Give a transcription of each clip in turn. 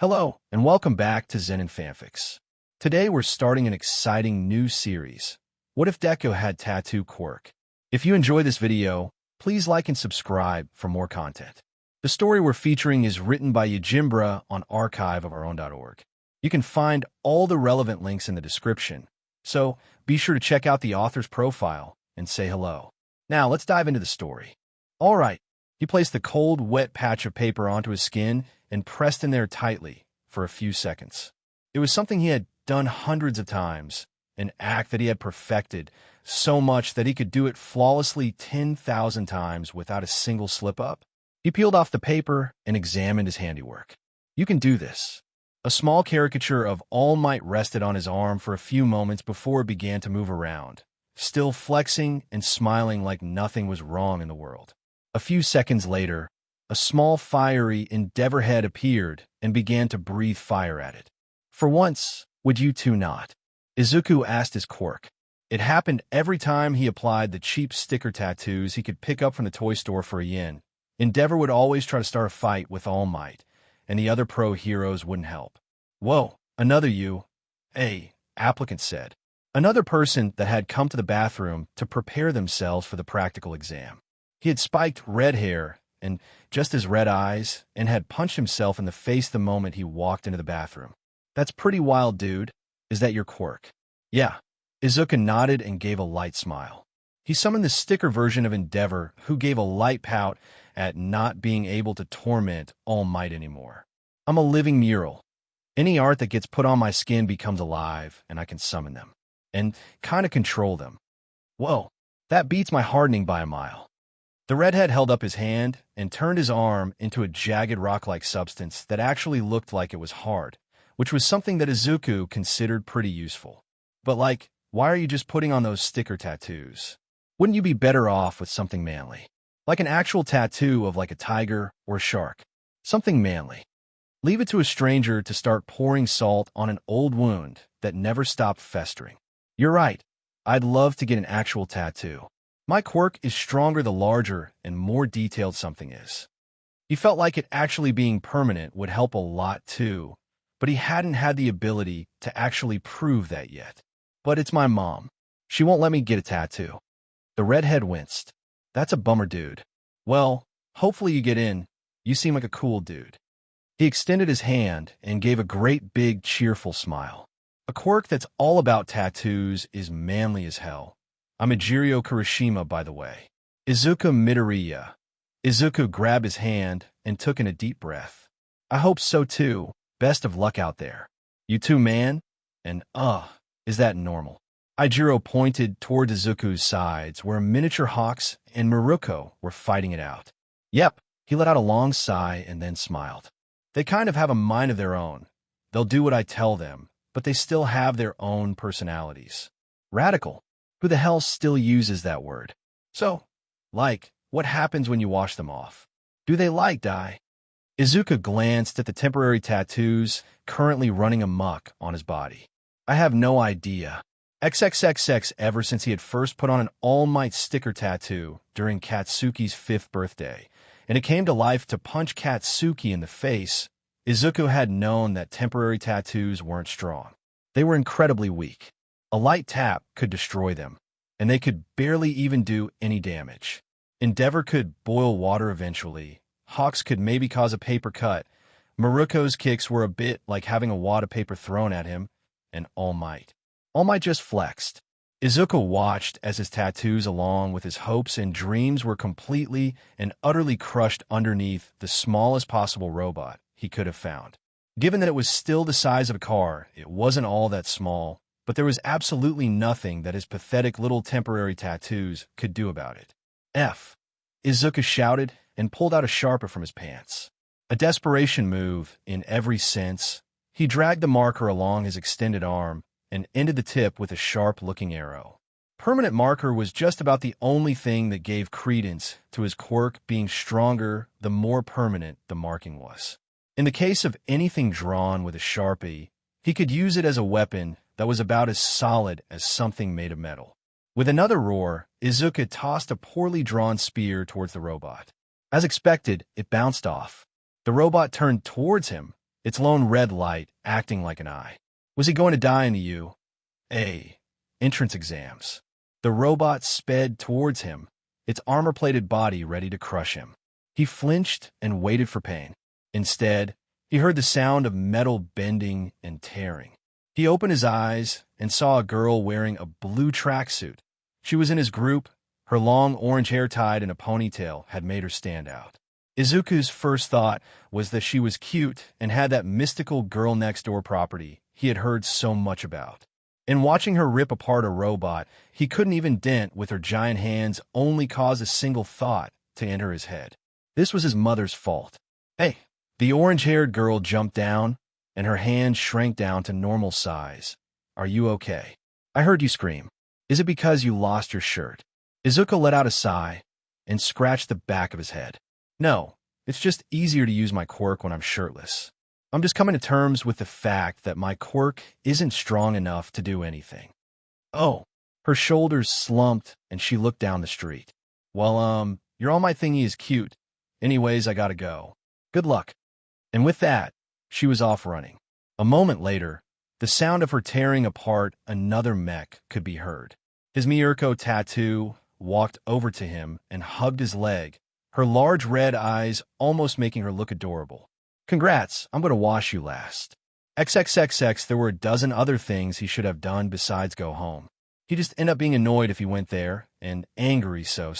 Hello, and welcome back to Zenin Fanfics. Today we're starting an exciting new series. What if Deku had tattoo Quirk? If you enjoy this video, please like and subscribe for more content. The story we're featuring is written by Yojimbra on archiveofourown.org. You can find all the relevant links in the description, so be sure to check out the author's profile and say hello. Now let's dive into the story. Alright, he placed the cold, wet patch of paper onto his skin and pressed in there tightly for a few seconds. It was something he had done hundreds of times, an act that he had perfected so much that he could do it flawlessly 10,000 times without a single slip-up. He peeled off the paper and examined his handiwork. You can do this. A small caricature of All Might rested on his arm for a few moments before it began to move around, still flexing and smiling like nothing was wrong in the world. A few seconds later, a small fiery endeavor head appeared and began to breathe fire at it. For once, would you two not? Izuku asked his Quirk. It happened every time he applied the cheap sticker tattoos he could pick up from the toy store for a yen. Endeavor would always try to start a fight with All Might, and the other pro heroes wouldn't help. Whoa, another you? Applicant said. Another person that had come to the bathroom to prepare themselves for the practical exam. He had spiked red hair and just as red eyes, and had punched himself in the face the moment he walked into the bathroom. That's pretty wild, dude. Is that your Quirk? Yeah. Izuku nodded and gave a light smile. He summoned the sticker version of Endeavor, who gave a light pout at not being able to torment All Might anymore. I'm a living mural. Any art that gets put on my skin becomes alive, and I can summon them. And kind of control them. Whoa, that beats my hardening by a mile. The redhead held up his hand and turned his arm into a jagged rock-like substance that actually looked like it was hard, which was something that Izuku considered pretty useful. But why are you just putting on those sticker tattoos? Wouldn't you be better off with something manly? Like an actual tattoo of a tiger or a shark. Something manly. Leave it to a stranger to start pouring salt on an old wound that never stopped festering. You're right. I'd love to get an actual tattoo. My Quirk is stronger the larger and more detailed something is. He felt like it actually being permanent would help a lot too, but he hadn't had the ability to actually prove that yet. But it's my mom. She won't let me get a tattoo. The redhead winced. That's a bummer, dude. Well, hopefully you get in. You seem like a cool dude. He extended his hand and gave a great big cheerful smile. A Quirk that's all about tattoos is manly as hell. I'm Ejiro Kurishima, by the way. Izuku Midoriya. Izuku grabbed his hand and took in a deep breath. I hope so too. Best of luck out there. You too, man? And is that normal? Ejiro pointed toward Izuku's sides, where miniature hawks and Maruko were fighting it out. Yep, he let out a long sigh and then smiled. They kind of have a mind of their own. They'll do what I tell them, but they still have their own personalities. Radical. Who the hell still uses that word? So, what happens when you wash them off? Do they die? Izuku glanced at the temporary tattoos currently running amok on his body. I have no idea. XXXX ever since he had first put on an All Might sticker tattoo during Katsuki's 5th birthday, and it came to life to punch Katsuki in the face, Izuku had known that temporary tattoos weren't strong. They were incredibly weak. A light tap could destroy them, and they could barely even do any damage. Endeavor could boil water eventually. Hawks could maybe cause a paper cut. Maruko's kicks were a bit like having a wad of paper thrown at him, and All Might. All Might just flexed. Izuku watched as his tattoos, along with his hopes and dreams, were completely and utterly crushed underneath the smallest possible robot he could have found. Given that it was still the size of a car, it wasn't all that small, but there was absolutely nothing that his pathetic little temporary tattoos could do about it. Izuku shouted and pulled out a sharper from his pants. A desperation move in every sense, he dragged the marker along his extended arm and ended the tip with a sharp-looking arrow. Permanent marker was just about the only thing that gave credence to his Quirk being stronger the more permanent the marking was. In the case of anything drawn with a Sharpie, he could use it as a weapon that was about as solid as something made of metal. With another roar, Izuku tossed a poorly drawn spear towards the robot. As expected, it bounced off. The robot turned towards him its lone red light acting like an eye. Was he going to die in the U.A. entrance exams? The robot sped towards him, its armor-plated body ready to crush him. He flinched and waited for pain. Instead, he heard the sound of metal bending and tearing. He opened his eyes and saw a girl wearing a blue tracksuit. She was in his group. Her long orange hair tied in a ponytail had made her stand out. Izuku's first thought was that she was cute and had that mystical girl-next-door property he had heard so much about. In watching her rip apart a robot, he couldn't even dent with her giant hands only cause a single thought to enter his head. This was his mother's fault. Hey! The orange-haired girl jumped down, and her hand shrank down to normal size. Are you okay? I heard you scream. Is it because you lost your shirt? Izuku let out a sigh and scratched the back of his head. No, it's just easier to use my quirk when I'm shirtless. I'm just coming to terms with the fact that my quirk isn't strong enough to do anything. Oh, her shoulders slumped and she looked down the street. Well, your all might thingy is cute. Anyways, I gotta go. Good luck. And with that, she was off running. A moment later, the sound of her tearing apart another mech could be heard. His Miyurko tattoo walked over to him and hugged his leg, her large red eyes almost making her look adorable. Congrats, I'm going to wash you last. XXXX, there were a dozen other things he should have done besides go home. He just ended up being annoyed if he went there, and angry so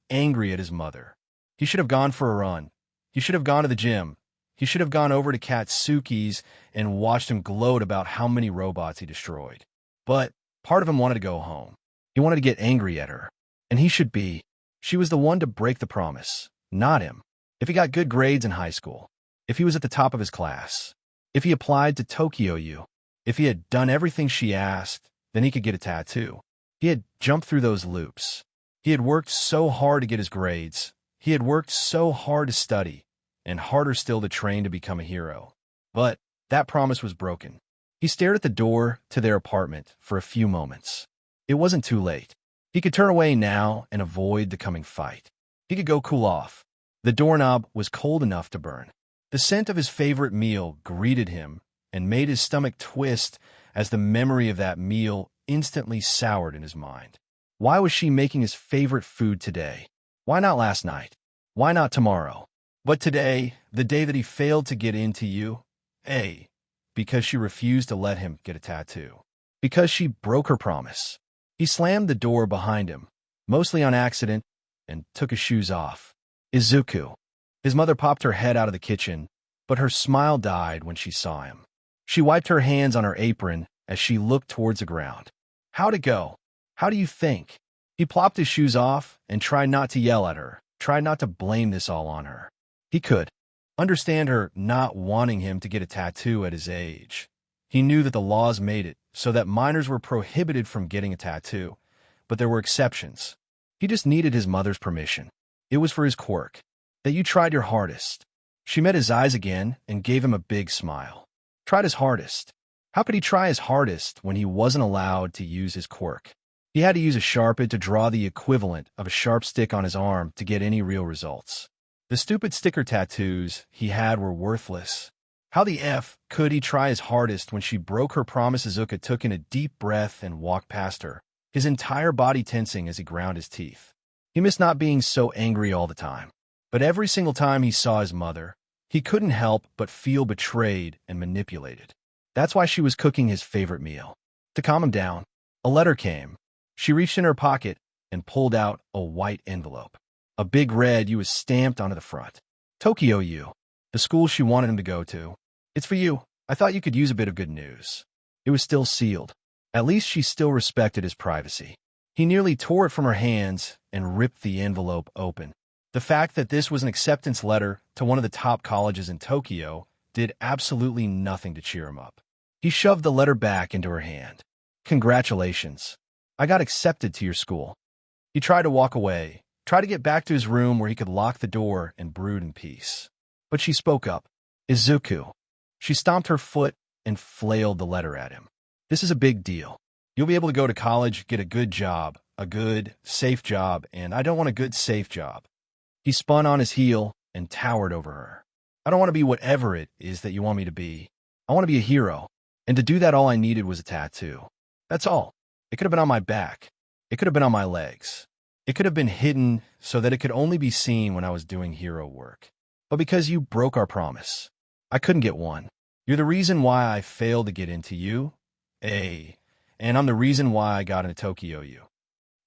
angry at his mother. He should have gone for a run. He should have gone to the gym. He should have gone over to Katsuki's and watched him gloat about how many robots he destroyed. But part of him wanted to go home. He wanted to get angry at her. And he should be. She was the one to break the promise, not him. If he got good grades in high school, if he was at the top of his class, if he applied to Tokyo U, if he had done everything she asked, then he could get a tattoo. He had jumped through those loops. He had worked so hard to get his grades. He had worked so hard to study, and harder still to train to become a hero. But that promise was broken. He stared at the door to their apartment for a few moments. It wasn't too late. He could turn away now and avoid the coming fight. He could go cool off. The doorknob was cold enough to burn. The scent of his favorite meal greeted him and made his stomach twist as the memory of that meal instantly soured in his mind. Why was she making his favorite food today? Why not last night? Why not tomorrow? But today, the day that he failed to get into U.A., because she refused to let him get a tattoo. Because she broke her promise. He slammed the door behind him, mostly on accident, and took his shoes off. Izuku. His mother popped her head out of the kitchen, but her smile died when she saw him. She wiped her hands on her apron as she looked towards the ground. How'd it go? How do you think? He plopped his shoes off and tried not to yell at her, tried not to blame this all on her. He could understand her not wanting him to get a tattoo at his age. He knew that the laws made it so that minors were prohibited from getting a tattoo, but there were exceptions. He just needed his mother's permission. It was for his quirk. That you tried your hardest. She met his eyes again and gave him a big smile. Tried his hardest. How could he try his hardest when he wasn't allowed to use his quirk? He had to use a Sharpie to draw the equivalent of a sharp stick on his arm to get any real results. The stupid sticker tattoos he had were worthless. How the F could he try his hardest when she broke her promise? Izuku took in a deep breath and walked past her, his entire body tensing as he ground his teeth. He missed not being so angry all the time. But every single time he saw his mother, he couldn't help but feel betrayed and manipulated. That's why she was cooking his favorite meal. To calm him down, a letter came. She reached in her pocket and pulled out a white envelope. A big red U was stamped onto the front. Tokyo U, the school she wanted him to go to. It's for you. I thought you could use a bit of good news. It was still sealed. At least she still respected his privacy. He nearly tore it from her hands and ripped the envelope open. The fact that this was an acceptance letter to one of the top colleges in Tokyo did absolutely nothing to cheer him up. He shoved the letter back into her hand. Congratulations. I got accepted to your school. He tried to walk away, tried to get back to his room where he could lock the door and brood in peace. But she spoke up. Izuku. She stomped her foot and flailed the letter at him. This is a big deal. You'll be able to go to college, get a good job, a good, safe job, and I don't want a good, safe job. He spun on his heel and towered over her. I don't want to be whatever it is that you want me to be. I want to be a hero. And to do that, all I needed was a tattoo. That's all. It could have been on my back. It could have been on my legs. It could have been hidden so that it could only be seen when I was doing hero work. But because you broke our promise, I couldn't get one. You're the reason why I failed to get into you. And I'm the reason why I got into Tokyo U.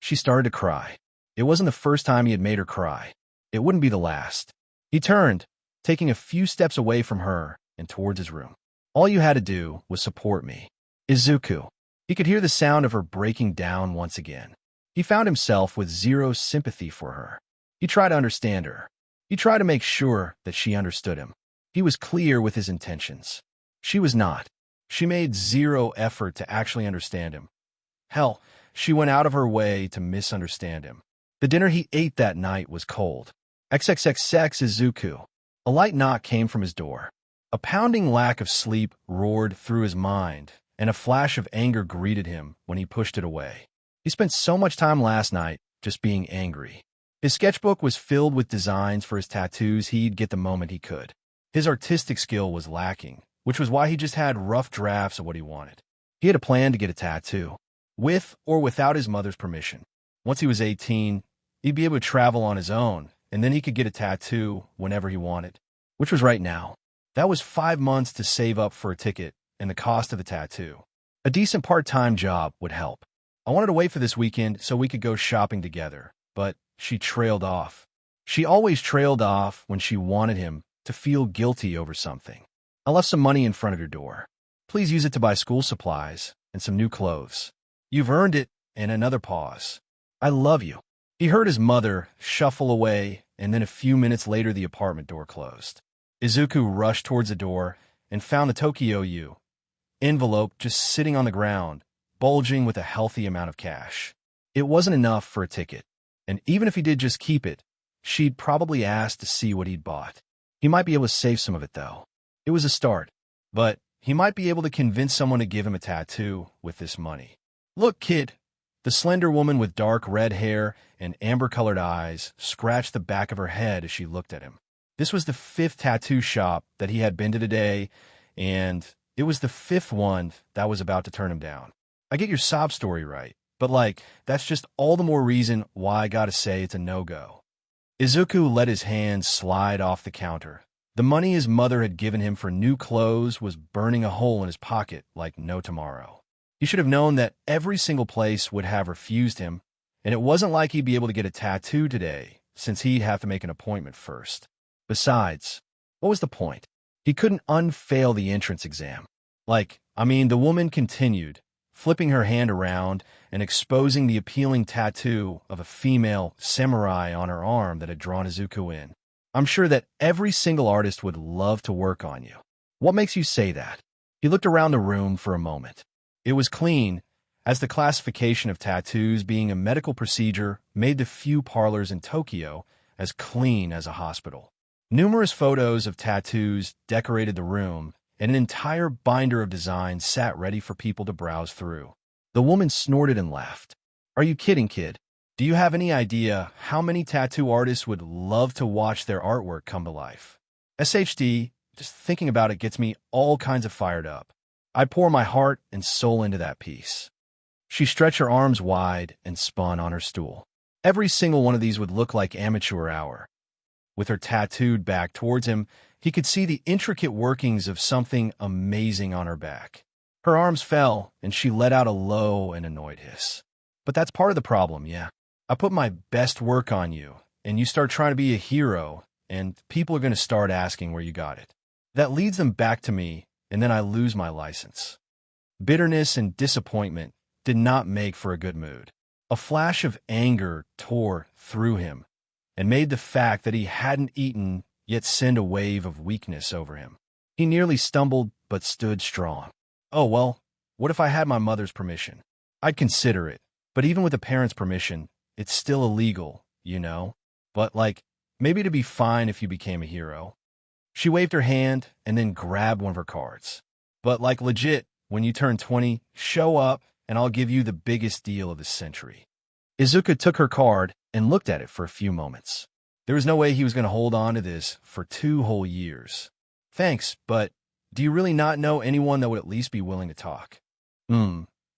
She started to cry. It wasn't the first time he had made her cry. It wouldn't be the last. He turned, taking a few steps away from her and towards his room. All you had to do was support me. Izuku. He could hear the sound of her breaking down once again. He found himself with zero sympathy for her. He tried to understand her. He tried to make sure that she understood him. He was clear with his intentions. She was not. She made zero effort to actually understand him. Hell, she went out of her way to misunderstand him. The dinner he ate that night was cold. XXXX Izuku. A light knock came from his door. A pounding lack of sleep roared through his mind, and a flash of anger greeted him when he pushed it away. He spent so much time last night just being angry. His sketchbook was filled with designs for his tattoos he'd get the moment he could. His artistic skill was lacking, which was why he just had rough drafts of what he wanted. He had a plan to get a tattoo, with or without his mother's permission. Once he was 18, he'd be able to travel on his own, and then he could get a tattoo whenever he wanted, which was right now. That was 5 months to save up for a ticket and the cost of the tattoo. A decent part-time job would help. I wanted to wait for this weekend so we could go shopping together, but she trailed off. She always trailed off when she wanted him to feel guilty over something. I left some money in front of your door. Please use it to buy school supplies and some new clothes. You've earned it. And another pause. I love you. He heard his mother shuffle away, and then a few minutes later the apartment door closed. Izuku rushed towards the door and found the Tokyo U envelope just sitting on the ground, bulging with a healthy amount of cash. It wasn't enough for a ticket, and even if he did just keep it, she'd probably ask to see what he'd bought. He might be able to save some of it, though. It was a start, but he might be able to convince someone to give him a tattoo with this money. Look, kid. The slender woman with dark red hair and amber-colored eyes scratched the back of her head as she looked at him. This was the 5th tattoo shop that he had been to today, and it was the 5th one that was about to turn him down. I get your sob story right, but that's just all the more reason why I gotta say it's a no-go. Izuku let his hand slide off the counter. The money his mother had given him for new clothes was burning a hole in his pocket like no tomorrow. He should have known that every single place would have refused him, and it wasn't like he'd be able to get a tattoo today, since he'd have to make an appointment first. Besides, what was the point? He couldn't unfail the entrance exam. The woman continued, flipping her hand around and exposing the appealing tattoo of a female samurai on her arm that had drawn Izuku in. I'm sure that every single artist would love to work on you. What makes you say that? He looked around the room for a moment. It was clean, as the classification of tattoos being a medical procedure made the few parlors in Tokyo as clean as a hospital. Numerous photos of tattoos decorated the room, and an entire binder of designs sat ready for people to browse through. The woman snorted and laughed. Are you kidding, kid? Do you have any idea how many tattoo artists would love to watch their artwork come to life? SHD, just thinking about it gets me all kinds of fired up. I'd pour my heart and soul into that piece. She stretched her arms wide and spun on her stool. Every single one of these would look like amateur hour. With her tattooed back towards him, he could see the intricate workings of something amazing on her back. Her arms fell, and she let out a low and annoyed hiss. But that's part of the problem, yeah. I put my best work on you, and you start trying to be a hero, and people are going to start asking where you got it. That leads them back to me, and then I lose my license. Bitterness and disappointment did not make for a good mood. A flash of anger tore through him and made the fact that he hadn't eaten yet send a wave of weakness over him. He nearly stumbled but stood strong. Oh, well, what if I had my mother's permission? I'd consider it, but even with a parent's permission, it's still illegal, you know? But maybe it'd be fine if you became a hero. She waved her hand and then grabbed one of her cards. But legit, when you turn 20, show up and I'll give you the biggest deal of the century. Izuku took her card and looked at it for a few moments. There was no way he was going to hold on to this for 2 whole years. Thanks, but do you really not know anyone that would at least be willing to talk?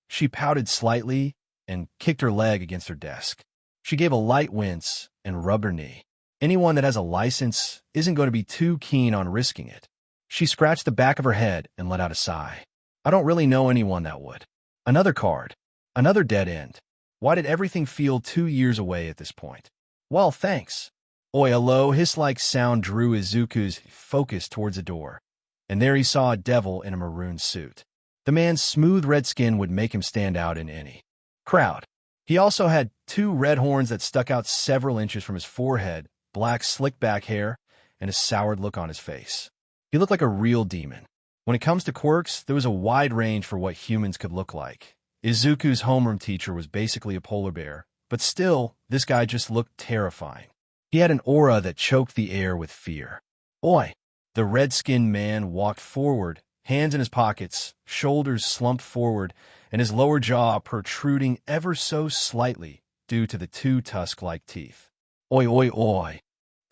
She pouted slightly and kicked her leg against her desk. She gave a light wince and rubbed her knee. Anyone that has a license isn't going to be too keen on risking it. She scratched the back of her head and let out a sigh. I don't really know anyone that would. Another card. Another dead end. Why did everything feel 2 years away at this point? Well, thanks. Oi, a low hiss-like sound drew Izuku's focus towards the door, and there he saw a devil in a maroon suit. The man's smooth red skin would make him stand out in any crowd. He also had 2 red horns that stuck out several inches from his forehead, black slick-back hair, and a soured look on his face. He looked like a real demon. When it comes to quirks, there was a wide range for what humans could look like. Izuku's homeroom teacher was basically a polar bear, but still, this guy just looked terrifying. He had an aura that choked the air with fear. Oi! The red-skinned man walked forward, hands in his pockets, shoulders slumped forward, and his lower jaw protruding ever so slightly due to the 2 tusk-like teeth. Oi, oi, oi.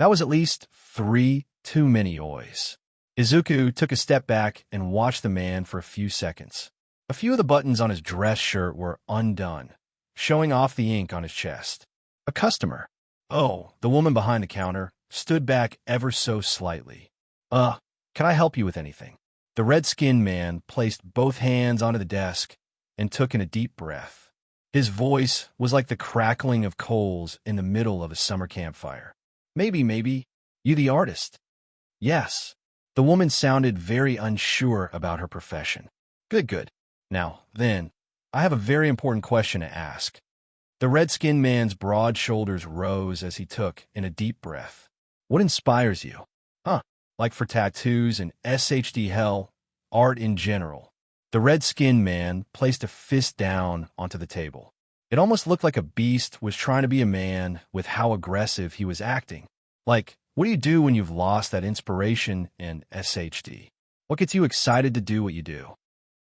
That was at least 3 too many ois. Izuku took a step back and watched the man for a few seconds. A few of the buttons on his dress shirt were undone, showing off the ink on his chest. A customer. Oh, the woman behind the counter stood back ever so slightly. Can I help you with anything? The red-skinned man placed both hands onto the desk and took in a deep breath. His voice was like the crackling of coals in the middle of a summer campfire. Maybe. You the artist? Yes. The woman sounded very unsure about her profession. Good. Now, then, I have a very important question to ask. The red-skinned man's broad shoulders rose as he took in a deep breath. What inspires you? Like for tattoos and SHD hell, art in general. The red-skinned man placed a fist down onto the table. It almost looked like a beast was trying to be a man with how aggressive he was acting. Like, what do you do when you've lost that inspiration in SHD? What gets you excited to do what you do?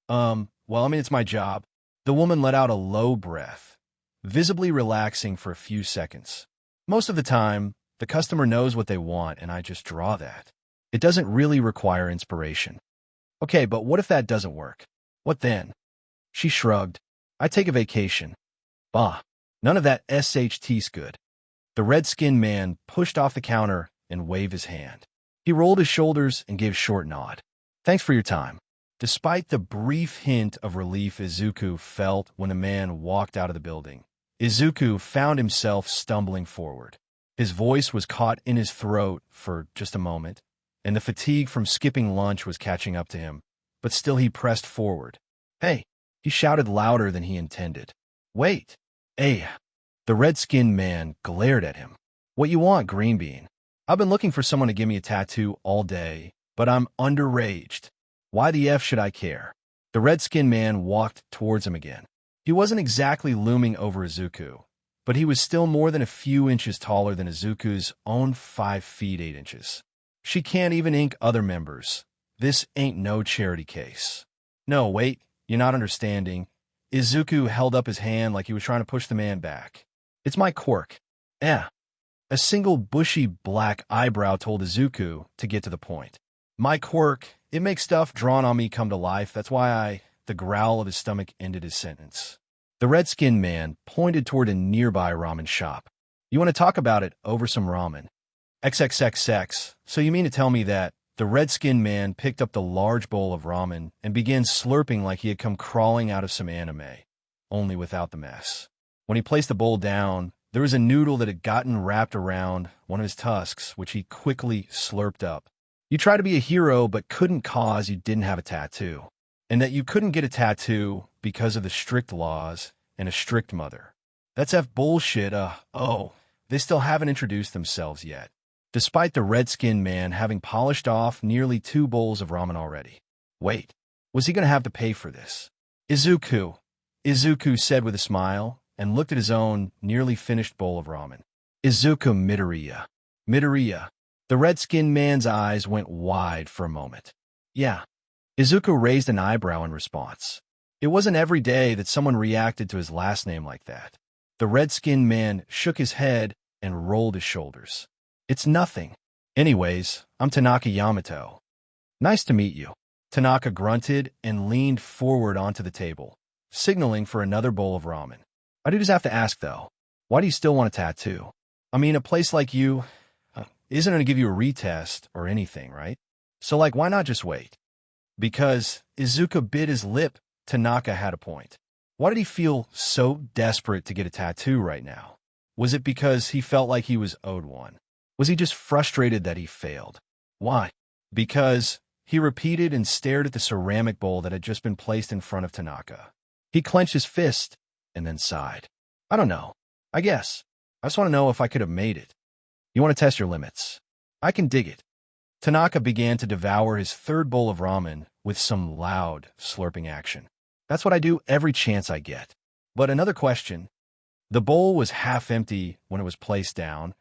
It's my job. The woman let out a low breath, visibly relaxing for a few seconds. Most of the time, the customer knows what they want, and I just draw that. It doesn't really require inspiration. Okay, but what if that doesn't work? What then? She shrugged. I take a vacation. Bah, none of that SHT's good. The red-skinned man pushed off the counter and waved his hand. He rolled his shoulders and gave a short nod. Thanks for your time. Despite the brief hint of relief Izuku felt when the man walked out of the building, Izuku found himself stumbling forward. His voice was caught in his throat for just a moment, and the fatigue from skipping lunch was catching up to him, but still he pressed forward. Hey! He shouted louder than he intended. Wait! Hey! The red-skinned man glared at him. What you want, Green Bean? I've been looking for someone to give me a tattoo all day, but I'm underaged. Why the F should I care? The red-skinned man walked towards him again. He wasn't exactly looming over Izuku, but he was still more than a few inches taller than Izuku's own 5 feet 8 inches. She can't even ink other members. This ain't no charity case. No, wait, you're not understanding. Izuku held up his hand like he was trying to push the man back. It's my quirk. A single bushy black eyebrow told Izuku to get to the point. My quirk, it makes stuff drawn on me come to life. That's why the growl of his stomach ended his sentence. The red-skinned man pointed toward a nearby ramen shop. You want to talk about it over some ramen? XXXX. So you mean to tell me that the red-skinned man picked up the large bowl of ramen and began slurping like he had come crawling out of some anime, only without the mess. When he placed the bowl down, there was a noodle that had gotten wrapped around one of his tusks, which he quickly slurped up. You tried to be a hero but couldn't cause you didn't have a tattoo, and that you couldn't get a tattoo because of the strict laws and a strict mother. That's bullshit. They still haven't introduced themselves yet, despite the red-skinned man having polished off nearly 2 bowls of ramen already. Wait, was he going to have to pay for this? Izuku said with a smile, and looked at his own nearly finished bowl of ramen. Izuku Midoriya. The red-skinned man's eyes went wide for a moment. Yeah. Izuku raised an eyebrow in response. It wasn't every day that someone reacted to his last name like that. The red-skinned man shook his head and rolled his shoulders. It's nothing. Anyways, I'm Tanaka Yamato. Nice to meet you. Tanaka grunted and leaned forward onto the table, signaling for another bowl of ramen. I do just have to ask, though, why do you still want a tattoo? I mean, a place like you isn't going to give you a retest or anything, right? So, why not just wait? Because Izuku bit his lip. Tanaka had a point. Why did he feel so desperate to get a tattoo right now? Was it because he felt like he was owed one? Was he just frustrated that he failed? Why? Because he repeated and stared at the ceramic bowl that had just been placed in front of Tanaka. He clenched his fist and then sighed. I don't know. I guess. I just want to know if I could have made it. You want to test your limits? I can dig it. Tanaka began to devour his third bowl of ramen with some loud, slurping action. That's what I do every chance I get. But another question. The bowl was half empty when it was placed down,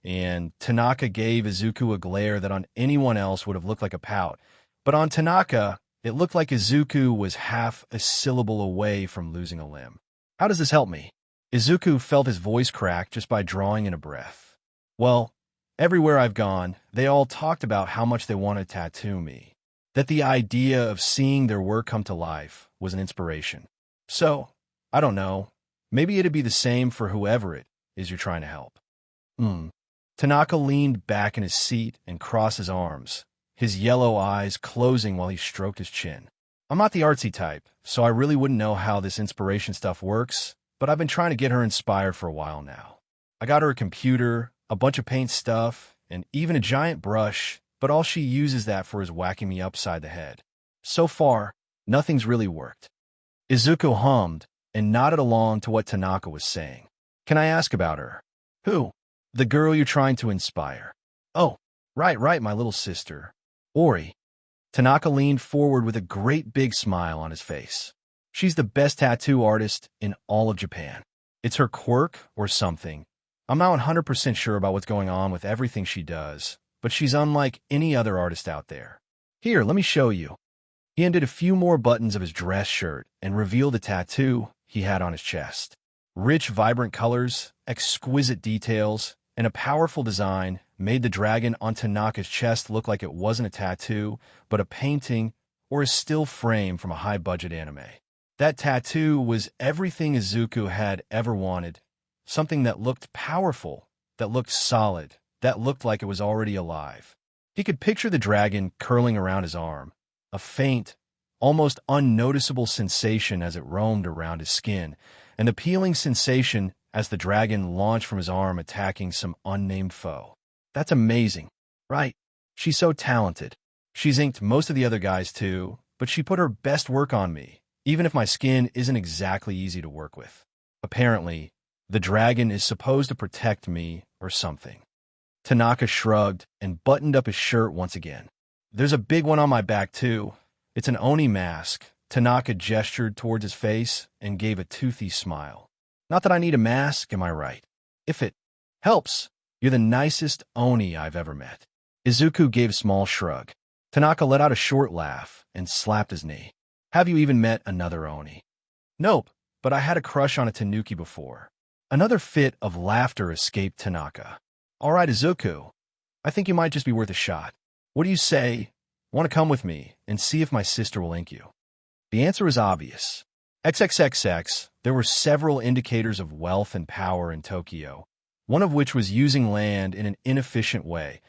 and Tanaka gave Izuku a glare that on anyone else would have looked like a pout. But on Tanaka, it looked like Izuku was half a syllable away from losing a limb. How does this help me? Izuku felt his voice crack just by drawing in a breath. Well, everywhere I've gone, they all talked about how much they wanted to tattoo me. That the idea of seeing their work come to life was an inspiration. So, I don't know. Maybe it'd be the same for whoever it is you're trying to help. Tanaka leaned back in his seat and crossed his arms, his yellow eyes closing while he stroked his chin. I'm not the artsy type, so I really wouldn't know how this inspiration stuff works, but I've been trying to get her inspired for a while now. I got her a computer, a bunch of paint stuff, and even a giant brush, but all she uses that for is whacking me upside the head. So far, nothing's really worked. Izuku hummed and nodded along to what Tanaka was saying. Can I ask about her? Who? The girl you're trying to inspire. Oh, right, my little sister. Ori. Tanaka leaned forward with a great big smile on his face. She's the best tattoo artist in all of Japan. It's her quirk or something. I'm not 100% sure about what's going on with everything she does, but she's unlike any other artist out there. Here, let me show you. He undid a few more buttons of his dress shirt and revealed a tattoo he had on his chest. Rich, vibrant colors, exquisite details, and a powerful design made the dragon on Tanaka's chest look like it wasn't a tattoo, but a painting or a still frame from a high-budget anime. That tattoo was everything Izuku had ever wanted, something that looked powerful, that looked solid, that looked like it was already alive. He could picture the dragon curling around his arm, a faint, almost unnoticeable sensation as it roamed around his skin, an appealing sensation as the dragon launched from his arm attacking some unnamed foe. That's amazing, right? She's so talented. She's inked most of the other guys too, but she put her best work on me, even if my skin isn't exactly easy to work with. Apparently, the dragon is supposed to protect me or something. Tanaka shrugged and buttoned up his shirt once again. There's a big one on my back too. It's an Oni mask. Tanaka gestured towards his face and gave a toothy smile. Not that I need a mask, am I right? If it helps, you're the nicest Oni I've ever met. Izuku gave a small shrug. Tanaka let out a short laugh and slapped his knee. Have you even met another Oni? Nope, but I had a crush on a Tanuki before. Another fit of laughter escaped Tanaka. All right, Izuku. I think you might just be worth a shot. What do you say? Want to come with me and see if my sister will ink you? The answer is obvious. XXXX, there were several indicators of wealth and power in Tokyo, one of which was using land in an inefficient way,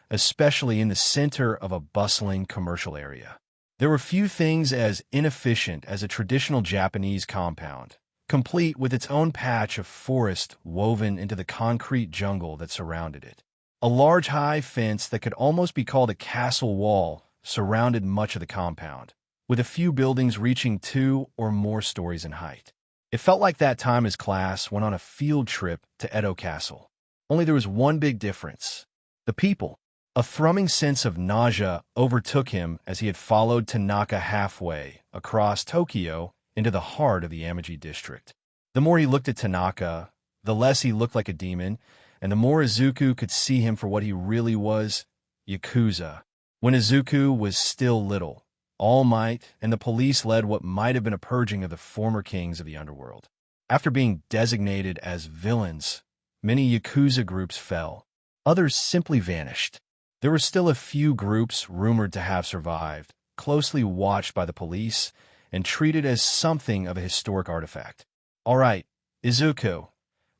especially in the center of a bustling commercial area. There were few things as inefficient as a traditional Japanese compound, complete with its own patch of forest woven into the concrete jungle that surrounded it. A large high fence that could almost be called a castle wall surrounded much of the compound, with a few buildings reaching 2 or more stories in height. It felt like that time his class went on a field trip to Edo Castle. Only there was one big difference. The people. A thrumming sense of nausea overtook him as he had followed Tanaka halfway across Tokyo into the heart of the Amaji district. The more he looked at Tanaka, the less he looked like a demon, and the more Izuku could see him for what he really was, Yakuza. When Izuku was still little, All Might and the police led what might have been a purging of the former kings of the underworld. After being designated as villains, many Yakuza groups fell, Others simply vanished. There were still a few groups rumored to have survived, closely watched by the police, and treated as something of a historic artifact. All right, Izuku.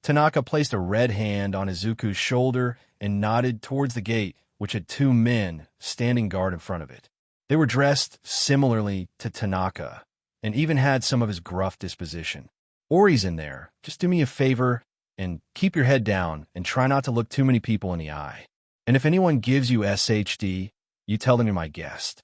Tanaka placed a red hand on Izuku's shoulder and nodded towards the gate, which had two men standing guard in front of it. They were dressed similarly to Tanaka, and even had some of his gruff disposition. Ori's in there. Just do me a favor and keep your head down and try not to look too many people in the eye. And if anyone gives you SHD, you tell them you're my guest.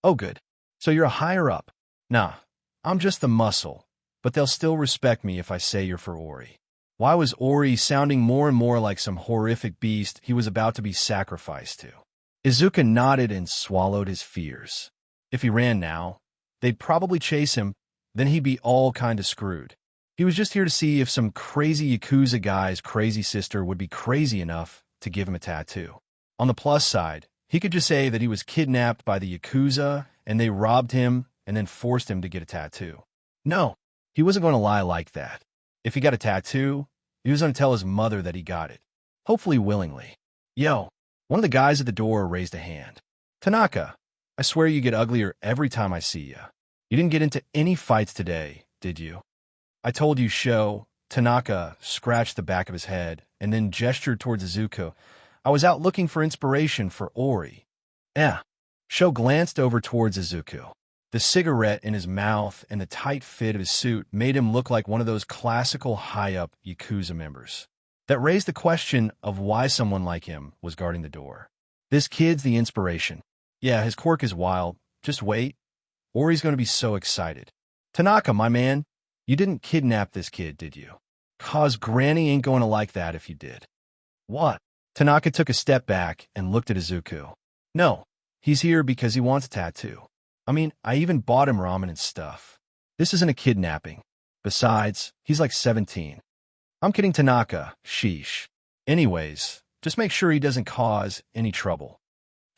Oh, good. So you're a higher up. Nah, I'm just the muscle, but they'll still respect me if I say you're for Ori. Why was Ori sounding more and more like some horrific beast he was about to be sacrificed to? Izuku nodded and swallowed his fears. If he ran now, they'd probably chase him, then he'd be all kinda screwed. He was just here to see if some crazy Yakuza guy's crazy sister would be crazy enough to give him a tattoo. On the plus side, he could just say that he was kidnapped by the Yakuza and they robbed him and then forced him to get a tattoo. No, he wasn't going to lie like that. If he got a tattoo, he was going to tell his mother that he got it, hopefully willingly. Yo, one of the guys at the door raised a hand. Tanaka, I swear you get uglier every time I see you. You didn't get into any fights today, did you? I told you, Sho. Tanaka scratched the back of his head and then gestured towards Izuku. I was out looking for inspiration for Ori. Sho glanced over towards Izuku. The cigarette in his mouth and the tight fit of his suit made him look like one of those classical high-up Yakuza members. That raised the question of why someone like him was guarding the door. This kid's the inspiration. Yeah, his quirk is wild. Just wait. Ori's going to be so excited. Tanaka, my man, you didn't kidnap this kid, did you? 'Cause Granny ain't going to like that if you did. What? Tanaka took a step back and looked at Izuku. No, he's here because he wants a tattoo. I mean, I even bought him ramen and stuff. This isn't a kidnapping. Besides, he's like 17. I'm kidding, Tanaka. Sheesh. Anyways, just make sure he doesn't cause any trouble.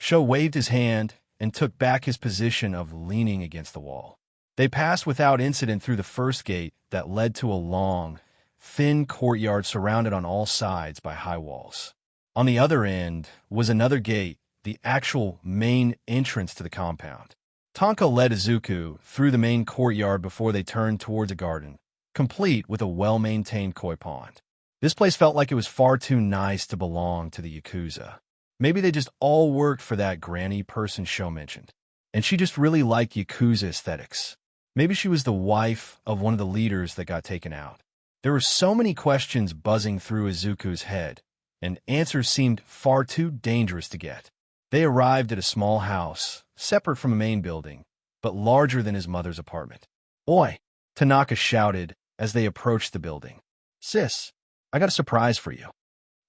Sho waved his hand and took back his position of leaning against the wall. They passed without incident through the first gate that led to a long, thin courtyard surrounded on all sides by high walls. On the other end was another gate, the actual main entrance to the compound. Tonka led Izuku through the main courtyard before they turned towards a garden, complete with a well-maintained koi pond. This place felt like it was far too nice to belong to the Yakuza. Maybe they just all worked for that granny person Sho mentioned, and she just really liked Yakuza aesthetics. Maybe she was the wife of one of the leaders that got taken out. There were so many questions buzzing through Izuku's head, and answers seemed far too dangerous to get. They arrived at a small house, separate from a main building, but larger than his mother's apartment. Oi! Tanaka shouted as they approached the building. Sis, I got a surprise for you.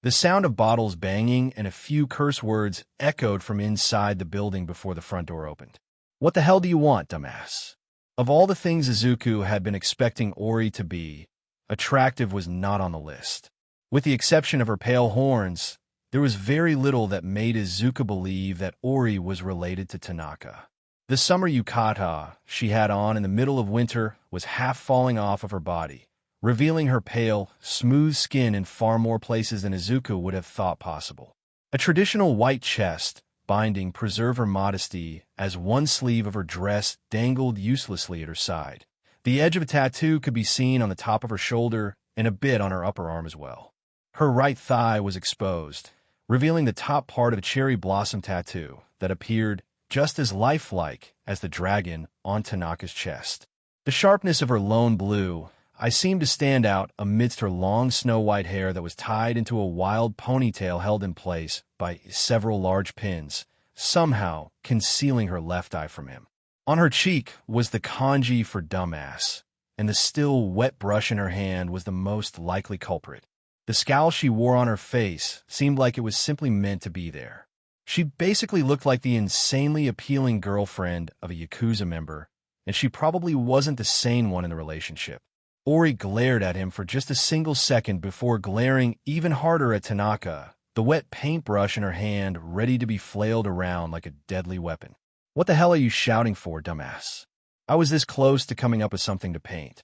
The sound of bottles banging and a few curse words echoed from inside the building before the front door opened. What the hell do you want, dumbass? Of all the things Izuku had been expecting Ori to be, attractive was not on the list. With the exception of her pale horns, there was very little that made Izuku believe that Ori was related to Tanaka. The summer yukata she had on in the middle of winter was half falling off of her body, revealing her pale, smooth skin in far more places than Izuku would have thought possible. A traditional white chest binding preserved her modesty as one sleeve of her dress dangled uselessly at her side. The edge of a tattoo could be seen on the top of her shoulder and a bit on her upper arm as well. Her right thigh was exposed, revealing the top part of a cherry blossom tattoo that appeared just as lifelike as the dragon on Tanaka's chest. The sharpness of her lone blue eye seemed to stand out amidst her long snow-white hair that was tied into a wild ponytail held in place by several large pins, somehow concealing her left eye from him. On her cheek was the kanji for dumbass, and the still wet brush in her hand was the most likely culprit. The scowl she wore on her face seemed like it was simply meant to be there. She basically looked like the insanely appealing girlfriend of a Yakuza member, and she probably wasn't the sane one in the relationship. Ori glared at him for just a single second before glaring even harder at Tanaka, the wet paintbrush in her hand ready to be flailed around like a deadly weapon. What the hell are you shouting for, dumbass? I was this close to coming up with something to paint.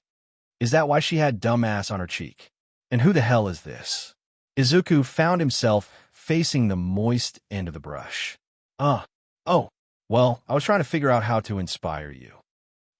Is that why she had dumbass on her cheek? And who the hell is this? Izuku found himself facing the moist end of the brush. Oh, well, I was trying to figure out how to inspire you.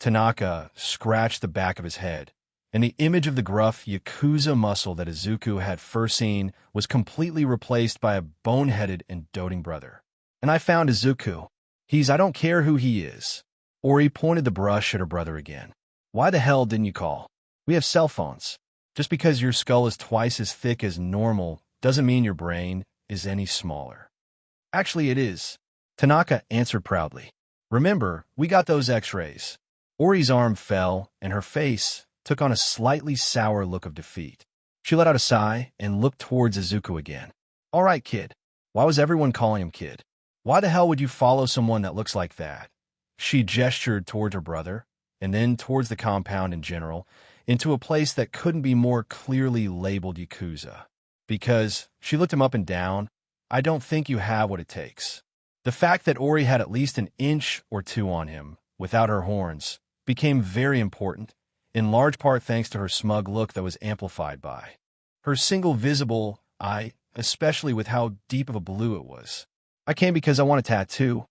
Tanaka scratched the back of his head, and the image of the gruff Yakuza muscle that Izuku had first seen was completely replaced by a boneheaded and doting brother. And I found Izuku. I don't care who he is. Ori pointed the brush at her brother again. Why the hell didn't you call? We have cell phones. Just because your skull is twice as thick as normal doesn't mean your brain is any smaller. Actually, it is. Tanaka answered proudly. Remember, we got those x-rays. Ori's arm fell, and her face took on a slightly sour look of defeat. She let out a sigh and looked towards Izuku again. All right, kid. Why was everyone calling him kid? Why the hell would you follow someone that looks like that? She gestured toward her brother, and then towards the compound in general, into a place that couldn't be more clearly labeled Yakuza. Because, she looked him up and down, I don't think you have what it takes. The fact that Ori had at least an inch or two on him, without her horns, became very important, in large part thanks to her smug look that was amplified by her single visible eye, especially with how deep of a blue it was. I came because I want a tattoo,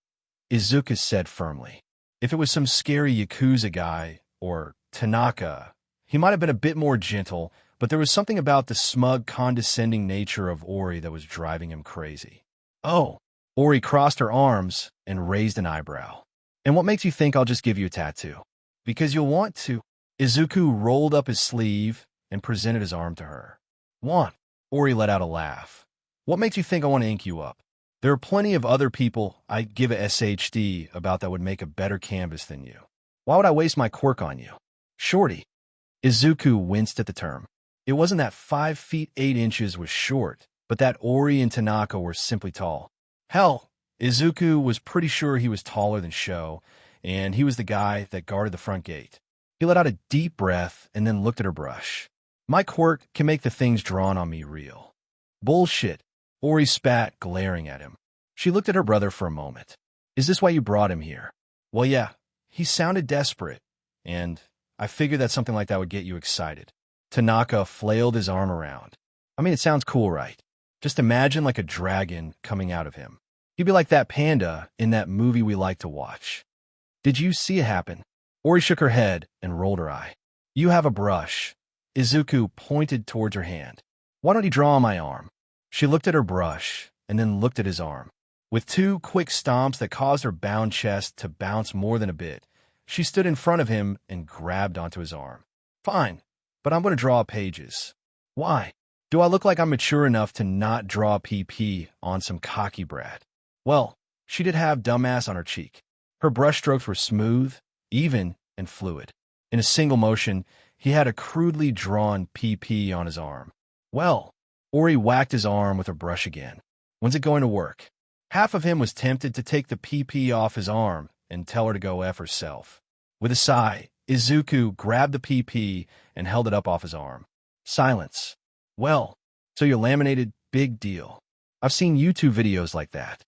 Izuku said firmly. If it was some scary Yakuza guy, or Tanaka, he might have been a bit more gentle, but there was something about the smug, condescending nature of Ori that was driving him crazy. Oh, Ori crossed her arms and raised an eyebrow. And what makes you think I'll just give you a tattoo? Because you'll want to. Izuku rolled up his sleeve and presented his arm to her. Want? Ori let out a laugh. What makes you think I want to ink you up? There are plenty of other people I'd give a SHD about that would make a better canvas than you. Why would I waste my quirk on you? Shorty. Izuku winced at the term. It wasn't that 5 feet 8 inches was short, but that Ori and Tanaka were simply tall. Hell, Izuku was pretty sure he was taller than Sho, and he was the guy that guarded the front gate. He let out a deep breath and then looked at her brush. My quirk can make the things drawn on me real. Bullshit. Ori spat, glaring at him. She looked at her brother for a moment. Is this why you brought him here? Well, yeah. He sounded desperate, and I figured that something like that would get you excited. Tanaka flailed his arm around. I mean, it sounds cool, right? Just imagine like a dragon coming out of him. He'd be like that panda in that movie we like to watch. Did you see it happen? Ori shook her head and rolled her eye. You have a brush. Izuku pointed towards her hand. Why don't you draw on my arm? She looked at her brush and then looked at his arm. With 2 quick stomps that caused her bound chest to bounce more than a bit, she stood in front of him and grabbed onto his arm. Fine, but I'm going to draw pages. Why? Do I look like I'm mature enough to not draw PP on some cocky brat? Well, she did have dumbass on her cheek. Her brushstrokes were smooth, even, and fluid. In a single motion, he had a crudely drawn PP on his arm. Well, Ori whacked his arm with her brush again. When's it going to work? Half of him was tempted to take the PP off his arm and tell her to go F herself. With a sigh, Izuku grabbed the PP and held it up off his arm. Silence. Well, so you're laminated, big deal. I've seen YouTube videos like that.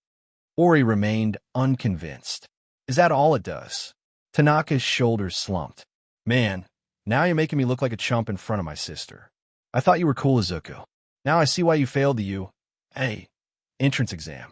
Ori remained unconvinced. Is that all it does? Tanaka's shoulders slumped. Man, now you're making me look like a chump in front of my sister. I thought you were cool, Izuku. Now I see why you failed the entrance exam.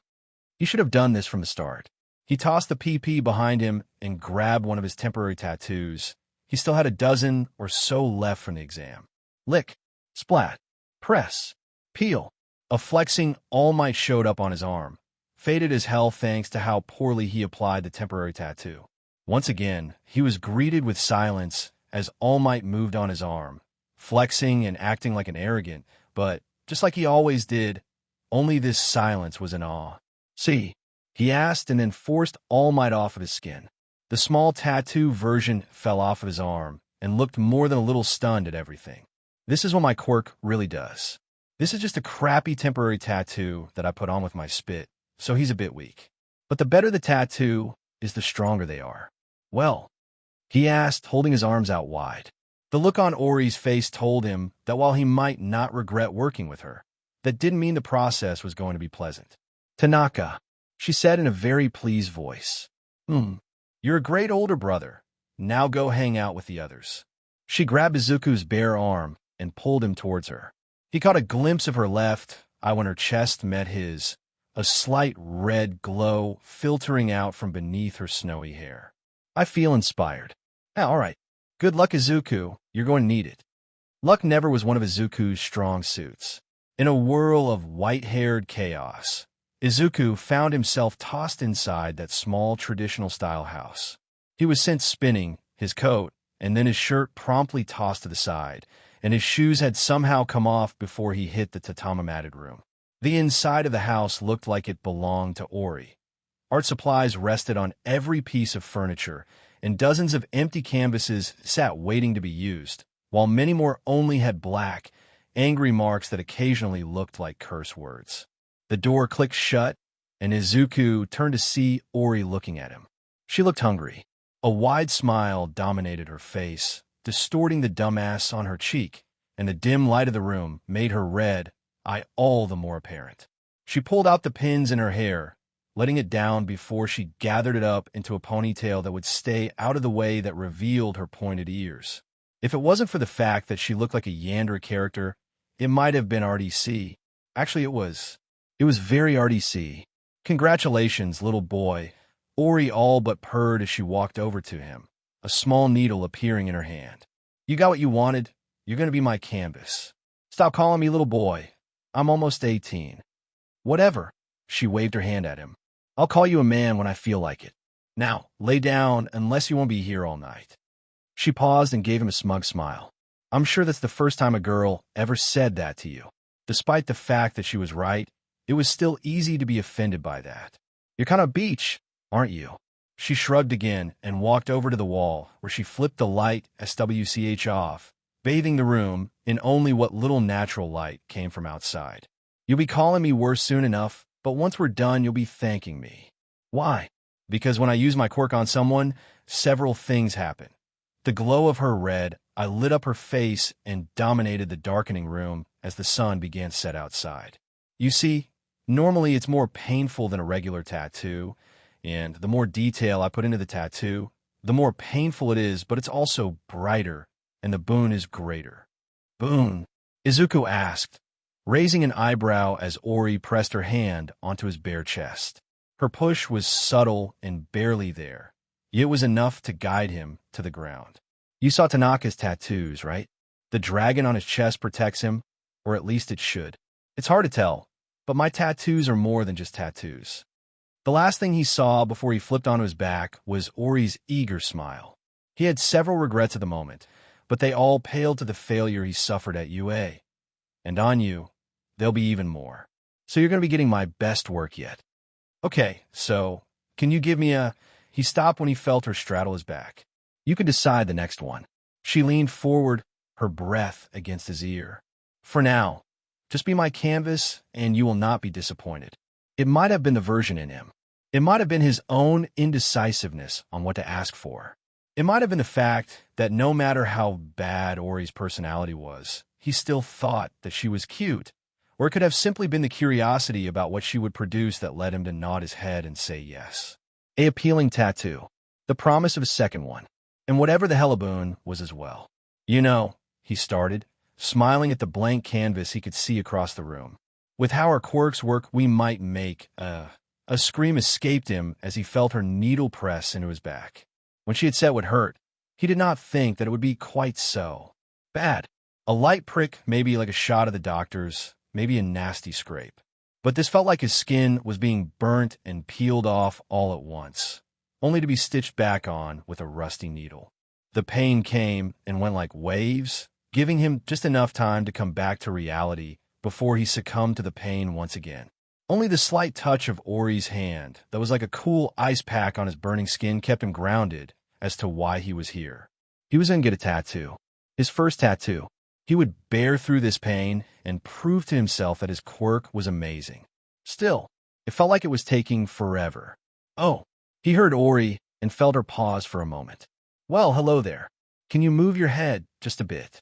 You should have done this from the start. He tossed the PP behind him and grabbed one of his temporary tattoos. He still had a dozen or so left from the exam. Lick, splat, press, peel. A flexing All Might showed up on his arm, faded as hell thanks to how poorly he applied the temporary tattoo. Once again, he was greeted with silence as All Might moved on his arm, flexing and acting like an arrogant, but just like he always did, only this silence was in awe. See, he asked and then forced All Might off of his skin. The small tattoo version fell off of his arm and looked more than a little stunned at everything. This is what my quirk really does. This is just a crappy temporary tattoo that I put on with my spit, so he's a bit weak. But the better the tattoo is, the stronger they are. Well, he asked, holding his arms out wide. The look on Ori's face told him that while he might not regret working with her, that didn't mean the process was going to be pleasant. Tanaka, she said in a very pleased voice. You're a great older brother. Now go hang out with the others. She grabbed Izuku's bare arm and pulled him towards her. He caught a glimpse of her left, eye when her chest met his, a slight red glow filtering out from beneath her snowy hair. I feel inspired. Yeah, all right. Good luck, Izuku. You're going to need it. Luck never was one of Izuku's strong suits. In a whirl of white-haired chaos, Izuku found himself tossed inside that small traditional-style house. He was sent spinning, his coat, and then his shirt promptly tossed to the side, and his shoes had somehow come off before he hit the tatami-matted room. The inside of the house looked like it belonged to Ori. Art supplies rested on every piece of furniture, and dozens of empty canvases sat waiting to be used, while many more only had black, angry marks that occasionally looked like curse words. The door clicked shut, and Izuku turned to see Ori looking at him. She looked hungry. A wide smile dominated her face, distorting the dumbass on her cheek, and the dim light of the room made her red eye all the more apparent. She pulled out the pins in her hair, letting it down before she gathered it up into a ponytail that would stay out of the way that revealed her pointed ears. If it wasn't for the fact that she looked like a Yandere character, it might have been RDC. Actually, it was. It was very RDC. Congratulations, little boy. Ori all but purred as she walked over to him, a small needle appearing in her hand. You got what you wanted. You're going to be my canvas. Stop calling me little boy. I'm almost 18. Whatever. She waved her hand at him. I'll call you a man when I feel like it. Now, lay down unless you won't be here all night. She paused and gave him a smug smile. I'm sure that's the first time a girl ever said that to you. Despite the fact that she was right, it was still easy to be offended by that. You're kind of beach, aren't you? She shrugged again and walked over to the wall, where she flipped the light SWCH off, bathing the room in only what little natural light came from outside. You'll be calling me worse soon enough, but once we're done, you'll be thanking me. Why? Because when I use my quirk on someone, several things happen. The glow of her red eye lit up her face and dominated the darkening room as the sun began to set outside. You see, normally it's more painful than a regular tattoo, and the more detail I put into the tattoo, the more painful it is, but it's also brighter, and the boon is greater. Boon? Izuku asked, raising an eyebrow as Ori pressed her hand onto his bare chest. Her push was subtle and barely there, yet it was enough to guide him to the ground. You saw Tanaka's tattoos, right? The dragon on his chest protects him, or at least it should. It's hard to tell, but my tattoos are more than just tattoos. The last thing he saw before he flipped onto his back was Ori's eager smile. He had several regrets at the moment, but they all paled to the failure he suffered at UA. And on you, there'll be even more. So you're going to be getting my best work yet. Okay, so, can you give me a... He stopped when he felt her straddle his back. You can decide the next one. She leaned forward, her breath against his ear. For now, just be my canvas, and you will not be disappointed. It might have been the version in him. It might have been his own indecisiveness on what to ask for. It might have been the fact that no matter how bad Ori's personality was, he still thought that she was cute. Or it could have simply been the curiosity about what she would produce that led him to nod his head and say yes. A appealing tattoo. The promise of a second one. And whatever the hellaboon was as well. You know, he started, smiling at the blank canvas he could see across the room. With how our quirks work, we might make a scream escaped him as he felt her needle press into his back. When she had said what hurt, he did not think that it would be quite so bad. A light prick, maybe like a shot of the doctor's, maybe a nasty scrape. But this felt like his skin was being burnt and peeled off all at once, only to be stitched back on with a rusty needle. The pain came and went like waves, giving him just enough time to come back to reality before he succumbed to the pain once again. Only the slight touch of Ori's hand that was like a cool ice pack on his burning skin kept him grounded as to why he was here. He was going to get a tattoo. His first tattoo. He would bear through this pain and prove to himself that his quirk was amazing. Still, it felt like it was taking forever. Oh, he heard Ori and felt her pause for a moment. Well, hello there. Can you move your head just a bit?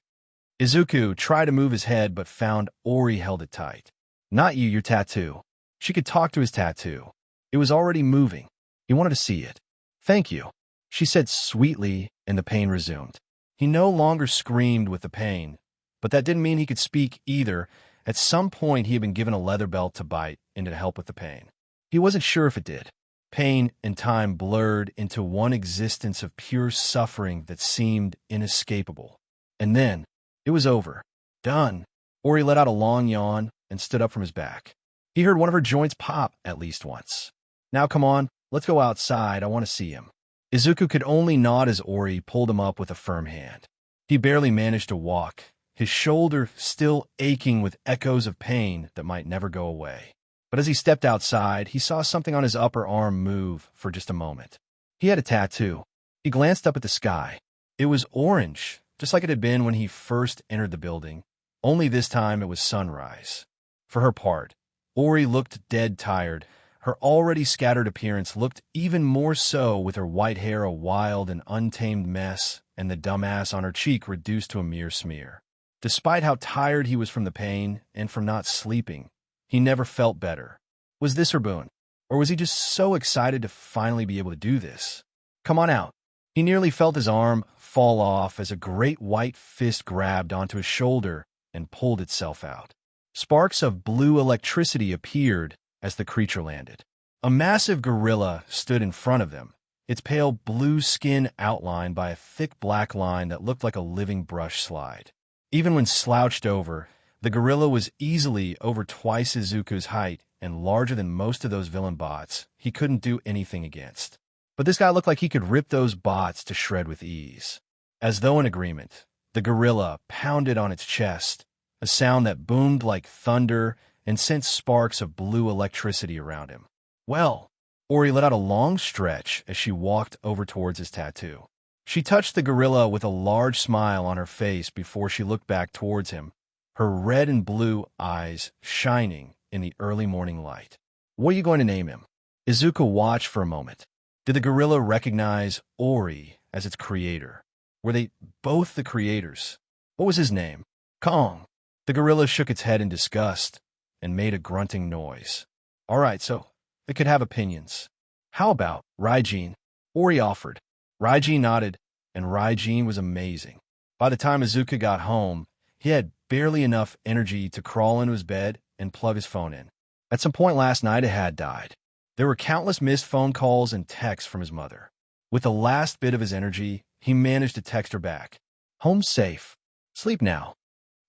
Izuku tried to move his head but found Ori held it tight. Not you, your tattoo. She could talk to his tattoo. It was already moving. He wanted to see it. Thank you, she said sweetly, and the pain resumed. He no longer screamed with the pain, but that didn't mean he could speak either, At some point, he had been given a leather belt to bite into to help with the pain. He wasn't sure if it did. Pain and time blurred into one existence of pure suffering that seemed inescapable. And then, it was over. Done. Ori let out a long yawn and stood up from his back. He heard one of her joints pop at least once. Now come on, let's go outside, I want to see him. Izuku could only nod as Ori pulled him up with a firm hand. He barely managed to walk, his shoulder still aching with echoes of pain that might never go away. But as he stepped outside, he saw something on his upper arm move for just a moment. He had a tattoo. He glanced up at the sky. It was orange, just like it had been when he first entered the building, only this time it was sunrise. For her part, Ori looked dead tired. Her already scattered appearance looked even more so with her white hair a wild and untamed mess and the dumbass on her cheek reduced to a mere smear. Despite how tired he was from the pain and from not sleeping, he never felt better. Was this her boon? Or was he just so excited to finally be able to do this? Come on out. He nearly felt his arm fall off as a great white fist grabbed onto his shoulder and pulled itself out. Sparks of blue electricity appeared as the creature landed. A massive gorilla stood in front of them, its pale blue skin outlined by a thick black line that looked like a living brush slide. Even when slouched over, the gorilla was easily over twice Izuku's height and larger than most of those villain bots he couldn't do anything against. But this guy looked like he could rip those bots to shred with ease. As though in agreement, the gorilla pounded on its chest, a sound that boomed like thunder and sent sparks of blue electricity around him. Well, Ori let out a long stretch as she walked over towards his tattoo. She touched the gorilla with a large smile on her face before she looked back towards him, her red and blue eyes shining in the early morning light. What are you going to name him? Izuku watched for a moment. Did the gorilla recognize Ori as its creator? Were they both the creators? What was his name? Kong. The gorilla shook its head in disgust and made a grunting noise. All right, so it could have opinions. How about Raijin? Ori offered. Raijin nodded, and Raijin was amazing. By the time Izuku got home, he had barely enough energy to crawl into his bed and plug his phone in. At some point last night, it had died. There were countless missed phone calls and texts from his mother. With the last bit of his energy, he managed to text her back. Home safe. Sleep now.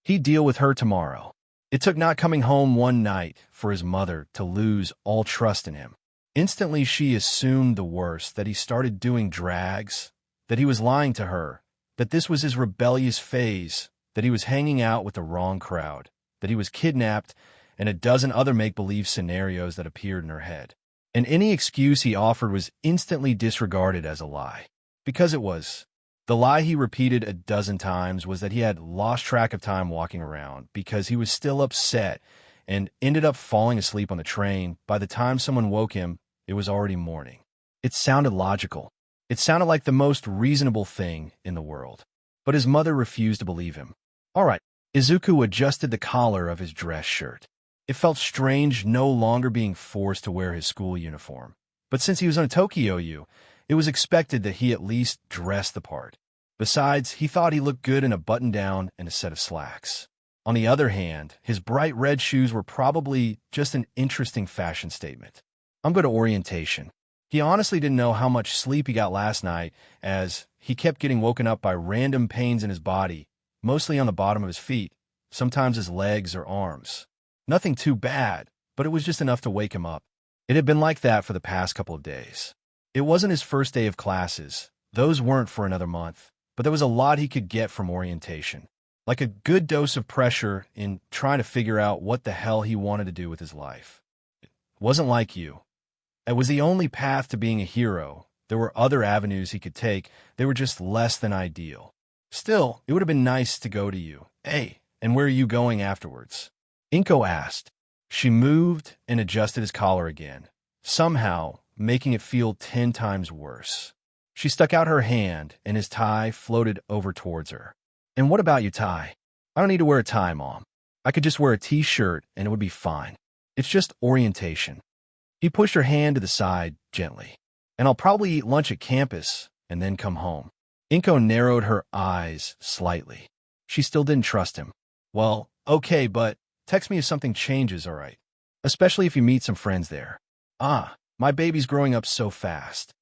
He'd deal with her tomorrow. It took not coming home one night for his mother to lose all trust in him. Instantly, she assumed the worst, that he started doing drags, that he was lying to her, that this was his rebellious phase, that he was hanging out with the wrong crowd, that he was kidnapped, and a dozen other make-believe scenarios that appeared in her head. And any excuse he offered was instantly disregarded as a lie. Because it was. The lie he repeated a dozen times was that he had lost track of time walking around because he was still upset and ended up falling asleep on the train. By the time someone woke him, it was already morning. It sounded logical. It sounded like the most reasonable thing in the world. But his mother refused to believe him. All right, Izuku adjusted the collar of his dress shirt. It felt strange no longer being forced to wear his school uniform. But since he was on a Tokyo U, it was expected that he at least dress the part. Besides, he thought he looked good in a button-down and a set of slacks. On the other hand, his bright red shoes were probably just an interesting fashion statement. I'm going to orientation. He honestly didn't know how much sleep he got last night, as he kept getting woken up by random pains in his body, mostly on the bottom of his feet, sometimes his legs or arms. Nothing too bad, but it was just enough to wake him up. It had been like that for the past couple of days. It wasn't his first day of classes. Those weren't for another month. But there was a lot he could get from orientation, like a good dose of pressure in trying to figure out what the hell he wanted to do with his life. It wasn't like you. It was the only path to being a hero. There were other avenues he could take. They were just less than ideal. Still, it would have been nice to go to you. Hey, and where are you going afterwards? Inko asked. She moved and adjusted his collar again, somehow making it feel 10 times worse. She stuck out her hand, and his tie floated over towards her. And what about you, tie? I don't need to wear a tie, Mom. I could just wear a t-shirt, and it would be fine. It's just orientation. He pushed her hand to the side gently. And I'll probably eat lunch at campus and then come home. Inko narrowed her eyes slightly. She still didn't trust him. Well, okay, but Text me if something changes, alright? Especially if you meet some friends there. Ah, my baby's growing up so fast.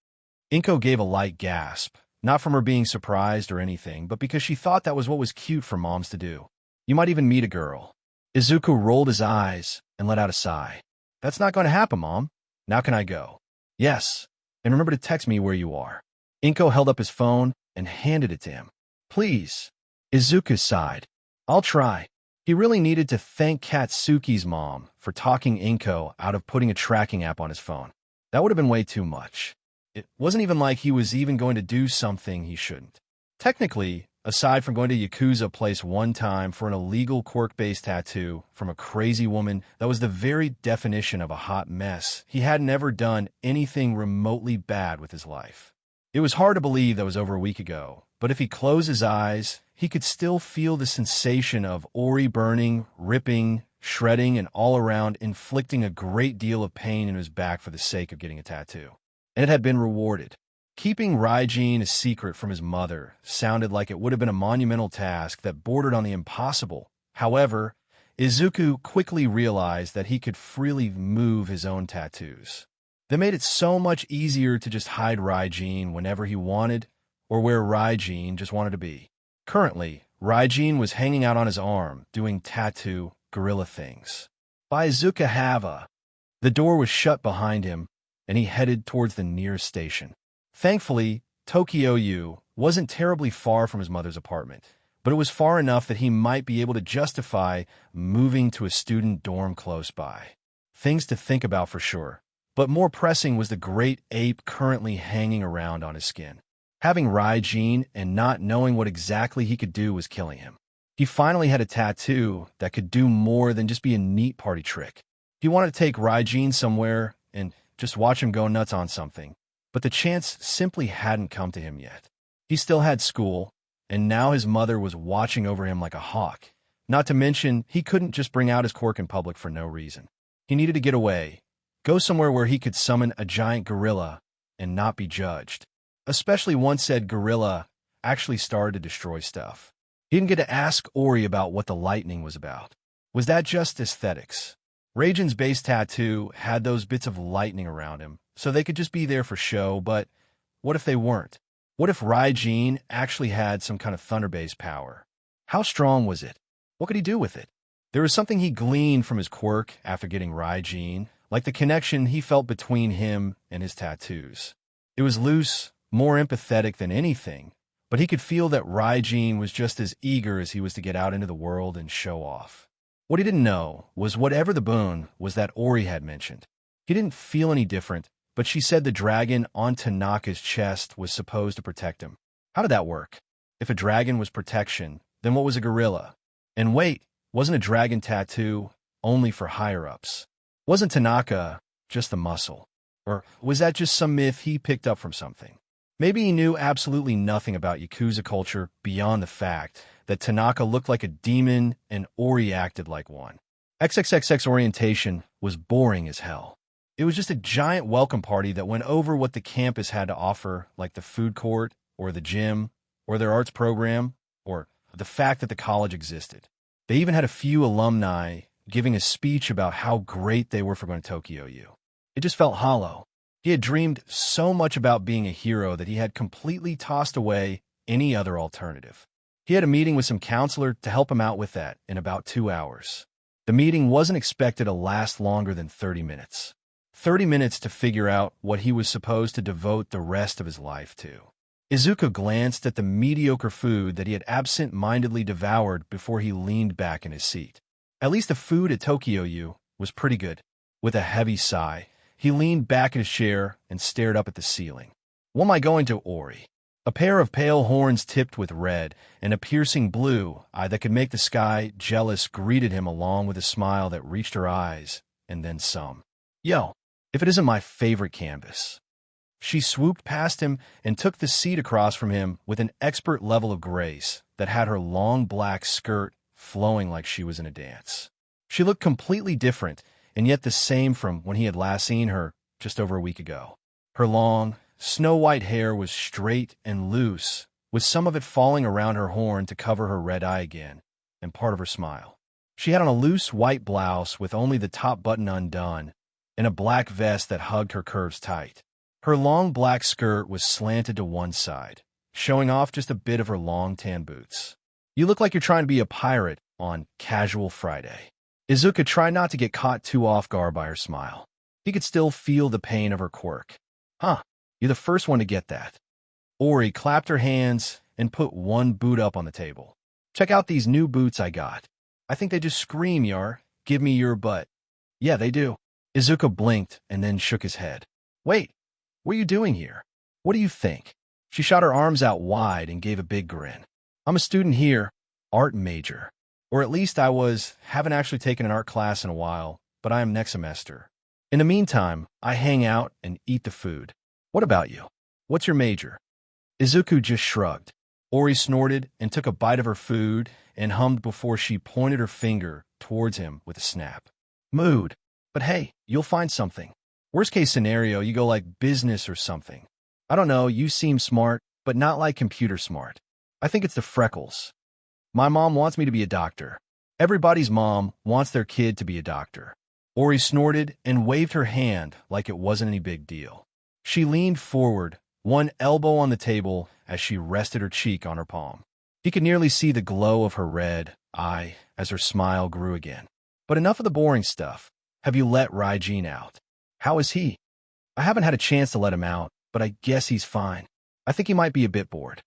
Inko gave a light gasp, not from her being surprised or anything, but because she thought that was what was cute for moms to do. You might even meet a girl. Izuku rolled his eyes and let out a sigh. That's not going to happen, Mom. Now can I go? Yes, and remember to text me where you are. Inko held up his phone and handed it to him. Please. Izuku sighed. I'll try. He really needed to thank Katsuki's mom for talking Inko out of putting a tracking app on his phone. That would have been way too much. It wasn't even like he was even going to do something he shouldn't. Technically, aside from going to Yakuza place one time for an illegal Quirk-based tattoo from a crazy woman that was the very definition of a hot mess, he hadn't ever done anything remotely bad with his life. It was hard to believe that was over a week ago, but if he closed his eyes, he could still feel the sensation of Ori burning, ripping, shredding, and all around inflicting a great deal of pain in his back for the sake of getting a tattoo. And it had been rewarded. Keeping Raijin a secret from his mother sounded like it would have been a monumental task that bordered on the impossible. However, Izuku quickly realized that he could freely move his own tattoos. That made it so much easier to just hide Raijin whenever he wanted, or where Raijin just wanted to be. Currently, Raijin was hanging out on his arm, doing tattoo gorilla things. By Izuku Hava, the door was shut behind him, and he headed towards the nearest station. Thankfully, Tokyo U wasn't terribly far from his mother's apartment, but it was far enough that he might be able to justify moving to a student dorm close by. Things to think about for sure, but more pressing was the great ape currently hanging around on his skin. Having Raijin and not knowing what exactly he could do was killing him. He finally had a tattoo that could do more than just be a neat party trick. He wanted to take Raijin somewhere and just watch him go nuts on something, but the chance simply hadn't come to him yet. He still had school, and now his mother was watching over him like a hawk. Not to mention, he couldn't just bring out his quirk in public for no reason. He needed to get away, go somewhere where he could summon a giant gorilla and not be judged. Especially once said gorilla actually started to destroy stuff. He didn't get to ask Ori about what the lightning was about. Was that just aesthetics? Raijin's base tattoo had those bits of lightning around him, so they could just be there for show, but what if they weren't? What if Raijin actually had some kind of thunder-based power? How strong was it? What could he do with it? There was something he gleaned from his quirk after getting Raijin, like the connection he felt between him and his tattoos. It was loose, more empathetic than anything, but he could feel that Raijin was just as eager as he was to get out into the world and show off. What he didn't know was whatever the boon was that Ori had mentioned. He didn't feel any different, but she said the dragon on Tanaka's chest was supposed to protect him. How did that work? If a dragon was protection, then what was a gorilla? And wait, wasn't a dragon tattoo only for higher-ups? Wasn't Tanaka just the muscle? Or was that just some myth he picked up from something? Maybe he knew absolutely nothing about Yakuza culture beyond the fact that Tanaka looked like a demon and Ori acted like one. XXXX orientation was boring as hell. It was just a giant welcome party that went over what the campus had to offer, like the food court, or the gym, or their arts program, or the fact that the college existed. They even had a few alumni giving a speech about how great they were for going to Tokyo U. It just felt hollow. He had dreamed so much about being a hero that he had completely tossed away any other alternative. He had a meeting with some counselor to help him out with that in about 2 hours. The meeting wasn't expected to last longer than 30 minutes. 30 minutes to figure out what he was supposed to devote the rest of his life to. Izuku glanced at the mediocre food that he had absent-mindedly devoured before he leaned back in his seat. At least the food at Tokyo U was pretty good. With a heavy sigh, he leaned back in his chair and stared up at the ceiling. What am I going to, Ori? A pair of pale horns tipped with red and a piercing blue eye that could make the sky jealous greeted him along with a smile that reached her eyes, and then some. Yo, if it isn't my favorite canvas. She swooped past him and took the seat across from him with an expert level of grace that had her long black skirt flowing like she was in a dance. She looked completely different, and yet the same from when he had last seen her just over a week ago. Her long, snow-white hair was straight and loose, with some of it falling around her horn to cover her red eye again, and part of her smile. She had on a loose white blouse with only the top button undone, and a black vest that hugged her curves tight. Her long black skirt was slanted to one side, showing off just a bit of her long tan boots. You look like you're trying to be a pirate on Casual Friday. Izuku tried not to get caught too off guard by her smile. He could still feel the pain of her quirk. Huh, you're the first one to get that. Ori clapped her hands and put one boot up on the table. Check out these new boots I got. I think they just scream, Yar. Give me your butt. Yeah, they do. Izuku blinked and then shook his head. Wait, what are you doing here? What do you think? She shot her arms out wide and gave a big grin. I'm a student here, art major. Or at least I was, haven't actually taken an art class in a while, but I am next semester. In the meantime, I hang out and eat the food. What about you? What's your major? Izuku just shrugged. Ori snorted and took a bite of her food and hummed before she pointed her finger towards him with a snap. Mood. But hey, you'll find something. Worst case scenario, you go like business or something. I don't know, you seem smart, but not like computer smart. I think it's the freckles. My mom wants me to be a doctor. Everybody's mom wants their kid to be a doctor. Ori snorted and waved her hand like it wasn't any big deal. She leaned forward, one elbow on the table as she rested her cheek on her palm. He could nearly see the glow of her red eye as her smile grew again. But enough of the boring stuff. Have you let Raijin out? How is he? I haven't had a chance to let him out, but I guess he's fine. I think he might be a bit bored.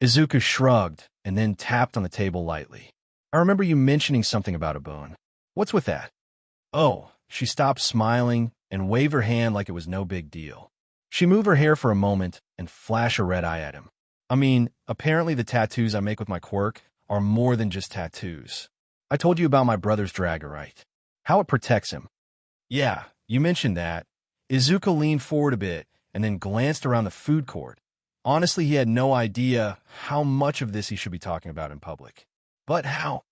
Izuku shrugged and then tapped on the table lightly. I remember you mentioning something about a bone. What's with that? Oh, she stopped smiling and waved her hand like it was no big deal. She moved her hair for a moment and flashed a red eye at him. I mean, apparently the tattoos I make with my quirk are more than just tattoos. I told you about my brother's Dragonite. How it protects him. Yeah, you mentioned that. Izuku leaned forward a bit and then glanced around the food court. Honestly, he had no idea how much of this he should be talking about in public. But how?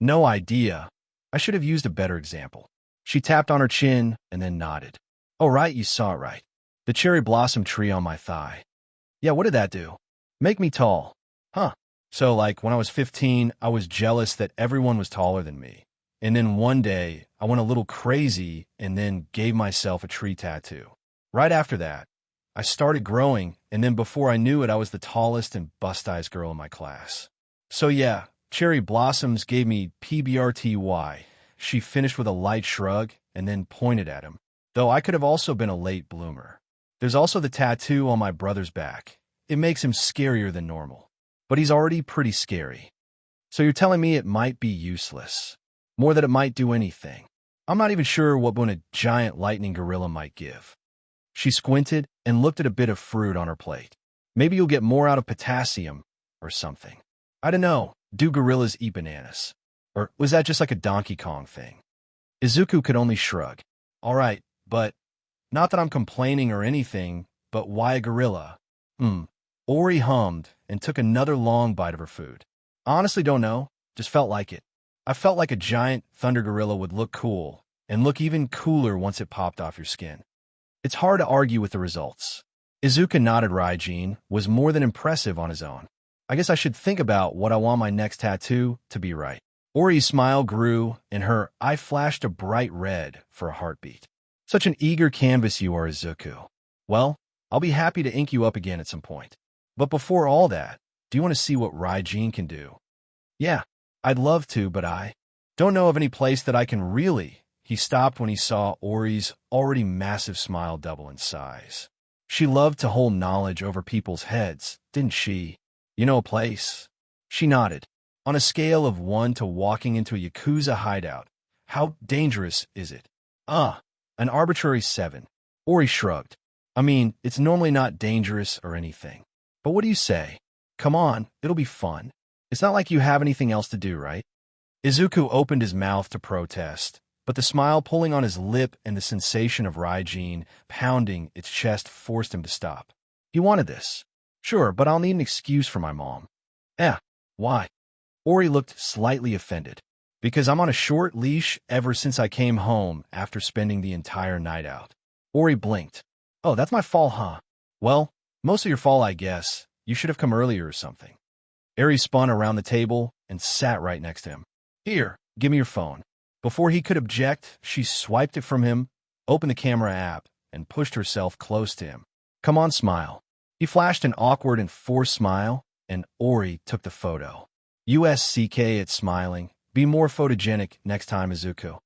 No idea. I should have used a better example. She tapped on her chin and then nodded. Oh, right, you saw it right. The cherry blossom tree on my thigh. Yeah, what did that do? Make me tall. Huh. So, like, when I was 15, I was jealous that everyone was taller than me. And then one day, I went a little crazy and then gave myself a tree tattoo. Right after that, I started growing, and then before I knew it, I was the tallest and bust-eyes girl in my class. So yeah, cherry blossoms gave me PBRTY. She finished with a light shrug and then pointed at him. Though I could have also been a late bloomer. There's also the tattoo on my brother's back. It makes him scarier than normal. But he's already pretty scary. So you're telling me it might be useless. More that it might do anything. I'm not even sure what boon a giant lightning gorilla might give. She squinted and looked at a bit of fruit on her plate. Maybe you'll get more out of potassium or something. I don't know. Do gorillas eat bananas? Or was that just like a Donkey Kong thing? Izuku could only shrug. All right, but not that I'm complaining or anything, but why a gorilla? Ori hummed and took another long bite of her food. Honestly don't know. Just felt like it. I felt like a giant thunder gorilla would look cool and look even cooler once it popped off your skin. It's hard to argue with the results. Izuku nodded. Raijin was more than impressive on his own. I guess I should think about what I want my next tattoo to be right. Ori's smile grew, and her eye flashed a bright red for a heartbeat. Such an eager canvas you are, Izuku. Well, I'll be happy to ink you up again at some point. But before all that, do you want to see what Raijin can do? Yeah, I'd love to, but I don't know of any place that I can really. He stopped when he saw Ori's already massive smile double in size. She loved to hold knowledge over people's heads, didn't she? You know a place? She nodded. On a scale of 1 to walking into a Yakuza hideout, how dangerous is it? An arbitrary 7. Ori shrugged. I mean, it's normally not dangerous or anything. But what do you say? Come on, it'll be fun. It's not like you have anything else to do, right? Izuku opened his mouth to protest, but the smile pulling on his lip and the sensation of Raijin pounding its chest forced him to stop. He wanted this. Sure, but I'll need an excuse for my mom. Why? Ori looked slightly offended. Because I'm on a short leash ever since I came home after spending the entire night out. Ori blinked. Oh, that's my fault, huh? Well, most of your fault, I guess. You should have come earlier or something. Eri spun around the table and sat right next to him. Here, Give me your phone. Before he could object, she swiped it from him, opened the camera app, and pushed herself close to him. Come on, smile. He flashed an awkward and forced smile, and Ori took the photo. USCK it smiling. Be more photogenic next time, Izuku.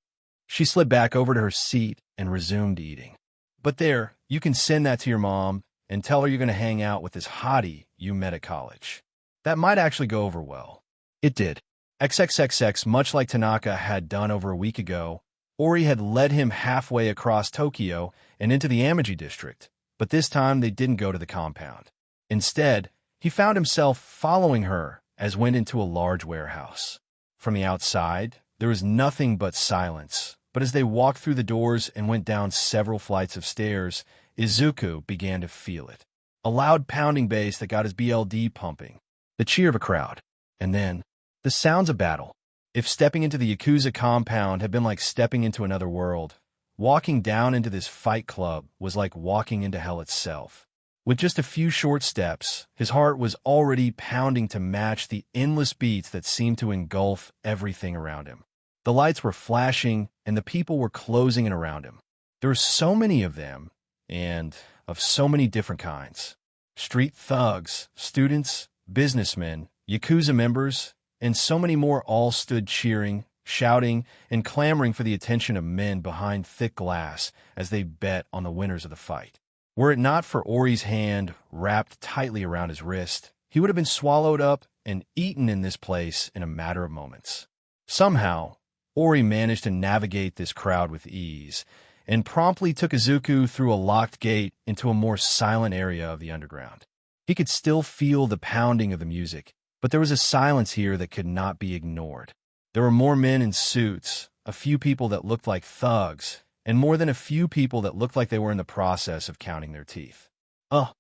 She slid back over to her seat and resumed eating. But there, you can send that to your mom and tell her you're going to hang out with this hottie you met at college. That might actually go over well. It did. XXXX, much like Tanaka had done over a week ago, Ori had led him halfway across Tokyo and into the Amaji district, but this time they didn't go to the compound. Instead, he found himself following her as went into a large warehouse. From the outside, there was nothing but silence, but as they walked through the doors and went down several flights of stairs, Izuku began to feel it. A loud pounding bass that got his BLD pumping, the cheer of a crowd, and then the sounds of battle. If stepping into the Yakuza compound had been like stepping into another world, walking down into this fight club was like walking into hell itself. With just a few short steps, his heart was already pounding to match the endless beats that seemed to engulf everything around him. The lights were flashing, and the people were closing in around him. There were so many of them, and of so many different kinds. Street thugs, students, businessmen, Yakuza members, and so many more all stood cheering, shouting, and clamoring for the attention of men behind thick glass as they bet on the winners of the fight. Were it not for Ori's hand wrapped tightly around his wrist, he would have been swallowed up and eaten in this place in a matter of moments. Somehow, Ori managed to navigate this crowd with ease, and promptly took Izuku through a locked gate into a more silent area of the underground. He could still feel the pounding of the music, but there was a silence here that could not be ignored. There were more men in suits, a few people that looked like thugs, and more than a few people that looked like they were in the process of counting their teeth.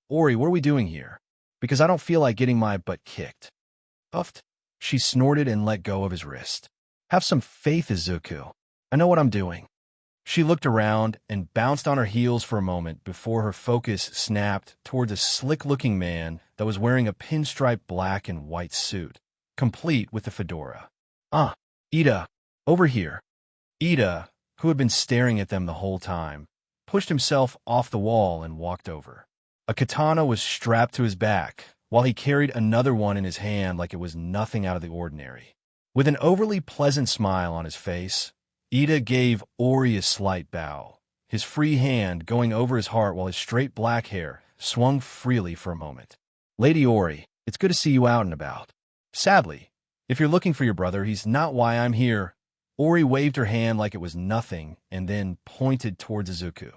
Ori, what are we doing here? Because I don't feel like getting my butt kicked. Puffed. She snorted and let go of his wrist. Have some faith, Izuku. I know what I'm doing. She looked around and bounced on her heels for a moment before her focus snapped towards a slick-looking man that was wearing a pinstripe black and white suit, complete with a fedora. Ida, over here. Ida, who had been staring at them the whole time, pushed himself off the wall and walked over. A katana was strapped to his back, while he carried another one in his hand like it was nothing out of the ordinary. With an overly pleasant smile on his face, Ida gave Ori a slight bow, his free hand going over his heart while his straight black hair swung freely for a moment. Lady Ori, it's good to see you out and about. Sadly, if you're looking for your brother, he's not why I'm here. Ori waved her hand like it was nothing and then pointed towards Izuku.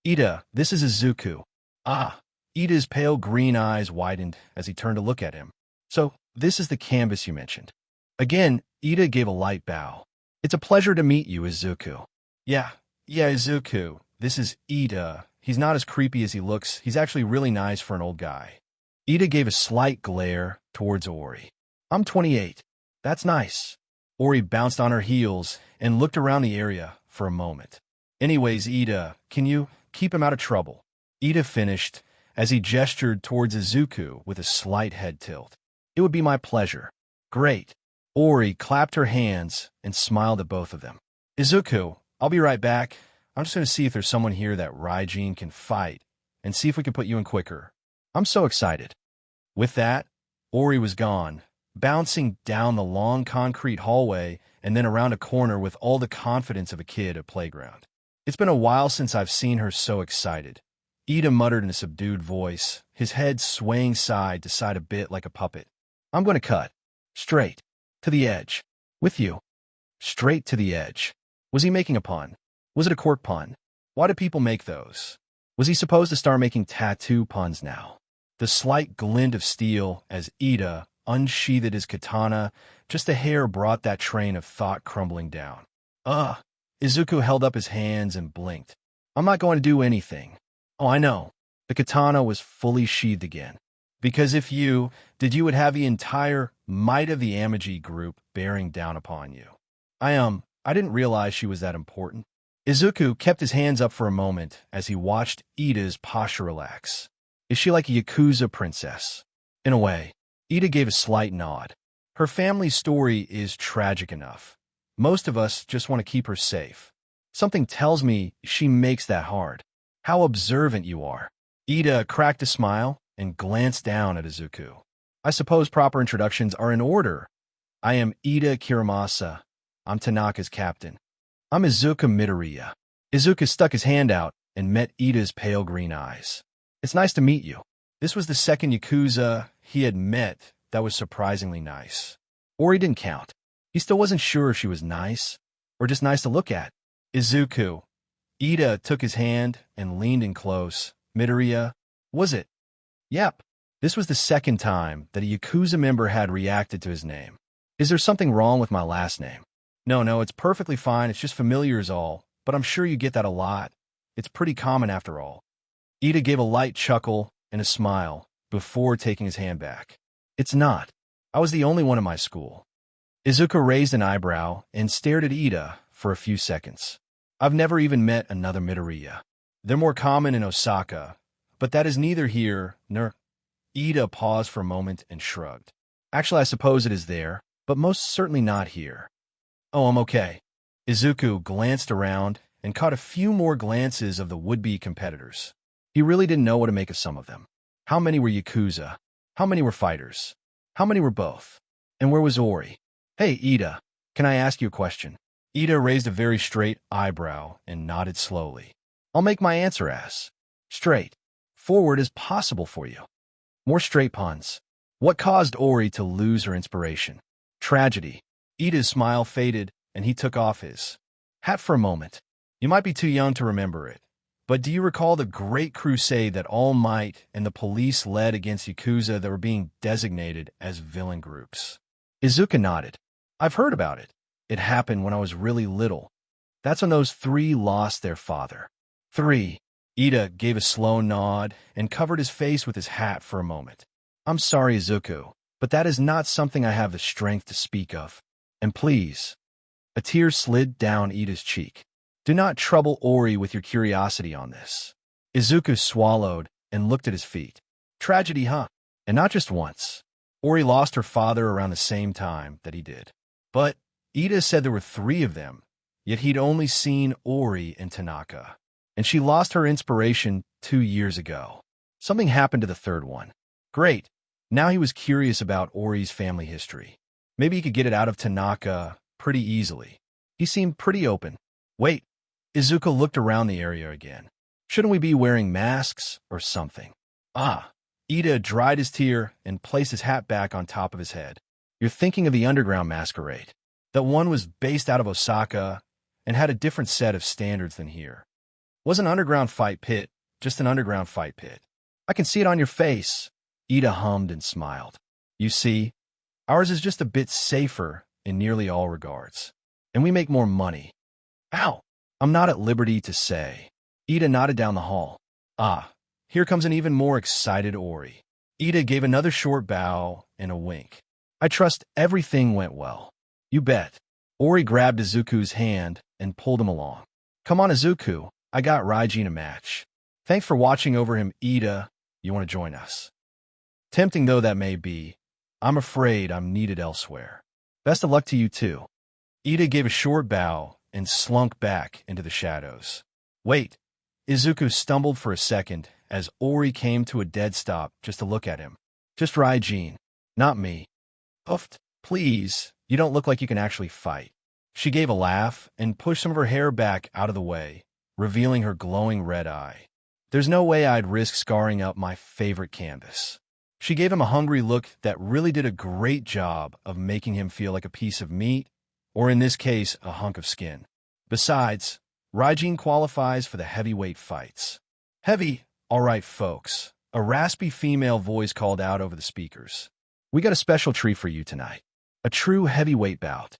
Ida, this is Izuku. Ida's pale green eyes widened as he turned to look at him. So, this is the canvas you mentioned. Again, Ida gave a light bow. It's a pleasure to meet you, Izuku. Yeah, Izuku. This is Ida. He's not as creepy as he looks. He's actually really nice for an old guy. Ida gave a slight glare towards Ori. I'm 28. That's nice. Ori bounced on her heels and looked around the area for a moment. Anyways, Ida, can you keep him out of trouble? Ida finished as he gestured towards Izuku with a slight head tilt. It would be my pleasure. Great. Ori clapped her hands and smiled at both of them. Izuku, I'll be right back. I'm just going to see if there's someone here that Raijin can fight and see if we can put you in quicker. I'm so excited. With that, Ori was gone, bouncing down the long concrete hallway and then around a corner with all the confidence of a kid at playground. It's been a while since I've seen her so excited. Ida muttered in a subdued voice, his head swaying side to side a bit like a puppet. I'm going to cut. Straight. To the edge. With you. Straight to the edge. Was he making a pun? Was it a Quirk pun? Why do people make those? Was he supposed to start making tattoo puns now? The slight glint of steel as Ida unsheathed his katana, just a hair brought that train of thought crumbling down. Izuku held up his hands and blinked. I'm not going to do anything. Oh, I know. The katana was fully sheathed again. Because if you did, you would have the entire might of the Amaji group bearing down upon you. I didn't realize she was that important. Izuku kept his hands up for a moment as he watched Ida's posture relax. Is she like a Yakuza princess? In a way. Ida gave a slight nod. Her family's story is tragic enough. Most of us just want to keep her safe. Something tells me she makes that hard. How observant you are. Ida cracked a smile and glanced down at Izuku. I suppose proper introductions are in order. I am Ida Kiramasa. I'm Tanaka's captain. I'm Izuku Midoriya. Izuku stuck his hand out and met Ida's pale green eyes. It's nice to meet you. This was the second Yakuza he had met that was surprisingly nice. Ori didn't count. He still wasn't sure if she was nice or just nice to look at. Izuku. Ida took his hand and leaned in close. Midoriya. Was it? Yep. This was the second time that a Yakuza member had reacted to his name. Is there something wrong with my last name? No, it's perfectly fine. It's just familiar is all, but I'm sure you get that a lot. It's pretty common after all. Ida gave a light chuckle and a smile before taking his hand back. It's not. I was the only one in my school. Izuku raised an eyebrow and stared at Ida for a few seconds. I've never even met another Midoriya. They're more common in Osaka, but that is neither here nor... Ida paused for a moment and shrugged. Actually, I suppose it is there, but most certainly not here. Oh, I'm okay. Izuku glanced around and caught a few more glances of the would-be competitors. He really didn't know what to make of some of them. How many were Yakuza? How many were fighters? How many were both? And where was Ori? Hey, Ida, can I ask you a question? Ida raised a very straight eyebrow and nodded slowly. I'll make my answer as straight forward as possible for you. More straight puns. What caused Ori to lose her inspiration? Tragedy. Ida's smile faded, and he took off his hat for a moment. You might be too young to remember it, but do you recall the great crusade that All Might and the police led against Yakuza that were being designated as villain groups? Izuku nodded. I've heard about it. It happened when I was really little. That's when those three lost their father. 3. Ida gave a slow nod and covered his face with his hat for a moment. I'm sorry, Izuku, but that is not something I have the strength to speak of. And please. A tear slid down Ida's cheek. Do not trouble Ori with your curiosity on this. Izuku swallowed and looked at his feet. Tragedy, huh? And not just once. Ori lost her father around the same time that he did. But Ida said there were 3 of them, yet he'd only seen Ori and Tanaka. And she lost her inspiration 2 years ago. Something happened to the 3rd one. Great. Now he was curious about Ori's family history. Maybe he could get it out of Tanaka pretty easily. He seemed pretty open. Wait. Izuku looked around the area again. Shouldn't we be wearing masks or something? Ida dried his tear and placed his hat back on top of his head. You're thinking of the underground masquerade. That one was based out of Osaka and had a different set of standards than here. Wasn't an underground fight pit, just an underground fight pit. I can see it on your face. Ida hummed and smiled. You see, ours is just a bit safer in nearly all regards. And we make more money. Ow! I'm not at liberty to say. Ida nodded down the hall. Here comes an even more excited Ori. Ida gave another short bow and a wink. I trust everything went well. You bet. Ori grabbed Izuku's hand and pulled him along. Come on, Izuku. I got Raijin a match. Thanks for watching over him, Ida. You want to join us? Tempting though that may be, I'm afraid I'm needed elsewhere. Best of luck to you too. Ida gave a short bow and slunk back into the shadows. Wait. Izuku stumbled for a second as Ori came to a dead stop just to look at him. Just Raijin, not me. Puffed. Please, you don't look like you can actually fight. She gave a laugh and pushed some of her hair back out of the way, revealing her glowing red eye. There's no way I'd risk scarring up my favorite canvas. She gave him a hungry look that really did a great job of making him feel like a piece of meat, or in this case, a hunk of skin. Besides, Raijin qualifies for the heavyweight fights. Heavy? All right, folks. A raspy female voice called out over the speakers. We got a special treat for you tonight. A true heavyweight bout.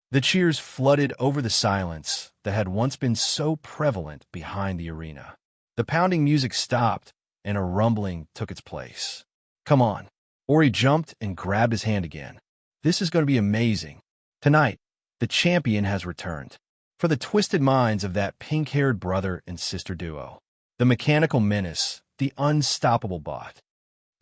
The cheers flooded over the silence that had once been so prevalent behind the arena. The pounding music stopped, and a rumbling took its place. Come on. Ori jumped and grabbed his hand again. This is going to be amazing. Tonight, the champion has returned. For the twisted minds of that pink-haired brother and sister duo. The mechanical menace, the unstoppable bot.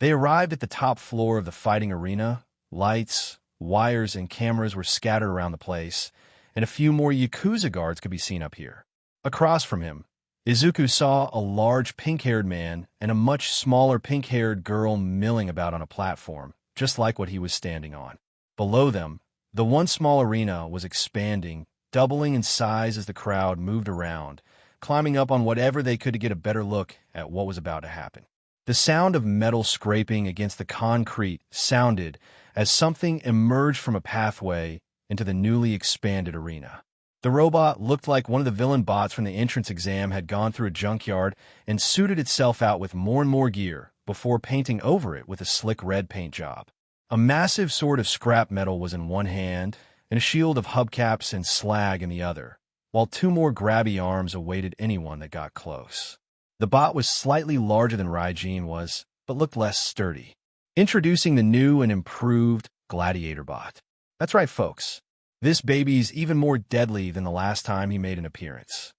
They arrived at the top floor of the fighting arena. Lights, wires, and cameras were scattered around the place, and a few more Yakuza guards could be seen up here. Across from him, Izuku saw a large pink-haired man and a much smaller pink-haired girl milling about on a platform, just like what he was standing on. Below them, the one small arena was expanding, doubling in size as the crowd moved around, climbing up on whatever they could to get a better look at what was about to happen. The sound of metal scraping against the concrete sounded as something emerged from a pathway into the newly expanded arena. The robot looked like one of the villain bots from the entrance exam had gone through a junkyard and suited itself out with more and more gear before painting over it with a slick red paint job. A massive sword of scrap metal was in one hand and a shield of hubcaps and slag in the other, while two more grabby arms awaited anyone that got close. The bot was slightly larger than Raijin was, but looked less sturdy. Introducing the new and improved Gladiator bot. That's right, folks. This baby's even more deadly than the last time he made an appearance.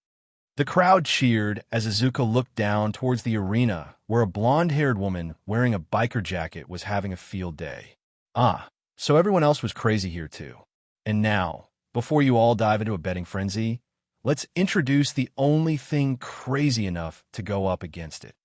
The crowd cheered as Izuku looked down towards the arena where a blonde-haired woman wearing a biker jacket was having a field day. So everyone else was crazy here too. And now, before you all dive into a betting frenzy, let's introduce the only thing crazy enough to go up against it.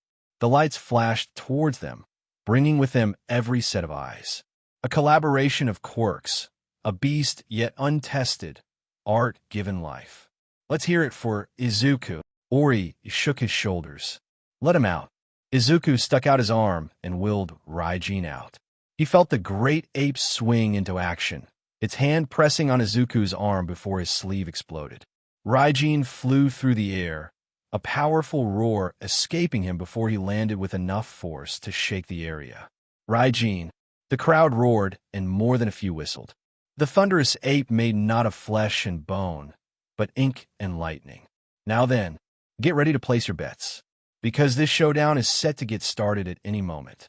The lights flashed towards them, bringing with them every set of eyes. A collaboration of quirks, a beast yet untested, art given life. Let's hear it for Izuku. Ori shook his shoulders. Let him out. Izuku stuck out his arm and willed Raijin out. He felt the great ape swing into action, its hand pressing on Izuku's arm before his sleeve exploded. Raijin flew through the air, a powerful roar escaping him before he landed with enough force to shake the area. Raijin. The crowd roared, and more than a few whistled. The thunderous ape made not of flesh and bone, but ink and lightning. Now then, get ready to place your bets, because this showdown is set to get started at any moment.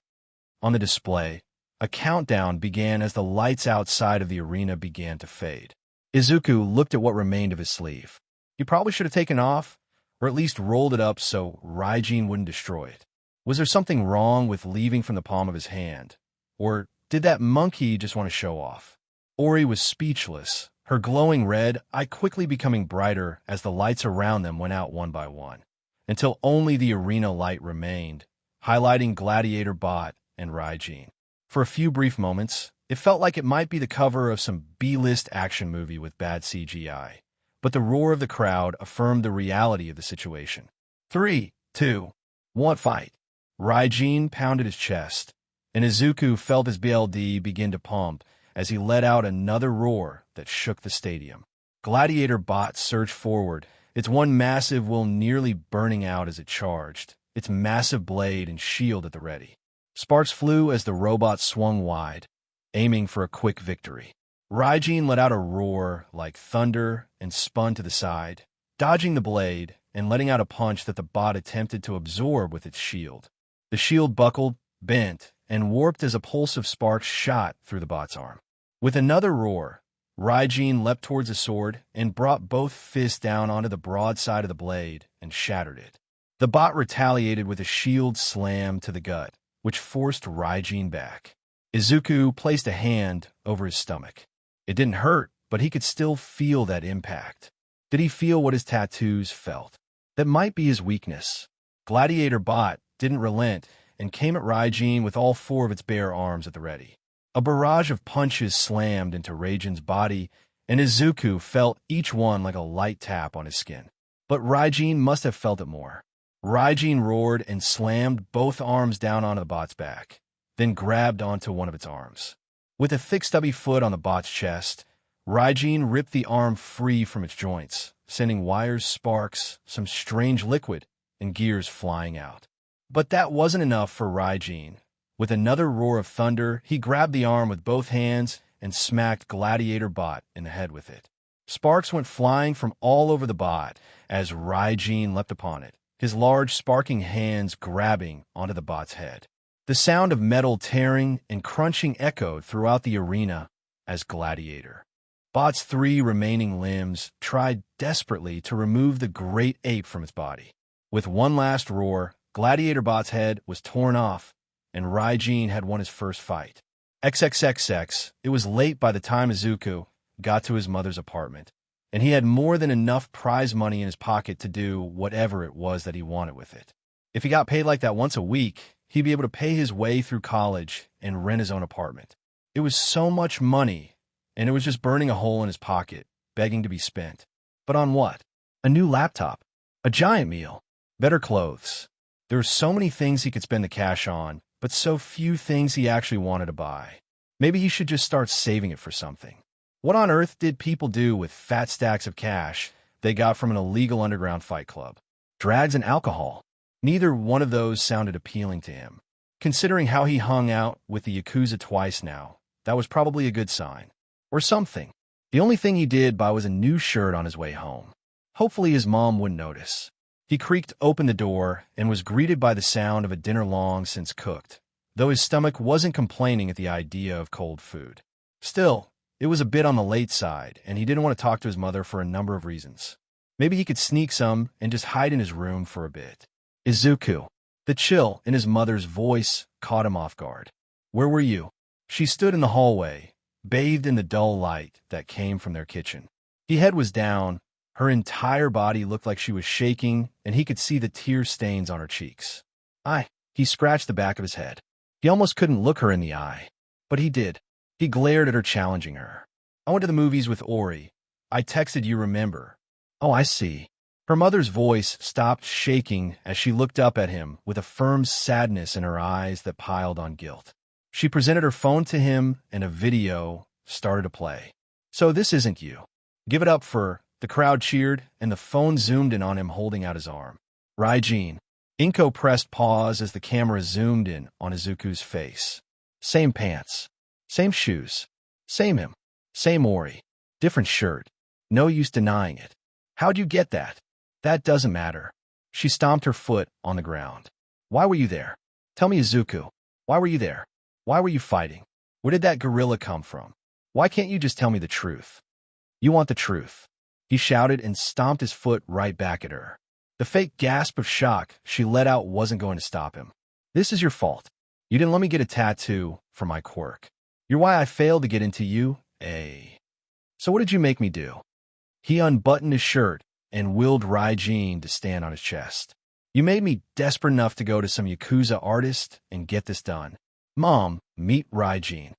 On the display, a countdown began as the lights outside of the arena began to fade. Izuku looked at what remained of his sleeve. He probably should have taken off, or at least rolled it up so Raijin wouldn't destroy it. Was there something wrong with leaving from the palm of his hand? Or did that monkey just want to show off? Ori was speechless, her glowing red eye quickly becoming brighter as the lights around them went out one by one, until only the arena light remained, highlighting Gladiator Bot and Raijin. For a few brief moments, it felt like it might be the cover of some B-list action movie with bad CGI, but the roar of the crowd affirmed the reality of the situation. 3, 2, 1, fight! Raijin pounded his chest, and Izuku felt his BLD begin to pump as he let out another roar that shook the stadium. Gladiator Bot surged forward, its one massive will nearly burning out as it charged, its massive blade and shield at the ready. Sparks flew as the robot swung wide, aiming for a quick victory. Raijin let out a roar like thunder and spun to the side, dodging the blade and letting out a punch that the bot attempted to absorb with its shield. The shield buckled, bent, and warped as a pulse of sparks shot through the bot's arm. With another roar, Raijin leapt towards the sword and brought both fists down onto the broad side of the blade and shattered it. The bot retaliated with a shield slam to the gut, which forced Raijin back. Izuku placed a hand over his stomach. It didn't hurt, but he could still feel that impact. Did he feel what his tattoos felt? That might be his weakness. Gladiator Bot didn't relent and came at Raijin with all four of its bare arms at the ready. A barrage of punches slammed into Raijin's body, and Izuku felt each one like a light tap on his skin. But Raijin must have felt it more. Raijin roared and slammed both arms down onto the bot's back, then grabbed onto one of its arms. With a thick stubby foot on the bot's chest, Raijin ripped the arm free from its joints, sending wires, sparks, some strange liquid, and gears flying out. But that wasn't enough for Raijin. With another roar of thunder, he grabbed the arm with both hands and smacked Gladiator Bot in the head with it. Sparks went flying from all over the bot as Raijin leapt upon it, his large sparking hands grabbing onto the bot's head. The sound of metal tearing and crunching echoed throughout the arena as Gladiator Bot's three remaining limbs tried desperately to remove the great ape from its body. With one last roar, Gladiator Bot's head was torn off, and Raijin had won his first fight. XXXX, it was late by the time Izuku got to his mother's apartment, and he had more than enough prize money in his pocket to do whatever it was that he wanted with it. If he got paid like that once a week, he'd be able to pay his way through college and rent his own apartment. It was so much money, and it was just burning a hole in his pocket, begging to be spent. But on what? A new laptop, a giant meal, better clothes. There were so many things he could spend the cash on, but so few things he actually wanted to buy. Maybe he should just start saving it for something. What on earth did people do with fat stacks of cash they got from an illegal underground fight club? Drugs and alcohol. Neither one of those sounded appealing to him. Considering how he hung out with the Yakuza twice now, that was probably a good sign. Or something. The only thing he did buy was a new shirt on his way home. Hopefully his mom wouldn't notice. He creaked open the door and was greeted by the sound of a dinner long since cooked, though his stomach wasn't complaining at the idea of cold food. Still, it was a bit on the late side, and he didn't want to talk to his mother for a number of reasons. Maybe he could sneak some and just hide in his room for a bit. Izuku. The chill in his mother's voice caught him off guard. Where were you? She stood in the hallway, bathed in the dull light that came from their kitchen. His head was down, her entire body looked like she was shaking, and he could see the tear stains on her cheeks. He scratched the back of his head. He almost couldn't look her in the eye, but he did. He glared at her, challenging her. I went to the movies with Ori. I texted you, remember? Oh, I see. Her mother's voice stopped shaking as she looked up at him with a firm sadness in her eyes that piled on guilt. She presented her phone to him, and a video started to play. So this isn't you. Give it up for... The crowd cheered, and the phone zoomed in on him holding out his arm. Raijin. Inko pressed pause as the camera zoomed in on Izuku's face. Same pants. Same shoes. Same him. Same Ori. Different shirt. No use denying it. How'd you get that? That doesn't matter. She stomped her foot on the ground. Why were you there? Tell me, Izuku. Why were you there? Why were you fighting? Where did that gorilla come from? Why can't you just tell me the truth? You want the truth. He shouted and stomped his foot right back at her. The fake gasp of shock she let out wasn't going to stop him. This is your fault. You didn't let me get a tattoo for my quirk. You're why I failed to get into you, eh? So what did you make me do? He unbuttoned his shirt and willed Raijin to stand on his chest. You made me desperate enough to go to some Yakuza artist and get this done. Mom, meet Raijin.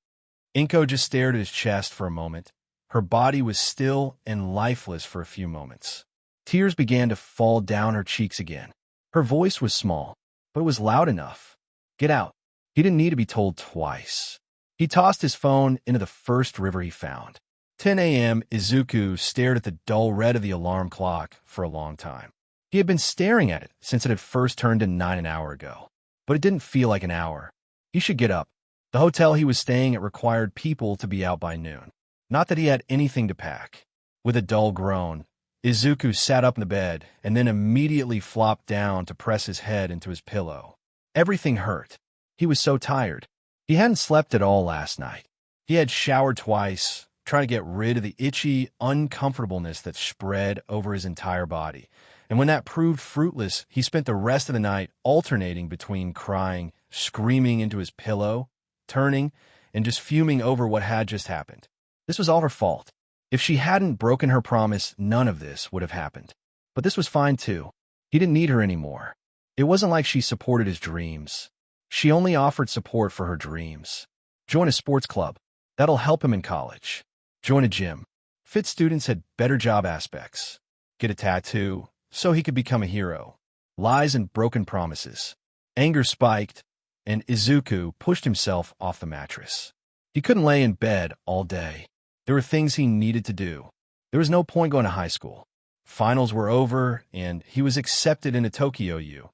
Inko just stared at his chest for a moment. Her body was still and lifeless for a few moments. Tears began to fall down her cheeks again. Her voice was small, but it was loud enough. Get out. He didn't need to be told twice. He tossed his phone into the first river he found. 10 a.m. Izuku stared at the dull red of the alarm clock for a long time. He had been staring at it since it had first turned to 9 an hour ago. But it didn't feel like an hour. He should get up. The hotel he was staying at required people to be out by noon. Not that he had anything to pack. With a dull groan, Izuku sat up in the bed and then immediately flopped down to press his head into his pillow. Everything hurt. He was so tired. He hadn't slept at all last night. He had showered twice, trying to get rid of the itchy uncomfortableness that spread over his entire body. And when that proved fruitless, he spent the rest of the night alternating between crying, screaming into his pillow, turning, and just fuming over what had just happened. This was all her fault. If she hadn't broken her promise, none of this would have happened. But this was fine too. He didn't need her anymore. It wasn't like she supported his dreams. She only offered support for her dreams. Join a sports club. That'll help him in college. Join a gym. Fit students had better job aspects. Get a tattoo so he could become a hero. Lies and broken promises. Anger spiked, and Izuku pushed himself off the mattress. He couldn't lay in bed all day. There were things he needed to do. There was no point going to high school. Finals were over, and he was accepted into Tokyo U.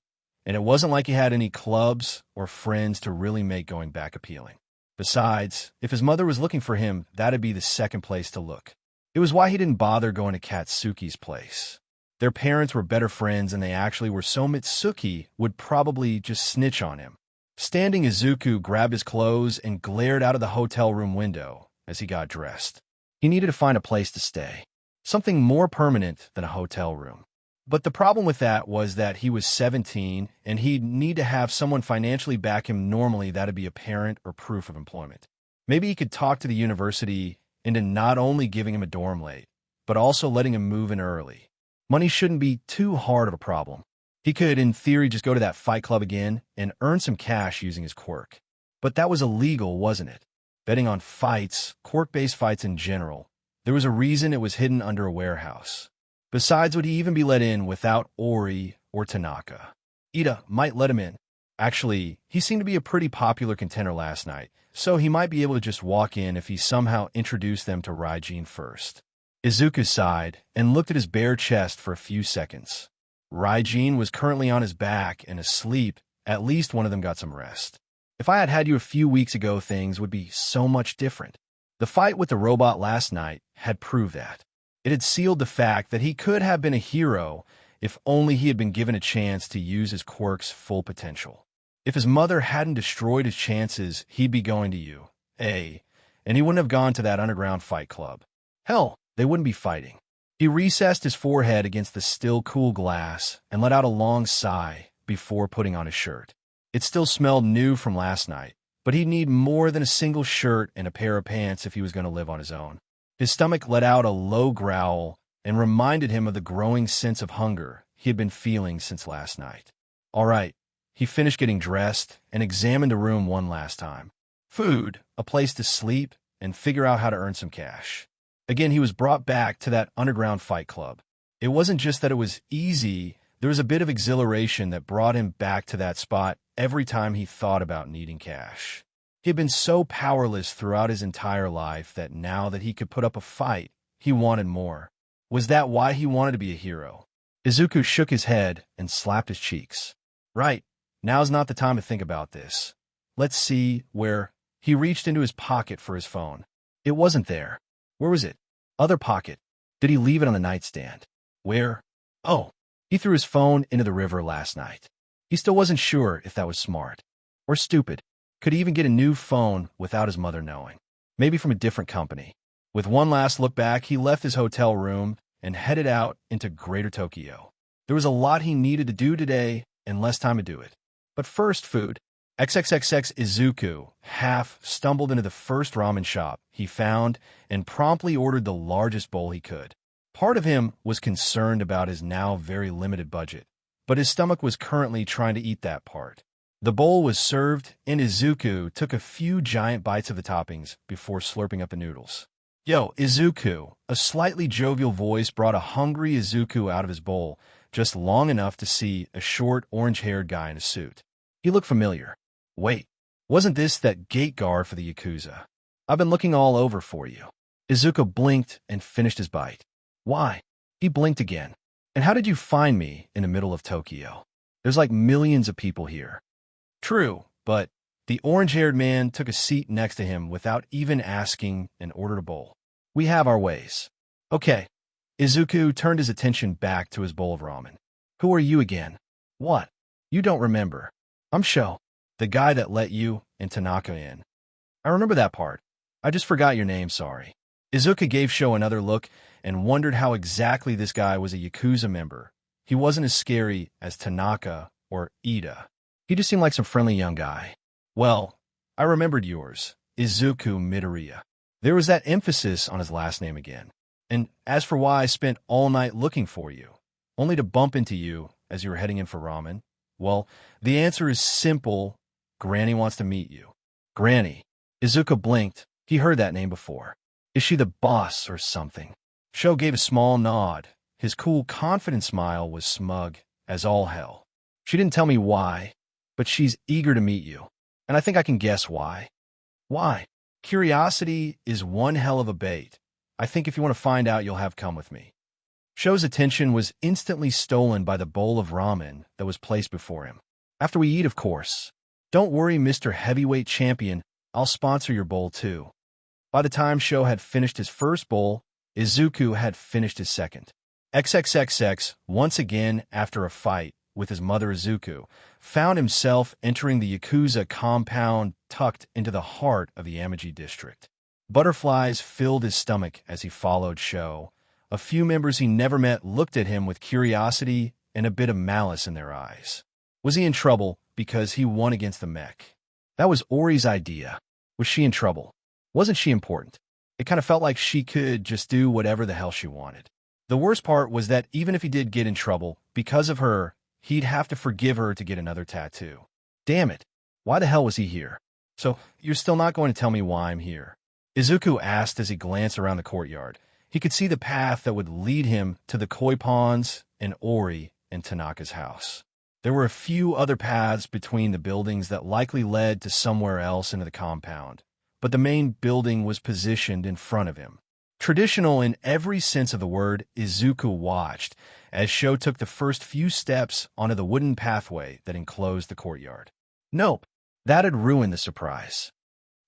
And it wasn't like he had any clubs or friends to really make going back appealing. Besides, if his mother was looking for him, that'd be the second place to look. It was why he didn't bother going to Katsuki's place. Their parents were better friends, and they actually were, so Mitsuki would probably just snitch on him. Standing, Izuku grabbed his clothes and glared out of the hotel room window as he got dressed. He needed to find a place to stay. Something more permanent than a hotel room. But the problem with that was that he was 17, and he'd need to have someone financially back him. Normally, that'd be a parent or proof of employment. Maybe he could talk to the university into not only giving him a dorm late, but also letting him move in early. Money shouldn't be too hard of a problem. He could, in theory, just go to that fight club again and earn some cash using his quirk. But that was illegal, wasn't it? Betting on fights, quirk-based fights in general, there was a reason it was hidden under a warehouse. Besides, would he even be let in without Ori or Tanaka? Ida might let him in. Actually, he seemed to be a pretty popular contender last night, so he might be able to just walk in if he somehow introduced them to Raijin first. Izuku sighed and looked at his bare chest for a few seconds. Raijin was currently on his back and asleep. At least one of them got some rest. If I had had you a few weeks ago, things would be so much different. The fight with the robot last night had proved that. It had sealed the fact that he could have been a hero if only he had been given a chance to use his quirk's full potential. If his mother hadn't destroyed his chances, he'd be going to UA, and he wouldn't have gone to that underground fight club. Hell, they wouldn't be fighting. He recessed his forehead against the still cool glass and let out a long sigh before putting on his shirt. It still smelled new from last night, but he'd need more than a single shirt and a pair of pants if he was going to live on his own. His stomach let out a low growl and reminded him of the growing sense of hunger he had been feeling since last night. All right, he finished getting dressed and examined the room one last time. Food, a place to sleep, and figure out how to earn some cash. Again, he was brought back to that underground fight club. It wasn't just that it was easy, there was a bit of exhilaration that brought him back to that spot every time he thought about needing cash. He had been so powerless throughout his entire life that now that he could put up a fight, he wanted more. Was that why he wanted to be a hero? Izuku shook his head and slapped his cheeks. Right, now's not the time to think about this. Let's see where... He reached into his pocket for his phone. It wasn't there. Where was it? Other pocket. Did he leave it on the nightstand? Where? Oh, he threw his phone into the river last night. He still wasn't sure if that was smart. Or stupid. Could he even get a new phone without his mother knowing? Maybe from a different company. With one last look back, he left his hotel room and headed out into Greater Tokyo. There was a lot he needed to do today and less time to do it. But first, food. XXXX Izuku stumbled into the first ramen shop he found and promptly ordered the largest bowl he could. Part of him was concerned about his now very limited budget, but his stomach was currently trying to eat that part. The bowl was served, and Izuku took a few giant bites of the toppings before slurping up the noodles. Yo, Izuku! A slightly jovial voice brought a hungry Izuku out of his bowl, just long enough to see a short, orange-haired guy in a suit. He looked familiar. Wait, wasn't this that gate guard for the Yakuza? I've been looking all over for you. Izuku blinked and finished his bite. Why? He blinked again. And how did you find me in the middle of Tokyo? There's like millions of people here. True, but the orange-haired man took a seat next to him without even asking and ordered a bowl. We have our ways. Okay. Izuku turned his attention back to his bowl of ramen. Who are you again? What? You don't remember. I'm Sho, the guy that let you and Tanaka in. I remember that part. I just forgot your name, sorry. Izuku gave Sho another look and wondered how exactly this guy was a Yakuza member. He wasn't as scary as Tanaka or Ida. He just seemed like some friendly young guy. Well, I remembered yours, Izuku Midoriya. There was that emphasis on his last name again. And as for why I spent all night looking for you, only to bump into you as you were heading in for ramen, well, the answer is simple. Granny wants to meet you. Granny. Izuku blinked. He heard that name before. Is she the boss or something? Sho gave a small nod. His cool, confident smile was smug as all hell. She didn't tell me why, but she's eager to meet you. And I think I can guess why. Why? Curiosity is one hell of a bait. I think if you want to find out, you'll have come with me. Sho's attention was instantly stolen by the bowl of ramen that was placed before him. After we eat, of course. Don't worry, Mr. Heavyweight Champion. I'll sponsor your bowl, too. By the time Sho had finished his first bowl, Izuku had finished his second. XXXX, once again after a fight with his mother Izuku, found himself entering the Yakuza compound tucked into the heart of the Yamaji district. Butterflies filled his stomach as he followed Sho. A few members he never met looked at him with curiosity and a bit of malice in their eyes. Was he in trouble because he won against the mech? That was Ori's idea. Was she in trouble? Wasn't she important? It kind of felt like she could just do whatever the hell she wanted. The worst part was that even if he did get in trouble, because of her, he'd have to forgive her to get another tattoo. Damn it. Why the hell was he here? So, you're still not going to tell me why I'm here? Izuku asked as he glanced around the courtyard. He could see the path that would lead him to the koi ponds and Ori and Tanaka's house. There were a few other paths between the buildings that likely led to somewhere else into the compound, but the main building was positioned in front of him. Traditional in every sense of the word, Izuku watched as Sho took the first few steps onto the wooden pathway that enclosed the courtyard. Nope, that had ruined the surprise.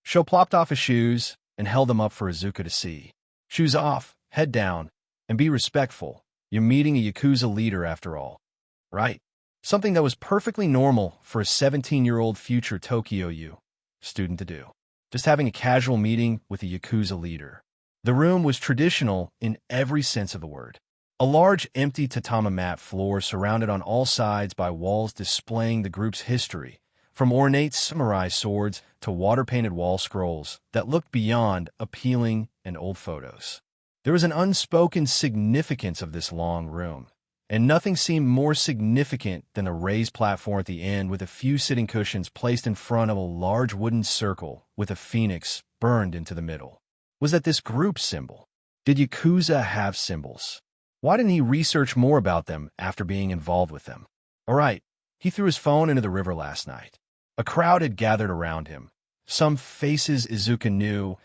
Sho plopped off his shoes and held them up for Izuku to see. Shoes off, head down, and be respectful. You're meeting a Yakuza leader after all. Right? Something that was perfectly normal for a 17-year-old future Tokyo U student to do. Just having a casual meeting with a Yakuza leader. The room was traditional in every sense of the word. A large empty tatami mat floor surrounded on all sides by walls displaying the group's history, from ornate samurai swords to water-painted wall scrolls that looked beyond appealing and old photos. There was an unspoken significance of this long room, and nothing seemed more significant than a raised platform at the end with a few sitting cushions placed in front of a large wooden circle with a phoenix burned into the middle. Was that this group's symbol? Did Yakuza have symbols? Why didn't he research more about them after being involved with them? All right, he threw his phone into the river last night. A crowd had gathered around him. Some faces Izuku knew,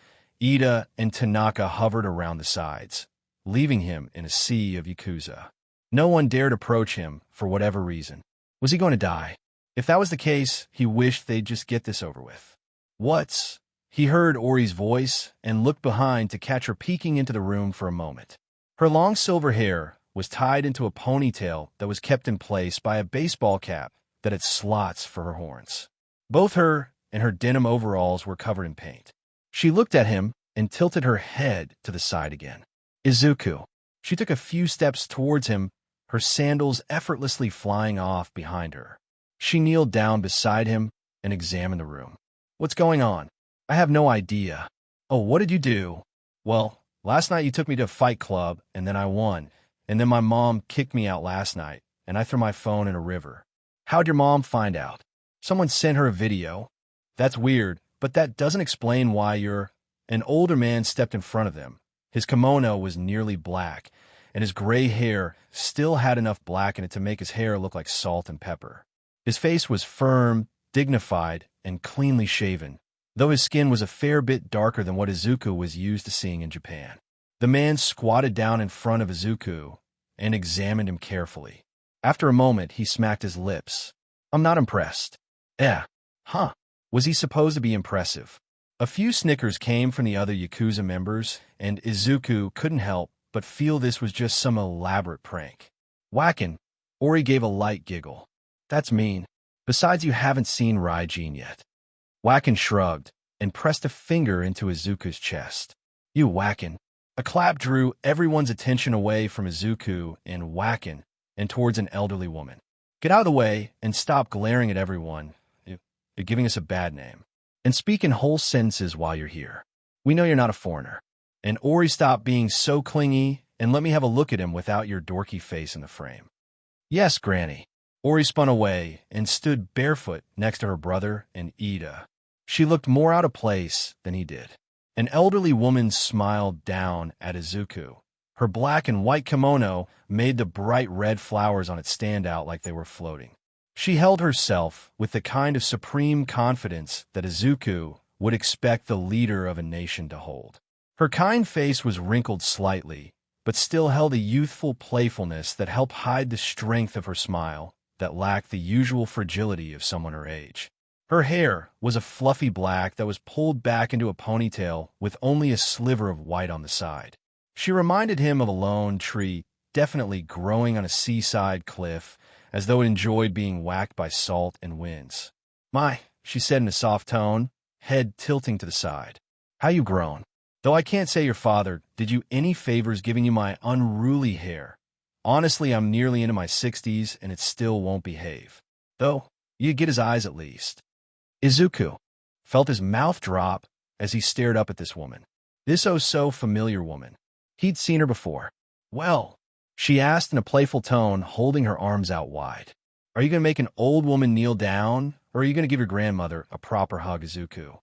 Ida and Tanaka hovered around the sides, leaving him in a sea of Yakuza. No one dared approach him for whatever reason. Was he going to die? If that was the case, he wished they'd just get this over with. What's... He heard Ori's voice and looked behind to catch her peeking into the room for a moment. Her long silver hair was tied into a ponytail that was kept in place by a baseball cap that had slots for her horns. Both her and her denim overalls were covered in paint. She looked at him and tilted her head to the side again. Izuku. She took a few steps towards him, her sandals effortlessly flying off behind her. She kneeled down beside him and examined the room. What's going on? I have no idea. Oh, what did you do? Well, last night you took me to a fight club, and then I won. And then my mom kicked me out last night, and I threw my phone in a river. How'd your mom find out? Someone sent her a video. That's weird, but that doesn't explain why you're... An older man stepped in front of them. His kimono was nearly black, and his gray hair still had enough black in it to make his hair look like salt and pepper. His face was firm, dignified, and cleanly shaven, though his skin was a fair bit darker than what Izuku was used to seeing in Japan. The man squatted down in front of Izuku and examined him carefully. After a moment, he smacked his lips. I'm not impressed. Huh. Was he supposed to be impressive? A few snickers came from the other Yakuza members, and Izuku couldn't help but feel this was just some elaborate prank. Whackin'. Ori gave a light giggle. That's mean. Besides, you haven't seen Raijin yet. Whackin shrugged and pressed a finger into Izuku's chest. You Whackin. A clap drew everyone's attention away from Izuku and Whackin and towards an elderly woman. Get out of the way and stop glaring at everyone. You're giving us a bad name. And speak in whole sentences while you're here. We know you're not a foreigner. And Ori, stop being so clingy and let me have a look at him without your dorky face in the frame. Yes, Granny. Ori spun away and stood barefoot next to her brother and Ida. She looked more out of place than he did. An elderly woman smiled down at Izuku. Her black and white kimono made the bright red flowers on it stand out like they were floating. She held herself with the kind of supreme confidence that Izuku would expect the leader of a nation to hold. Her kind face was wrinkled slightly, but still held a youthful playfulness that helped hide the strength of her smile that lacked the usual fragility of someone her age. Her hair was a fluffy black that was pulled back into a ponytail with only a sliver of white on the side. She reminded him of a lone tree definitely growing on a seaside cliff, as though it enjoyed being whacked by salt and winds. My, she said in a soft tone, head tilting to the side. How you grown? Though I can't say your father did you any favors giving you my unruly hair. Honestly, I'm nearly into my 60s and it still won't behave. Though, you get his eyes at least. Izuku felt his mouth drop as he stared up at this woman. This oh-so familiar woman. He'd seen her before. Well, she asked in a playful tone, holding her arms out wide. Are you going to make an old woman kneel down, or are you going to give your grandmother a proper hug, Izuku?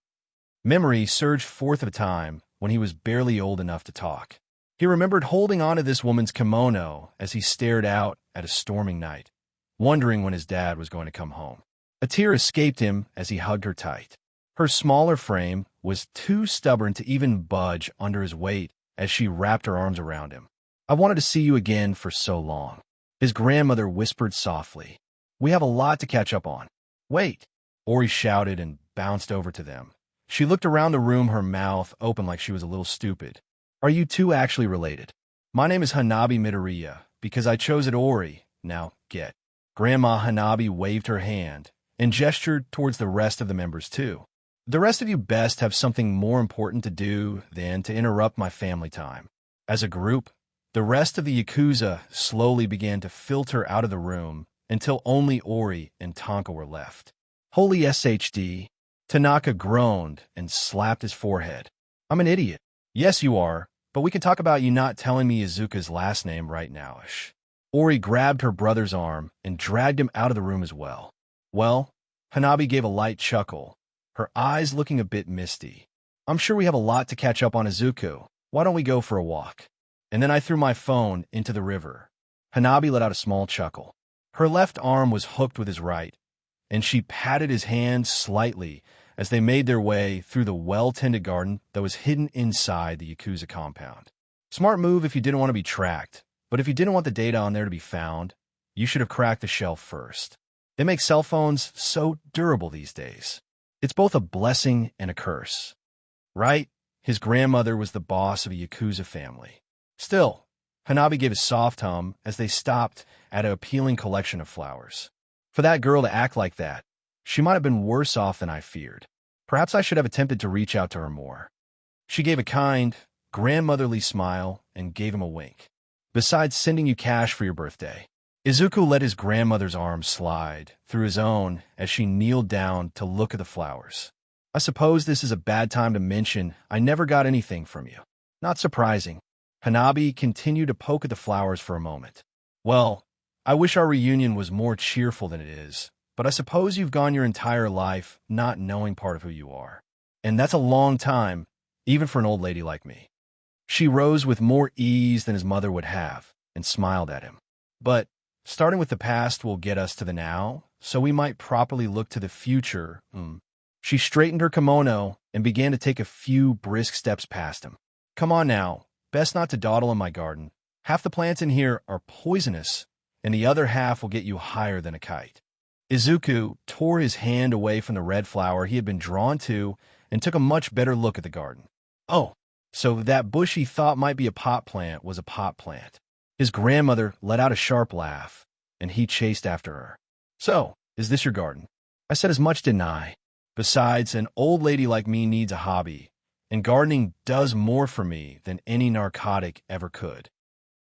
Memory surged forth of a time when he was barely old enough to talk. He remembered holding onto this woman's kimono as he stared out at a storming night, wondering when his dad was going to come home. A tear escaped him as he hugged her tight. Her smaller frame was too stubborn to even budge under his weight as she wrapped her arms around him. I wanted to see you again for so long. His grandmother whispered softly. We have a lot to catch up on. Wait, Ori shouted and bounced over to them. She looked around the room, her mouth open like she was a little stupid. Are you two actually related? My name is Hanabi Midoriya, because I chose it Ori. Now, get. Grandma Hanabi waved her hand and gestured towards the rest of the members too. The rest of you best have something more important to do than to interrupt my family time. As a group, the rest of the Yakuza slowly began to filter out of the room until only Ori and Tonka were left. Holy SHD! Tanaka groaned and slapped his forehead. I'm an idiot. Yes, you are, but we can talk about you not telling me Izuku's last name right now-ish. Ori grabbed her brother's arm and dragged him out of the room as well. Well, Hanabi gave a light chuckle, her eyes looking a bit misty. I'm sure we have a lot to catch up on, Izuku. Why don't we go for a walk? And then I threw my phone into the river. Hanabi let out a small chuckle. Her left arm was hooked with his right, and she patted his hand slightly as they made their way through the well-tended garden that was hidden inside the Yakuza compound. Smart move if you didn't want to be tracked, but if you didn't want the data on there to be found, you should have cracked the shell first. They make cell phones so durable these days. It's both a blessing and a curse. Right? His grandmother was the boss of a Yakuza family. Still, Hanabi gave a soft hum as they stopped at an appealing collection of flowers. For that girl to act like that, she might have been worse off than I feared. Perhaps I should have attempted to reach out to her more. She gave a kind, grandmotherly smile and gave him a wink. Besides sending you cash for your birthday. Izuku let his grandmother's arm slide through his own as she kneeled down to look at the flowers. I suppose this is a bad time to mention I never got anything from you. Not surprising. Hanabi continued to poke at the flowers for a moment. Well, I wish our reunion was more cheerful than it is, but I suppose you've gone your entire life not knowing part of who you are. And that's a long time, even for an old lady like me. She rose with more ease than his mother would have and smiled at him. But starting with the past will get us to the now, so we might properly look to the future. She straightened her kimono and began to take a few brisk steps past him. Come on now, best not to dawdle in my garden. Half the plants in here are poisonous, and the other half will get you higher than a kite. Izuku tore his hand away from the red flower he had been drawn to and took a much better look at the garden. Oh, so that bush he thought might be a pot plant was a pot plant. His grandmother let out a sharp laugh, and he chased after her. So, is this your garden? I said as much, didn't I? Besides, an old lady like me needs a hobby, and gardening does more for me than any narcotic ever could.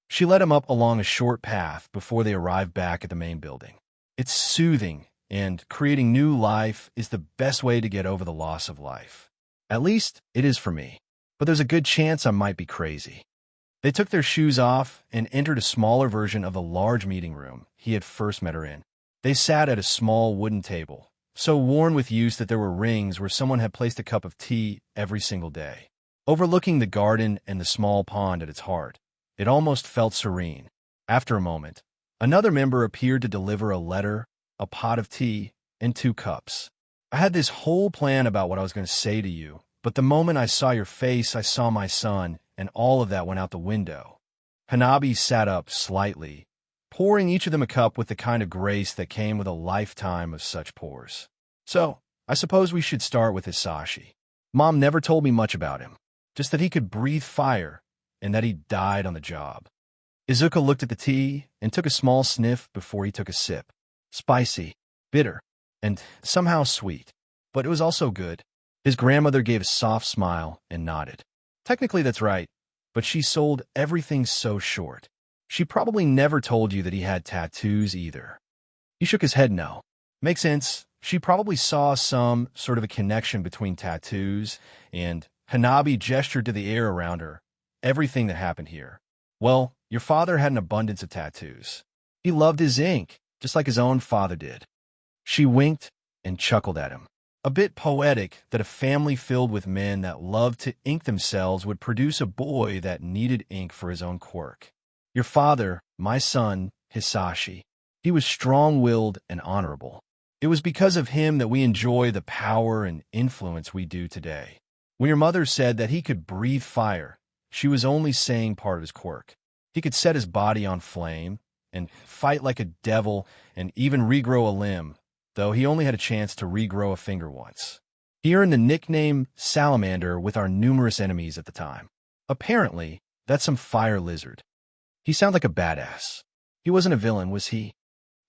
She led him up along a short path before they arrived back at the main building. It's soothing, and creating new life is the best way to get over the loss of life. At least, it is for me. But there's a good chance I might be crazy. They took their shoes off and entered a smaller version of the large meeting room he had first met her in. They sat at a small wooden table, so worn with use that there were rings where someone had placed a cup of tea every single day. Overlooking the garden and the small pond at its heart, it almost felt serene. After a moment, another member appeared to deliver a letter, a pot of tea, and 2 cups. I had this whole plan about what I was going to say to you, but the moment I saw your face, I saw my son, and all of that went out the window. Hanabi sat up slightly, pouring each of them a cup with the kind of grace that came with a lifetime of such pours. So, I suppose we should start with Hisashi. Mom never told me much about him, just that he could breathe fire, and that he died on the job. Izuku looked at the tea and took a small sniff before he took a sip. Spicy, bitter, and somehow sweet. But it was also good. His grandmother gave a soft smile and nodded. Technically that's right, but she sold everything so short. She probably never told you that he had tattoos either. He shook his head no. Makes sense. She probably saw some sort of a connection between tattoos and Hanabi gestured to the air around her. Everything that happened here. Well, your father had an abundance of tattoos. He loved his ink, just like his own father did. She winked and chuckled at him. A bit poetic that a family filled with men that loved to ink themselves would produce a boy that needed ink for his own quirk. Your father, my son, Hisashi, he was strong-willed and honorable. It was because of him that we enjoy the power and influence we do today. When your mother said that he could breathe fire, she was only saying part of his quirk. He could set his body on flame and fight like a devil and even regrow a limb, though he only had a chance to regrow a finger once. He earned the nickname Salamander with our numerous enemies at the time. Apparently, that's some fire lizard. He sounded like a badass. He wasn't a villain, was he?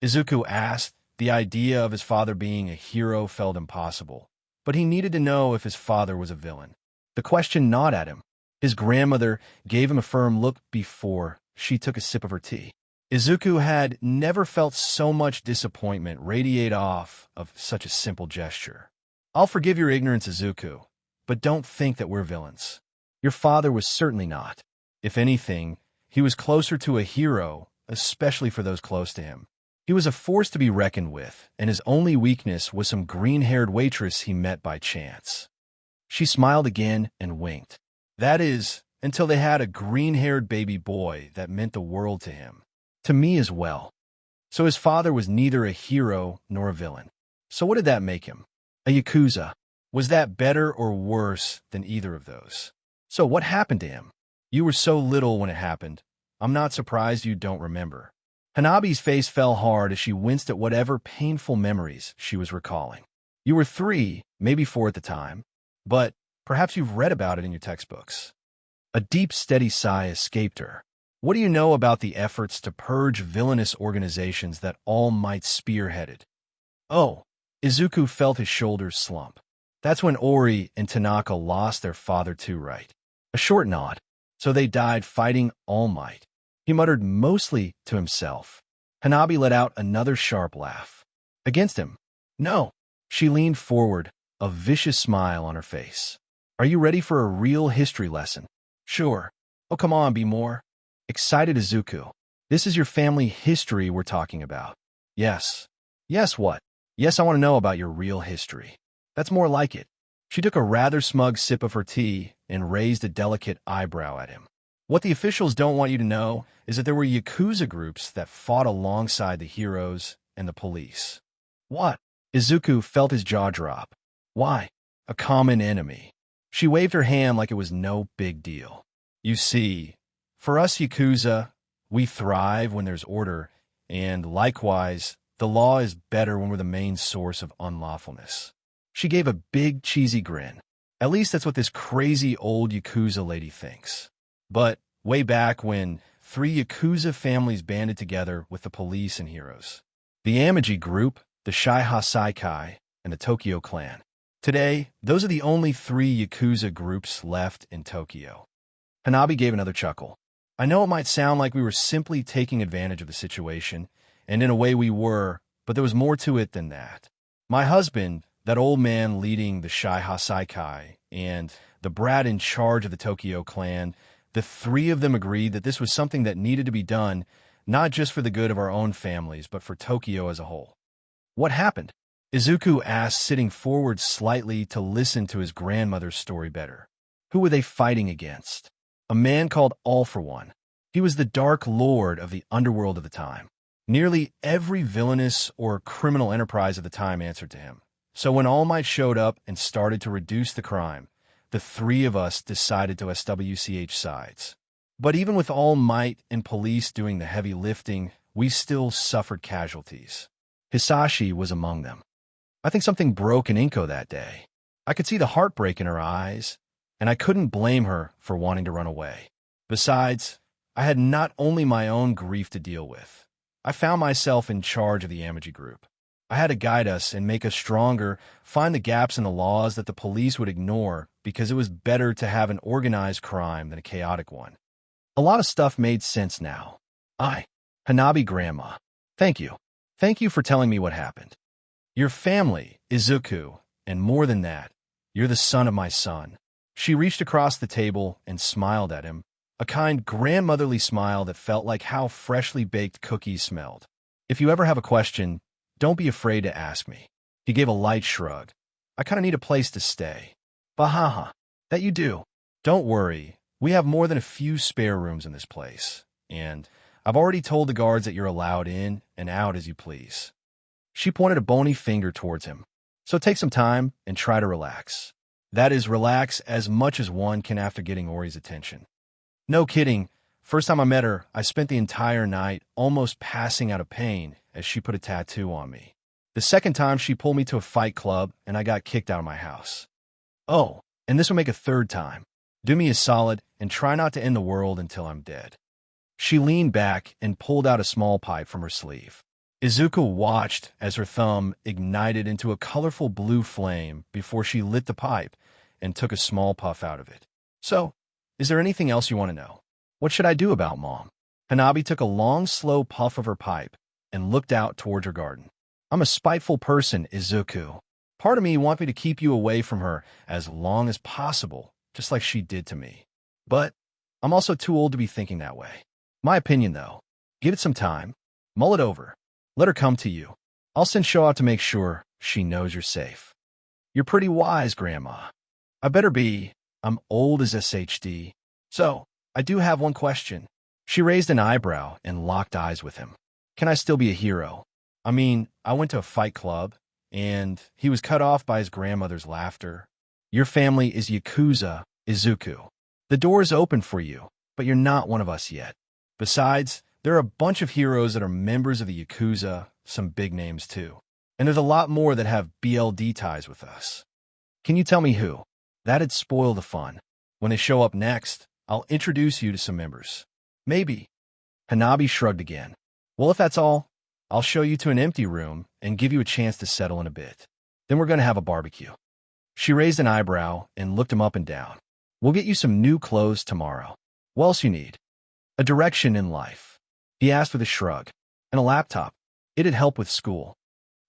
Izuku asked. The idea of his father being a hero felt impossible, but he needed to know if his father was a villain. The question gnawed at him. His grandmother gave him a firm look before she took a sip of her tea. Izuku had never felt so much disappointment radiate off of such a simple gesture. I'll forgive your ignorance, Izuku, but don't think that we're villains. Your father was certainly not. If anything, he was closer to a hero, especially for those close to him. He was a force to be reckoned with, and his only weakness was some green-haired waitress he met by chance. She smiled again and winked. That is, until they had a green-haired baby boy that meant the world to him. To me as well. So his father was neither a hero nor a villain. So what did that make him? A Yakuza. Was that better or worse than either of those? So what happened to him? You were so little when it happened. I'm not surprised you don't remember. Hanabi's face fell hard as she winced at whatever painful memories she was recalling. You were 3, maybe 4 at the time, but perhaps you've read about it in your textbooks. A deep, steady sigh escaped her. What do you know about the efforts to purge villainous organizations that All Might spearheaded? Oh, Izuku felt his shoulders slump. That's when Ori and Tanaka lost their father too, right? A short nod. So they died fighting All Might. He muttered mostly to himself. Hanabi let out another sharp laugh. Against him? No. She leaned forward, a vicious smile on her face. Are you ready for a real history lesson? Sure. Oh, come on, be more. Excited Izuku. This is your family history we're talking about. Yes. Yes, what? Yes, I want to know about your real history. That's more like it. She took a rather smug sip of her tea and raised a delicate eyebrow at him. What the officials don't want you to know is that there were Yakuza groups that fought alongside the heroes and the police. What? Izuku felt his jaw drop. Why? A common enemy. She waved her hand like it was no big deal. You see, for us Yakuza, we thrive when there's order, and likewise, the law is better when we're the main source of unlawfulness. She gave a big, cheesy grin. At least that's what this crazy old Yakuza lady thinks. But way back when 3 Yakuza families banded together with the police and heroes. The Amaji group, the Shiha Saikai, and the Tokyo clan. Today, those are the only 3 Yakuza groups left in Tokyo. Hanabi gave another chuckle. I know it might sound like we were simply taking advantage of the situation, and in a way we were, but there was more to it than that. My husband, that old man leading the Shiha Saikai, and the brat in charge of the Tokyo clan, the 3 of them agreed that this was something that needed to be done, not just for the good of our own families, but for Tokyo as a whole. What happened? Izuku asked, sitting forward slightly to listen to his grandmother's story better. Who were they fighting against? A man called All for One. He was the Dark Lord of the underworld of the time. Nearly every villainous or criminal enterprise of the time answered to him. So when All Might showed up and started to reduce the crime, the 3 of us decided to SWCH sides. But even with All Might and police doing the heavy lifting, we still suffered casualties. Hisashi was among them. I think something broke in Inko that day. I could see the heartbreak in her eyes, and I couldn't blame her for wanting to run away. Besides, I had not only my own grief to deal with. I found myself in charge of the Amaji group. I had to guide us and make us stronger, find the gaps in the laws that the police would ignore, because it was better to have an organized crime than a chaotic one. A lot of stuff made sense now. Hanabi Grandma. Thank you. Thank you for telling me what happened. Your family, Izuku, and more than that, you're the son of my son. She reached across the table and smiled at him, a kind grandmotherly smile that felt like how freshly baked cookies smelled. If you ever have a question, don't be afraid to ask me. He gave a light shrug. I kind of need a place to stay. Bahaha. That you do. Don't worry. We have more than a few spare rooms in this place. And I've already told the guards that you're allowed in and out as you please. She pointed a bony finger towards him. So take some time and try to relax. That is, relax as much as one can after getting Ori's attention. No kidding. First time I met her, I spent the entire night almost passing out of pain as she put a tattoo on me. The second time, she pulled me to a fight club and I got kicked out of my house. Oh, and this will make a third time. Do me a solid and try not to end the world until I'm dead. She leaned back and pulled out a small pipe from her sleeve. Izuku watched as her thumb ignited into a colorful blue flame before she lit the pipe and took a small puff out of it. So, is there anything else you want to know? What should I do about Mom? Hanabi took a long, slow puff of her pipe and looked out towards her garden. I'm a spiteful person, Izuku. Part of me wants me to keep you away from her as long as possible, just like she did to me. But I'm also too old to be thinking that way. My opinion, though. Give it some time. Mull it over. Let her come to you. I'll send Sho out to make sure she knows you're safe. You're pretty wise, Grandma. I better be. I'm old as SHD. So, I do have one question. She raised an eyebrow and locked eyes with him. Can I still be a hero? I mean, I went to a fight club, and he was cut off by his grandmother's laughter. Your family is Yakuza, Izuku. The door is open for you, but you're not one of us yet. Besides, there are a bunch of heroes that are members of the Yakuza, some big names too. And there's a lot more that have BLD ties with us. Can you tell me who? That'd spoil the fun. When they show up next, I'll introduce you to some members. Maybe. Hanabi shrugged again. Well, if that's all, I'll show you to an empty room and give you a chance to settle in a bit. Then we're going to have a barbecue. She raised an eyebrow and looked him up and down. We'll get you some new clothes tomorrow. What else you need? A direction in life. He asked with a shrug. And a laptop. It'd help with school.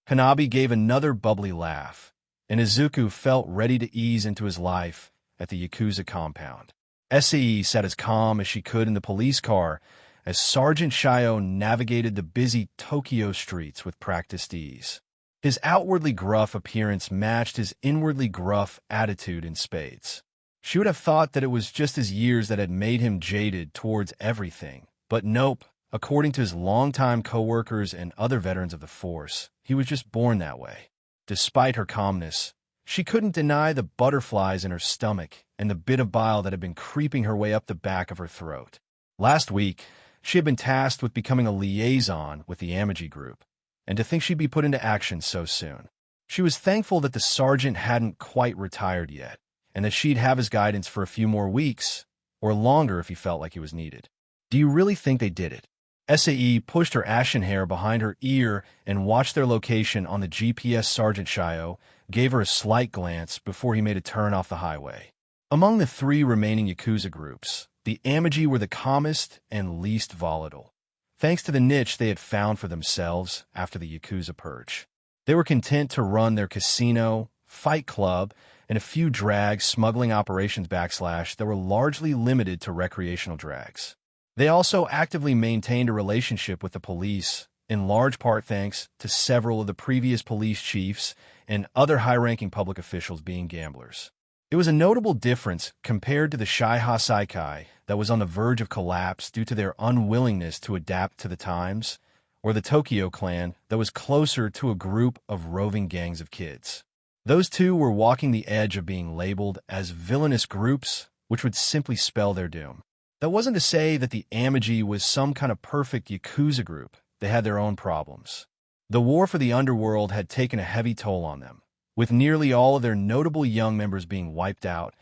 Hanabi gave another bubbly laugh, and Izuku felt ready to ease into his life at the Yakuza compound. SAE sat as calm as she could in the police car as Sergeant Shio navigated the busy Tokyo streets with practiced ease. His outwardly gruff appearance matched his inwardly gruff attitude in spades. She would have thought that it was just his years that had made him jaded towards everything, but nope. According to his longtime co-workers and other veterans of the force, he was just born that way. Despite her calmness, she couldn't deny the butterflies in her stomach and the bit of bile that had been creeping her way up the back of her throat. Last week, she had been tasked with becoming a liaison with the Amagi group, and to think she'd be put into action so soon. She was thankful that the sergeant hadn't quite retired yet, and that she'd have his guidance for a few more weeks, or longer if he felt like he was needed. Do you really think they did it? SAE pushed her ashen hair behind her ear and watched their location on the GPS. Sergeant Shio gave her a slight glance before he made a turn off the highway. Among the three remaining Yakuza groups, the Amagi were the calmest and least volatile, thanks to the niche they had found for themselves after the Yakuza purge. They were content to run their casino, fight club, and a few drag smuggling operations / that were largely limited to recreational drags. They also actively maintained a relationship with the police, in large part thanks to several of the previous police chiefs and other high-ranking public officials being gamblers. It was a notable difference compared to the Shaiha Saikai that was on the verge of collapse due to their unwillingness to adapt to the times, or the Tokyo clan that was closer to a group of roving gangs of kids. Those two were walking the edge of being labeled as villainous groups, which would simply spell their doom. That wasn't to say that the Amagi was some kind of perfect Yakuza group. They had their own problems. The war for the underworld had taken a heavy toll on them, with nearly all of their notable young members being wiped out,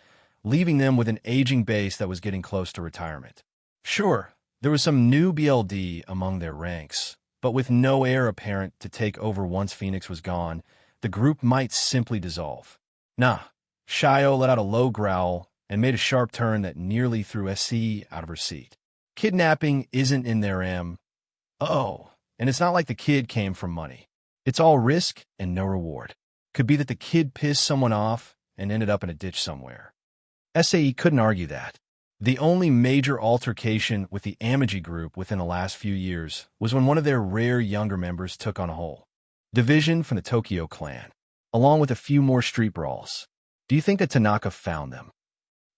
leaving them with an aging base that was getting close to retirement. Sure, there was some new BLD among their ranks, but with no heir apparent to take over once Phoenix was gone, the group might simply dissolve. Nah, Shio let out a low growl and made a sharp turn that nearly threw SC out of her seat. Kidnapping isn't in their M.O., and it's not like the kid came from money. It's all risk and no reward. Could be that the kid pissed someone off and ended up in a ditch somewhere. SAE couldn't argue that. The only major altercation with the Amaji group within the last few years was when one of their rare younger members took on a whole division from the Tokyo clan, along with a few more street brawls. Do you think that Tanaka found them?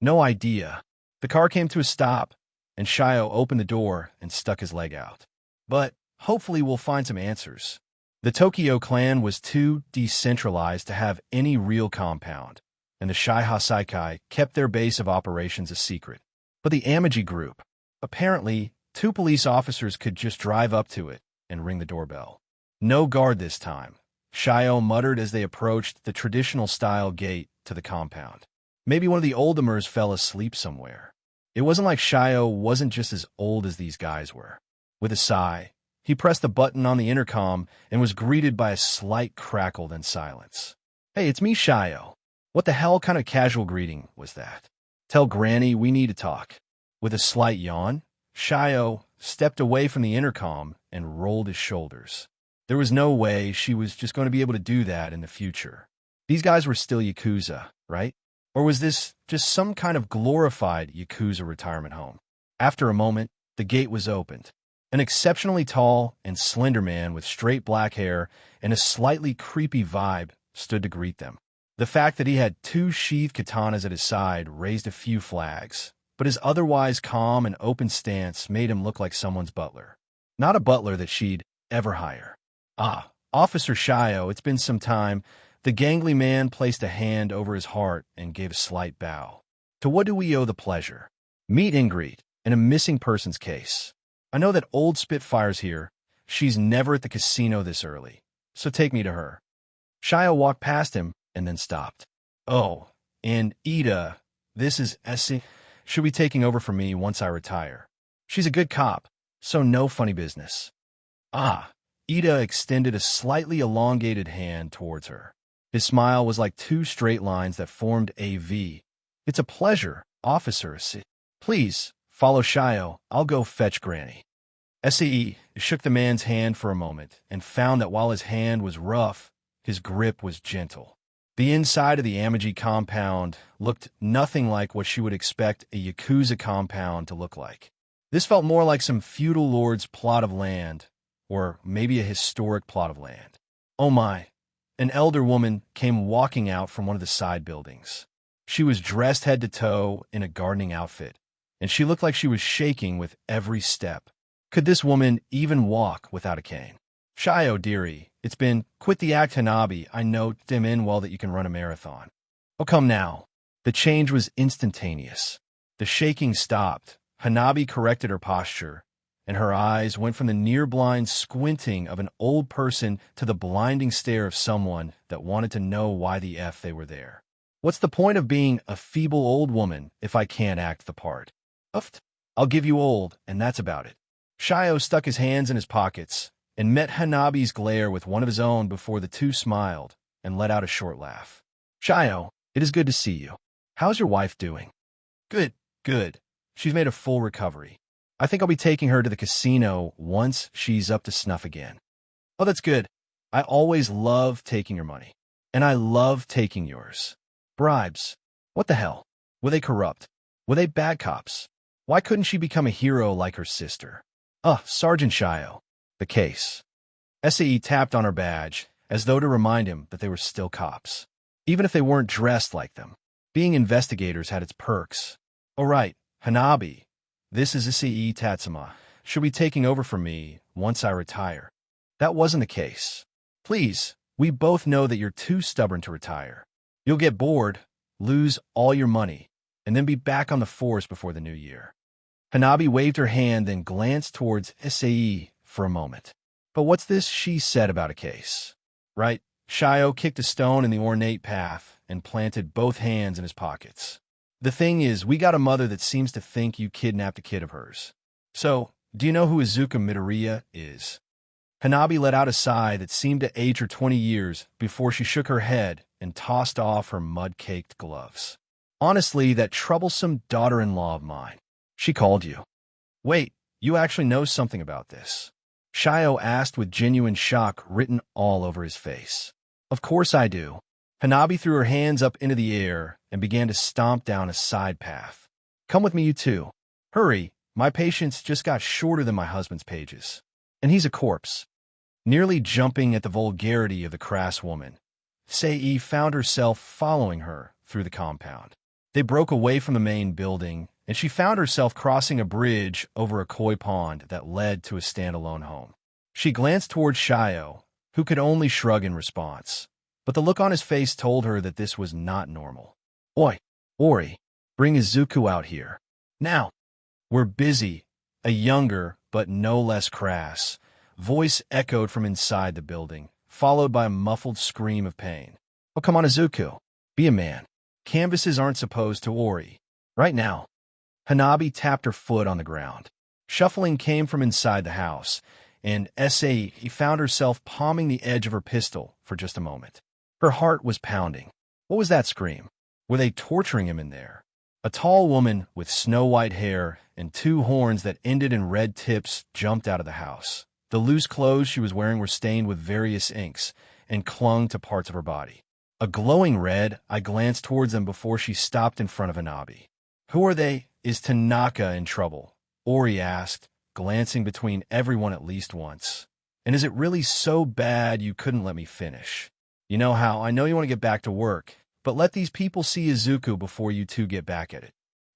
No idea. The car came to a stop, and Shio opened the door and stuck his leg out. But hopefully we'll find some answers. The Tokyo clan was too decentralized to have any real compound, and the Shaiha Saikai kept their base of operations a secret. But the Amaji group, apparently, 2 police officers could just drive up to it and ring the doorbell. No guard this time, Shio muttered as they approached the traditional-style gate to the compound. Maybe one of the Oldimers fell asleep somewhere. It wasn't like Shio wasn't just as old as these guys were. With a sigh, he pressed the button on the intercom and was greeted by a slight crackle then silence. "Hey, it's me, Shio." What the hell kind of casual greeting was that? "Tell Granny we need to talk." With a slight yawn, Shio stepped away from the intercom and rolled his shoulders. There was no way she was just going to be able to do that in the future. These guys were still Yakuza, right? Or was this just some kind of glorified Yakuza retirement home? After a moment, the gate was opened. An exceptionally tall and slender man with straight black hair and a slightly creepy vibe stood to greet them. The fact that he had 2 sheathed katanas at his side raised a few flags, but his otherwise calm and open stance made him look like someone's butler. Not a butler that she'd ever hire. "Ah, Officer Shio, it's been some time." The gangly man placed a hand over his heart and gave a slight bow. "To what do we owe the pleasure?" "Meet and greet in a missing persons case. I know that old Spitfire's here. She's never at the casino this early, so take me to her." Shio walked past him and then stopped. "Oh, and Ida, this is Essie. She'll be taking over for me once I retire. She's a good cop, so no funny business." "Ah." Ida extended a slightly elongated hand towards her. His smile was like 2 straight lines that formed a V. "It's a pleasure, Officer. Please, follow Shio. I'll go fetch Granny." SAE shook the man's hand for a moment and found that while his hand was rough, his grip was gentle. The inside of the Amaji compound looked nothing like what she would expect a Yakuza compound to look like. This felt more like some feudal lord's plot of land, or maybe a historic plot of land. Oh my. An elder woman came walking out from one of the side buildings. She was dressed head to toe in a gardening outfit, and she looked like she was shaking with every step. Could this woman even walk without a cane? "Shio, dearie, it's been quit the act, Hanabi. I know dim in well that you can run a marathon." "Oh, come now." The change was instantaneous. The shaking stopped. Hanabi corrected her posture, and her eyes went from the near-blind squinting of an old person to the blinding stare of someone that wanted to know why the F they were there. "What's the point of being a feeble old woman if I can't act the part? Uft. I'll give you old, and that's about it." Shio stuck his hands in his pockets and met Hanabi's glare with one of his own before the two smiled and let out a short laugh. "Shio, it is good to see you. How's your wife doing?" "Good, good. She's made a full recovery. I think I'll be taking her to the casino once she's up to snuff again." "Oh, that's good. I always love taking your money. And I love taking yours. Bribes. What the hell? Were they corrupt? Were they bad cops? Why couldn't she become a hero like her sister?" Sergeant Shio. The case." SAE tapped on her badge, as though to remind him that they were still cops, even if they weren't dressed like them. Being investigators had its perks. "All right, Hanabi. This is SAE Tatsuma. She'll be taking over for me once I retire." "That wasn't the case. Please, we both know that you're too stubborn to retire. You'll get bored, lose all your money, and then be back on the force before the new year." Hanabi waved her hand, then glanced towards SAE for a moment. "But what's this she said about a case?" "Right." Shio kicked a stone in the ornate path and planted both hands in his pockets. "The thing is, we got a mother that seems to think you kidnapped a kid of hers. So, do you know who Izuku Midoriya is?" Hanabi let out a sigh that seemed to age her 20 years before she shook her head and tossed off her mud-caked gloves. "Honestly, that troublesome daughter-in-law of mine. She called you." "Wait, you actually know something about this?" Shio asked with genuine shock written all over his face. "Of course I do. Hanabi threw her hands up into the air and began to stomp down a side path. Come with me, you two. Hurry, my patience just got shorter than my husband's pages. And he's a corpse. Nearly jumping at the vulgarity of the crass woman, Sei found herself following her through the compound. They broke away from the main building, and she found herself crossing a bridge over a koi pond that led to a standalone home. She glanced toward Shio, who could only shrug in response, but the look on his face told her that this was not normal. Oi, Ori, bring Izuku out here. Now. We're busy, a younger, but no less crass voice echoed from inside the building, followed by a muffled scream of pain. Oh, come on, Izuku. Be a man. Canvases aren't supposed to Ori. Right now. Hanabi tapped her foot on the ground. Shuffling came from inside the house, and Sei found herself palming the edge of her pistol for just a moment. Her heart was pounding. What was that scream? Were they torturing him in there? A tall woman with snow-white hair and two horns that ended in red tips jumped out of the house. The loose clothes she was wearing were stained with various inks and clung to parts of her body. A glowing red, I glanced towards them before she stopped in front of Hanabi. Who are they? Is Tanaka in trouble? Ori asked, glancing between everyone at least once. And is it really so bad you couldn't let me finish? You know how, I know you want to get back to work, but let these people see Izuku before you two get back at it.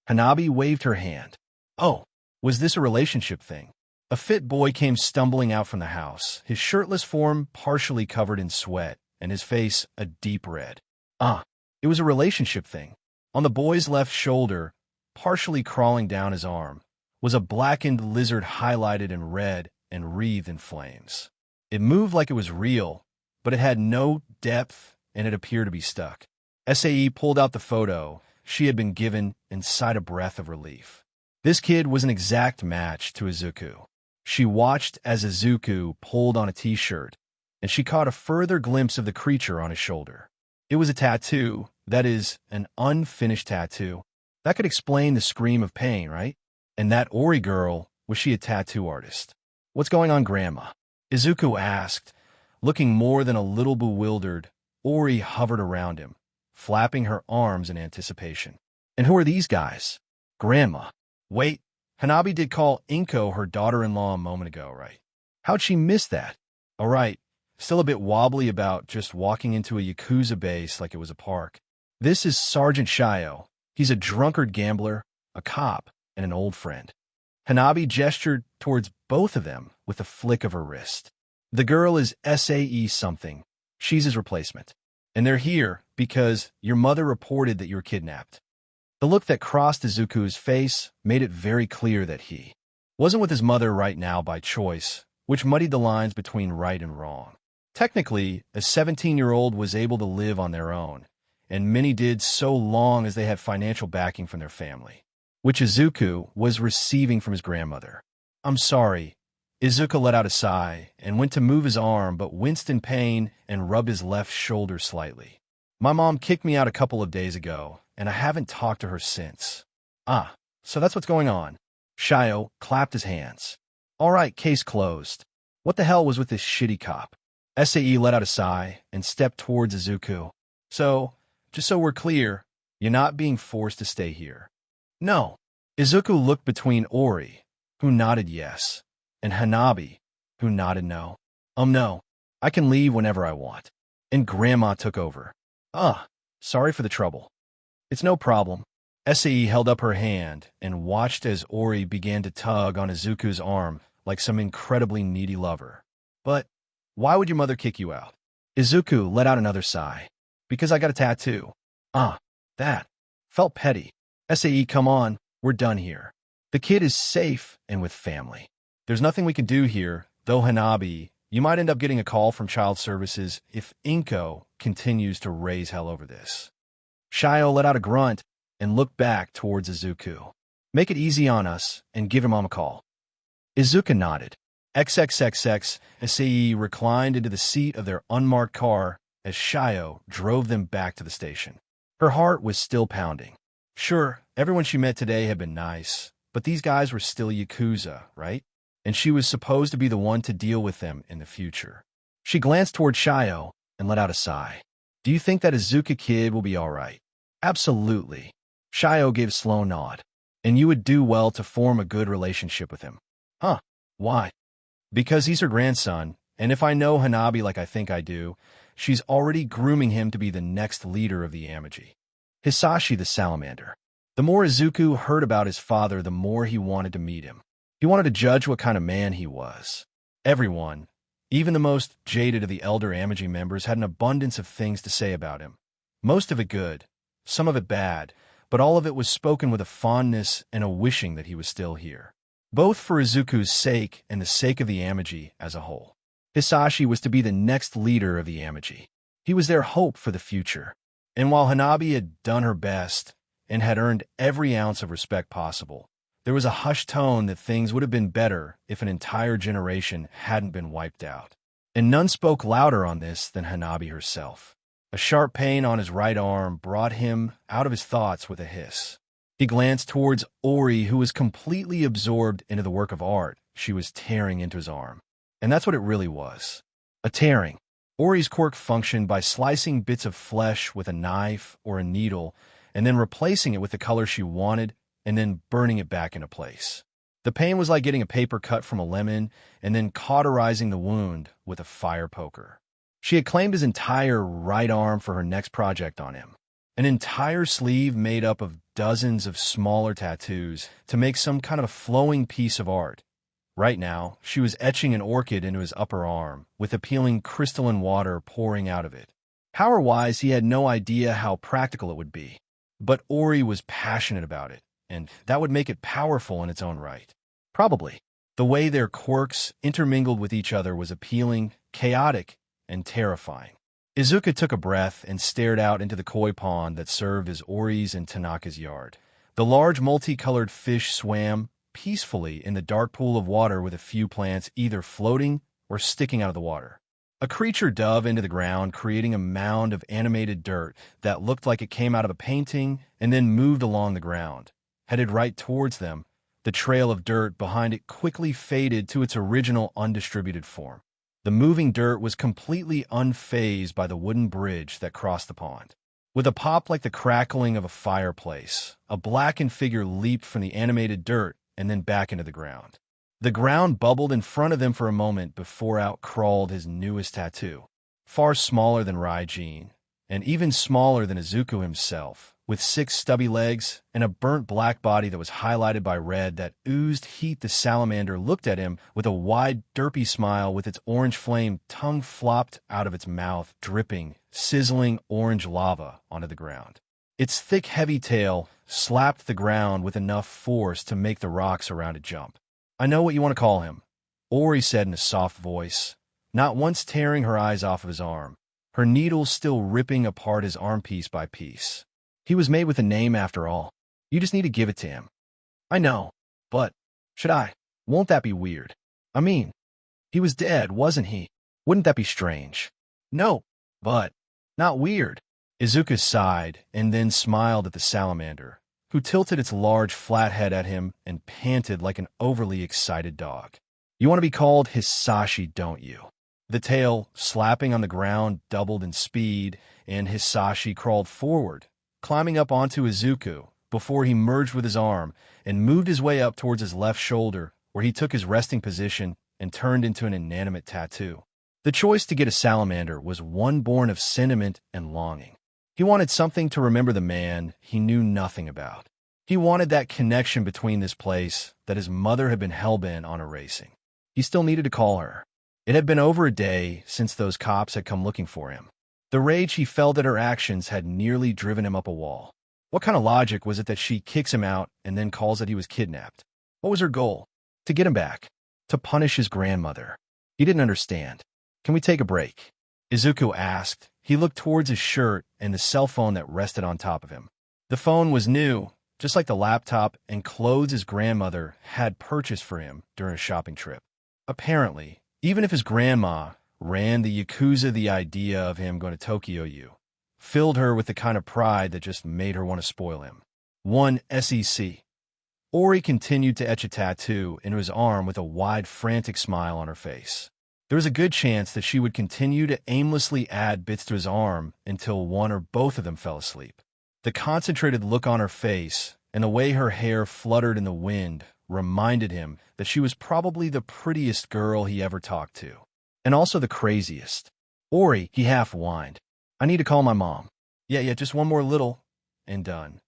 Hanabi waved her hand. Oh, was this a relationship thing? A fit boy came stumbling out from the house, his shirtless form partially covered in sweat, and his face a deep red. It was a relationship thing. On the boy's left shoulder, partially crawling down his arm, was a blackened lizard highlighted in red and wreathed in flames. It moved like it was real, but it had no depth, and it appeared to be stuck. Sei pulled out the photo she had been given and sighed a breath of relief. This kid was an exact match to Izuku. She watched as Izuku pulled on a t-shirt, and she caught a further glimpse of the creature on his shoulder. It was a tattoo, that is, an unfinished tattoo. That could explain the scream of pain, right? And that Ori girl, was she a tattoo artist? What's going on, Grandma? Izuku asked, looking more than a little bewildered. Ori hovered around him, flapping her arms in anticipation. And who are these guys? Grandma. Wait, Hanabi did call Inko her daughter-in-law a moment ago, right? How'd she miss that? All right, still a bit wobbly about just walking into a Yakuza base like it was a park. This is Sergeant Shio. He's a drunkard gambler, a cop, and an old friend. Hanabi gestured towards both of them with a flick of her wrist. The girl is Sai something. She's his replacement. And they're here because your mother reported that you were kidnapped. The look that crossed Izuku's face made it very clear that he wasn't with his mother right now by choice, which muddied the lines between right and wrong. Technically, a 17-year-old was able to live on their own, and many did so long as they had financial backing from their family, which Izuku was receiving from his grandmother. I'm sorry. Izuku let out a sigh and went to move his arm but winced in pain and rubbed his left shoulder slightly. My mom kicked me out a couple of days ago, and I haven't talked to her since. So that's what's going on. Shio clapped his hands. All right, case closed. What the hell was with this shitty cop? Sai let out a sigh and stepped towards Izuku. So, just so we're clear, you're not being forced to stay here. No. Izuku looked between Ori, who nodded yes, and Hanabi, who nodded no. No. I can leave whenever I want. And Grandma took over. Sorry for the trouble. It's no problem. Sai held up her hand and watched as Ori began to tug on Izuku's arm like some incredibly needy lover. But why would your mother kick you out? Izuku let out another sigh. Because I got a tattoo. That. Felt petty. Sai, come on, we're done here. The kid is safe and with family. There's nothing we can do here, though Hanabi, you might end up getting a call from child services if Inko continues to raise hell over this. Shio let out a grunt and looked back towards Izuku. Make it easy on us and give your mom a call. Izuku nodded. XXXX, Sai reclined into the seat of their unmarked car as Shio drove them back to the station. Her heart was still pounding. Sure, everyone she met today had been nice, but these guys were still Yakuza, right? And she was supposed to be the one to deal with them in the future. She glanced toward Shio and let out a sigh. Do you think that Izuku kid will be all right? Absolutely. Shio gave a slow nod. And you would do well to form a good relationship with him. Huh? Why? Because he's her grandson, and if I know Hanabi like I think I do, she's already grooming him to be the next leader of the Amaji. Hisashi the Salamander. The more Izuku heard about his father, the more he wanted to meet him. He wanted to judge what kind of man he was. Everyone, even the most jaded of the elder Amaji members, had an abundance of things to say about him. Most of it good, some of it bad, but all of it was spoken with a fondness and a wishing that he was still here. Both for Izuku's sake and the sake of the Amaji as a whole. Hisashi was to be the next leader of the Amaji. He was their hope for the future. And while Hanabi had done her best and had earned every ounce of respect possible, there was a hushed tone that things would have been better if an entire generation hadn't been wiped out. And none spoke louder on this than Hanabi herself. A sharp pain on his right arm brought him out of his thoughts with a hiss. He glanced towards Ori, who was completely absorbed into the work of art she was tearing into his arm. And that's what it really was. A tearing. Ori's quirk functioned by slicing bits of flesh with a knife or a needle, and then replacing it with the color she wanted, and then burning it back into place. The pain was like getting a paper cut from a lemon, and then cauterizing the wound with a fire poker. She had claimed his entire right arm for her next project on him. An entire sleeve made up of dozens of smaller tattoos to make some kind of a flowing piece of art. Right now, she was etching an orchid into his upper arm, with appealing crystalline water pouring out of it. Power-wise, he had no idea how practical it would be. But Ori was passionate about it, and that would make it powerful in its own right. Probably. The way their quirks intermingled with each other was appealing, chaotic, and terrifying. Izuku took a breath and stared out into the koi pond that served as Ori's and Tanaka's yard. The large multicolored fish swam peacefully in the dark pool of water with a few plants either floating or sticking out of the water. A creature dove into the ground, creating a mound of animated dirt that looked like it came out of a painting and then moved along the ground. Headed right towards them, the trail of dirt behind it quickly faded to its original undistributed form. The moving dirt was completely unfazed by the wooden bridge that crossed the pond. With a pop like the crackling of a fireplace, a blackened figure leaped from the animated dirt and then back into the ground. The ground bubbled in front of them for a moment before out crawled his newest tattoo, far smaller than Raijin, and even smaller than Izuku himself, with 6 stubby legs and a burnt black body that was highlighted by red that oozed heat. The salamander looked at him with a wide, derpy smile, with its orange flame tongue flopped out of its mouth, dripping, sizzling orange lava onto the ground. Its thick, heavy tail slapped the ground with enough force to make the rocks around it jump. "I know what you want to call him," Ori said in a soft voice, not once tearing her eyes off of his arm, her needles still ripping apart his arm piece by piece. "He was made with a name after all. You just need to give it to him." "I know, but should I? Won't that be weird? I mean, he was dead, wasn't he? Wouldn't that be strange?" "No, but not weird." Izuku sighed and then smiled at the salamander, who tilted its large flat head at him and panted like an overly excited dog. "You want to be called Hisashi, don't you?" The tail, slapping on the ground, doubled in speed, and Hisashi crawled forward, climbing up onto Izuku before he merged with his arm and moved his way up towards his left shoulder, where he took his resting position and turned into an inanimate tattoo. The choice to get a salamander was one born of sentiment and longing. He wanted something to remember the man he knew nothing about. He wanted that connection between this place that his mother had been hell-bent on erasing. He still needed to call her. It had been over a day since those cops had come looking for him. The rage he felt at her actions had nearly driven him up a wall. What kind of logic was it that she kicks him out and then calls that he was kidnapped? What was her goal? To get him back. To punish his grandmother. He didn't understand. "Can we take a break?" Izuku asked. He looked towards his shirt and the cell phone that rested on top of him. The phone was new, just like the laptop and clothes his grandmother had purchased for him during a shopping trip. Apparently, even if his grandma ran the Yakuza, the idea of him going to Tokyo filled her with the kind of pride that just made her want to spoil him. One SEC. Ori continued to etch a tattoo into his arm with a wide, frantic smile on her face. There was a good chance that she would continue to aimlessly add bits to his arm until one or both of them fell asleep. The concentrated look on her face and the way her hair fluttered in the wind reminded him that she was probably the prettiest girl he ever talked to, and also the craziest. Ori, he half whined. I need to call my mom. Yeah, just one more little, and done.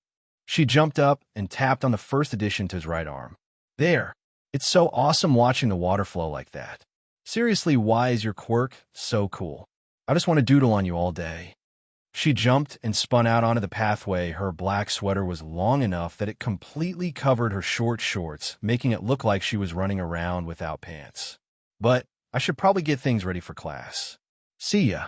She jumped up and tapped on the first addition to his right arm. There. It's so awesome watching the water flow like that. Seriously, why is your quirk so cool? I just want to doodle on you all day. She jumped and spun out onto the pathway. Her black sweater was long enough that it completely covered her short shorts, making it look like she was running around without pants. But I should probably get things ready for class. See ya.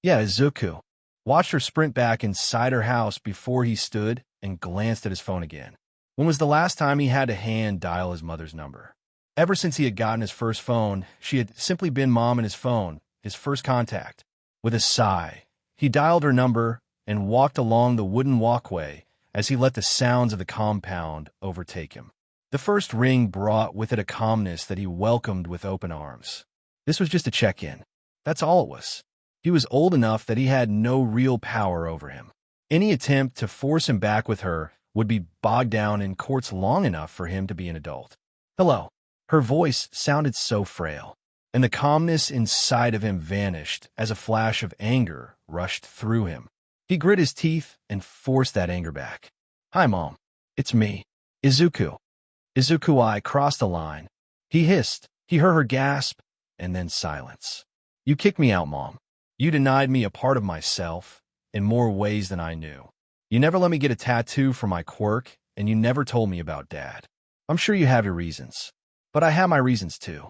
Yeah, Izuku. Watched her sprint back inside her house before he stood and glanced at his phone again. When was the last time he had to hand dial his mother's number? Ever since he had gotten his first phone, she had simply been mom and his phone, his first contact. With a sigh, he dialed her number and walked along the wooden walkway as he let the sounds of the compound overtake him. The first ring brought with it a calmness that he welcomed with open arms. This was just a check-in. That's all it was. He was old enough that he had no real power over him. Any attempt to force him back with her would be bogged down in courts long enough for him to be an adult. Hello. Her voice sounded so frail, and the calmness inside of him vanished as a flash of anger rushed through him. He grit his teeth and forced that anger back. Hi, Mom. It's me, Izuku. Izuku I crossed the line. He hissed. He heard her gasp, and then silence. You kicked me out, Mom. You denied me a part of myself in more ways than I knew. You never let me get a tattoo for my quirk, and you never told me about Dad. I'm sure you have your reasons. But I have my reasons too.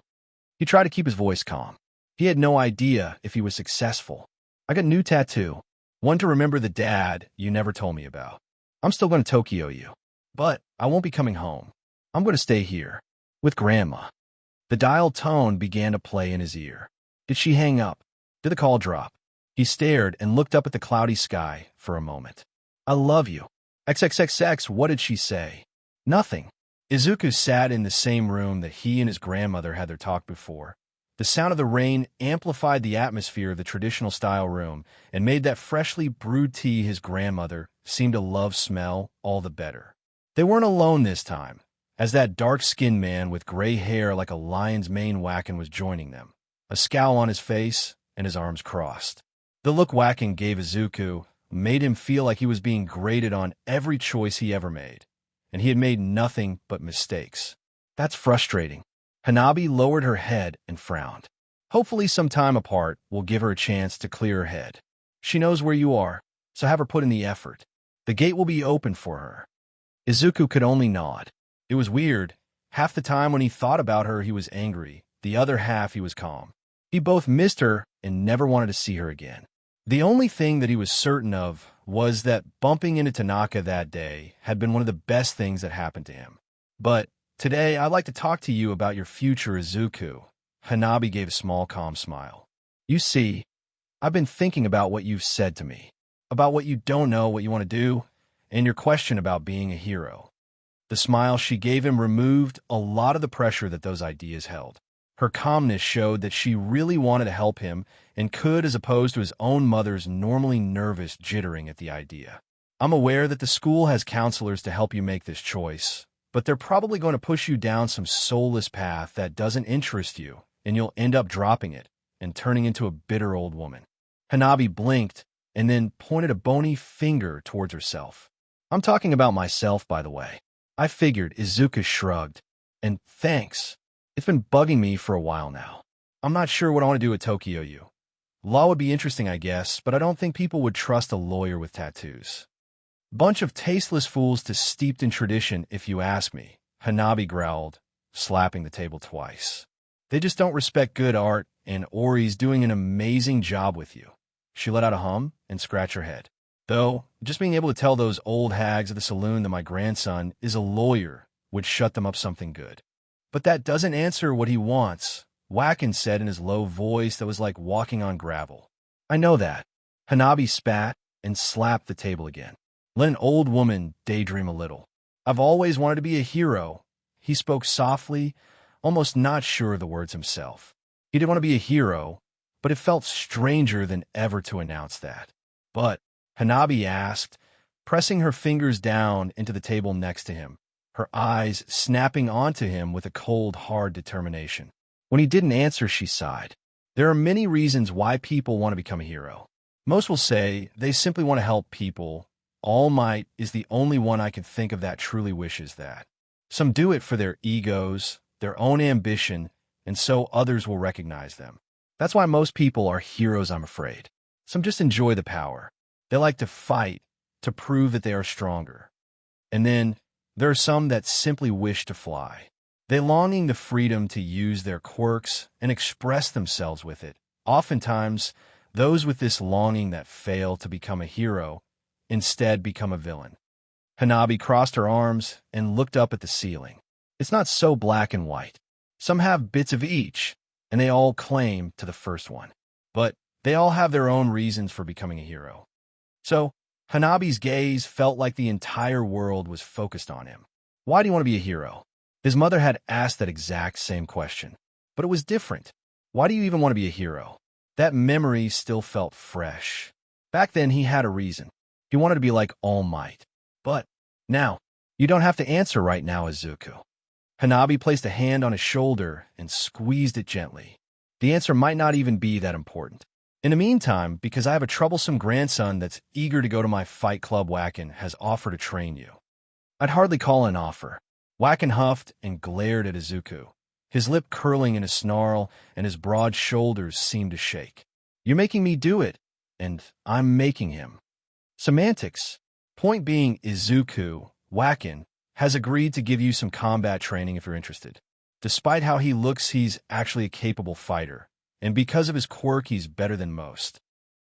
He tried to keep his voice calm. He had no idea if he was successful. I got a new tattoo, one to remember the Dad you never told me about. I'm still going to Tokyo you, but I won't be coming home. I'm going to stay here, with Grandma. The dial tone began to play in his ear. Did she hang up? Did the call drop? He stared and looked up at the cloudy sky for a moment. I love you. XXXX, what did she say? Nothing. Izuku sat in the same room that he and his grandmother had their talk before. The sound of the rain amplified the atmosphere of the traditional-style room and made that freshly brewed tea his grandmother seemed to love smell all the better. They weren't alone this time, as that dark-skinned man with gray hair like a lion's mane whacking was joining them, a scowl on his face and his arms crossed. The look whacking gave Izuku made him feel like he was being graded on every choice he ever made, and he had made nothing but mistakes. That's frustrating. Hanabi lowered her head and frowned. Hopefully some time apart will give her a chance to clear her head. She knows where you are, so have her put in the effort. The gate will be open for her. Izuku could only nod. It was weird. Half the time when he thought about her, he was angry. The other half, he was calm. He both missed her and never wanted to see her again. The only thing that he was certain of was that bumping into Tanaka that day had been one of the best things that happened to him. But today, I'd like to talk to you about your future, Izuku. Hanabi gave a small, calm smile. You see, I've been thinking about what you've said to me, about what you don't know what you want to do, and your question about being a hero. The smile she gave him removed a lot of the pressure that those ideas held. Her calmness showed that she really wanted to help him and could, as opposed to his own mother's normally nervous jittering at the idea. I'm aware that the school has counselors to help you make this choice, but they're probably going to push you down some soulless path that doesn't interest you, and you'll end up dropping it and turning into a bitter old woman. Hanabi blinked and then pointed a bony finger towards herself. I'm talking about myself, by the way. I figured. Izuku shrugged. And thanks. It's been bugging me for a while now. I'm not sure what I want to do at Tokyo U. Law would be interesting, I guess, but I don't think people would trust a lawyer with tattoos. Bunch of tasteless fools steeped in tradition, if you ask me, Hanabi growled, slapping the table twice. They just don't respect good art, and Ori's doing an amazing job with you. She let out a hum and scratched her head. Though, just being able to tell those old hags at the saloon that my grandson is a lawyer would shut them up something good. But that doesn't answer what he wants, Watkins said in his low voice that was like walking on gravel. I know that. Hanabi spat and slapped the table again. Let an old woman daydream a little. I've always wanted to be a hero. He spoke softly, almost not sure of the words himself. He didn't want to be a hero, but it felt stranger than ever to announce that. But, Hanabi asked, pressing her fingers down into the table next to him, her eyes snapping onto him with a cold, hard determination. When he didn't answer, she sighed. There are many reasons why people want to become a hero. Most will say they simply want to help people. All Might is the only one I can think of that truly wishes that. Some do it for their egos, their own ambition, and so others will recognize them. That's why most people are heroes, I'm afraid. Some just enjoy the power. They like to fight, to prove that they are stronger. And then, there are some that simply wish to fly. They longing the freedom to use their quirks and express themselves with it. Oftentimes, those with this longing that fail to become a hero instead become a villain. Hanabi crossed her arms and looked up at the ceiling. It's not so black and white. Some have bits of each, and they all claim to the first one. But they all have their own reasons for becoming a hero. So, Hanabi's gaze felt like the entire world was focused on him. Why do you want to be a hero? His mother had asked that exact same question. But it was different. Why do you even want to be a hero? That memory still felt fresh. Back then, he had a reason. He wanted to be like All Might. But now, you don't have to answer right now, Izuku. Hanabi placed a hand on his shoulder and squeezed it gently. The answer might not even be that important. In the meantime, because I have a troublesome grandson that's eager to go to my fight club, Wacken has offered to train you. I'd hardly call it an offer. Wacken huffed and glared at Izuku, his lip curling in a snarl and his broad shoulders seemed to shake. You're making me do it, and I'm making him. Semantics. Point being, Izuku, Wacken, has agreed to give you some combat training if you're interested. Despite how he looks, he's actually a capable fighter, and because of his quirk, he's better than most.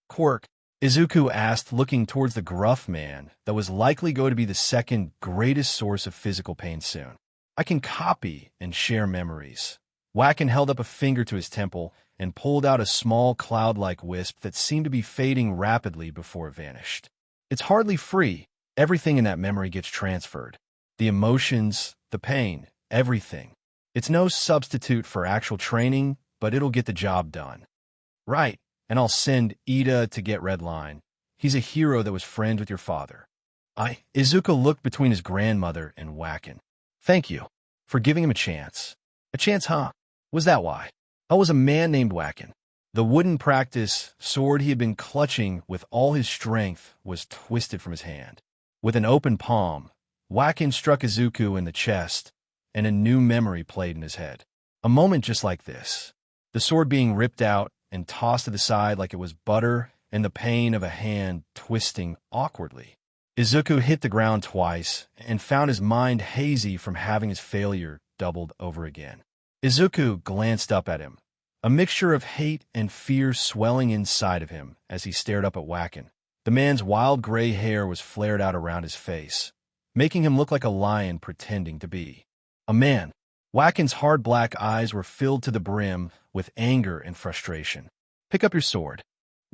Quirk, Izuku asked, looking towards the gruff man that was likely going to be the second greatest source of physical pain soon. I can copy and share memories. Wacken held up a finger to his temple and pulled out a small cloud-like wisp that seemed to be fading rapidly before it vanished. It's hardly free. Everything in that memory gets transferred. The emotions, the pain, everything. It's no substitute for actual training, but it'll get the job done. Right, and I'll send Ida to get Redline. He's a hero that was friends with your father. Izuku looked between his grandmother and Wacken. Thank you for giving him a chance. A chance, huh? Was that why? I was a man named Wacken. The wooden practice sword he had been clutching with all his strength was twisted from his hand. With an open palm, Wacken struck Izuku in the chest, and a new memory played in his head. A moment just like this. The sword being ripped out and tossed to the side like it was butter, and the pain of a hand twisting awkwardly. Izuku hit the ground twice and found his mind hazy from having his failure doubled over again. Izuku glanced up at him, a mixture of hate and fear swelling inside of him as he stared up at Wacken. The man's wild gray hair was flared out around his face, making him look like a lion pretending to be a man. Wacken's hard black eyes were filled to the brim with anger and frustration. Pick up your sword.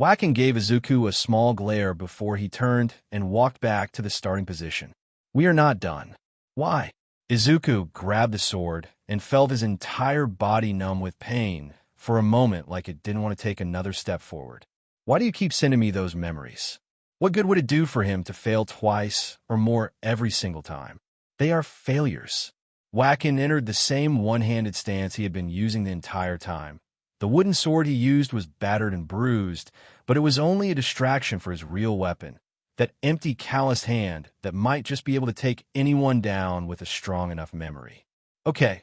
Wacken gave Izuku a small glare before he turned and walked back to the starting position. We are not done. Why? Izuku grabbed the sword and felt his entire body numb with pain for a moment, like it didn't want to take another step forward. Why do you keep sending me those memories? What good would it do for him to fail twice or more every single time? They are failures. Wacken entered the same one-handed stance he had been using the entire time. The wooden sword he used was battered and bruised, but it was only a distraction for his real weapon, that empty, calloused hand that might just be able to take anyone down with a strong enough memory. Okay.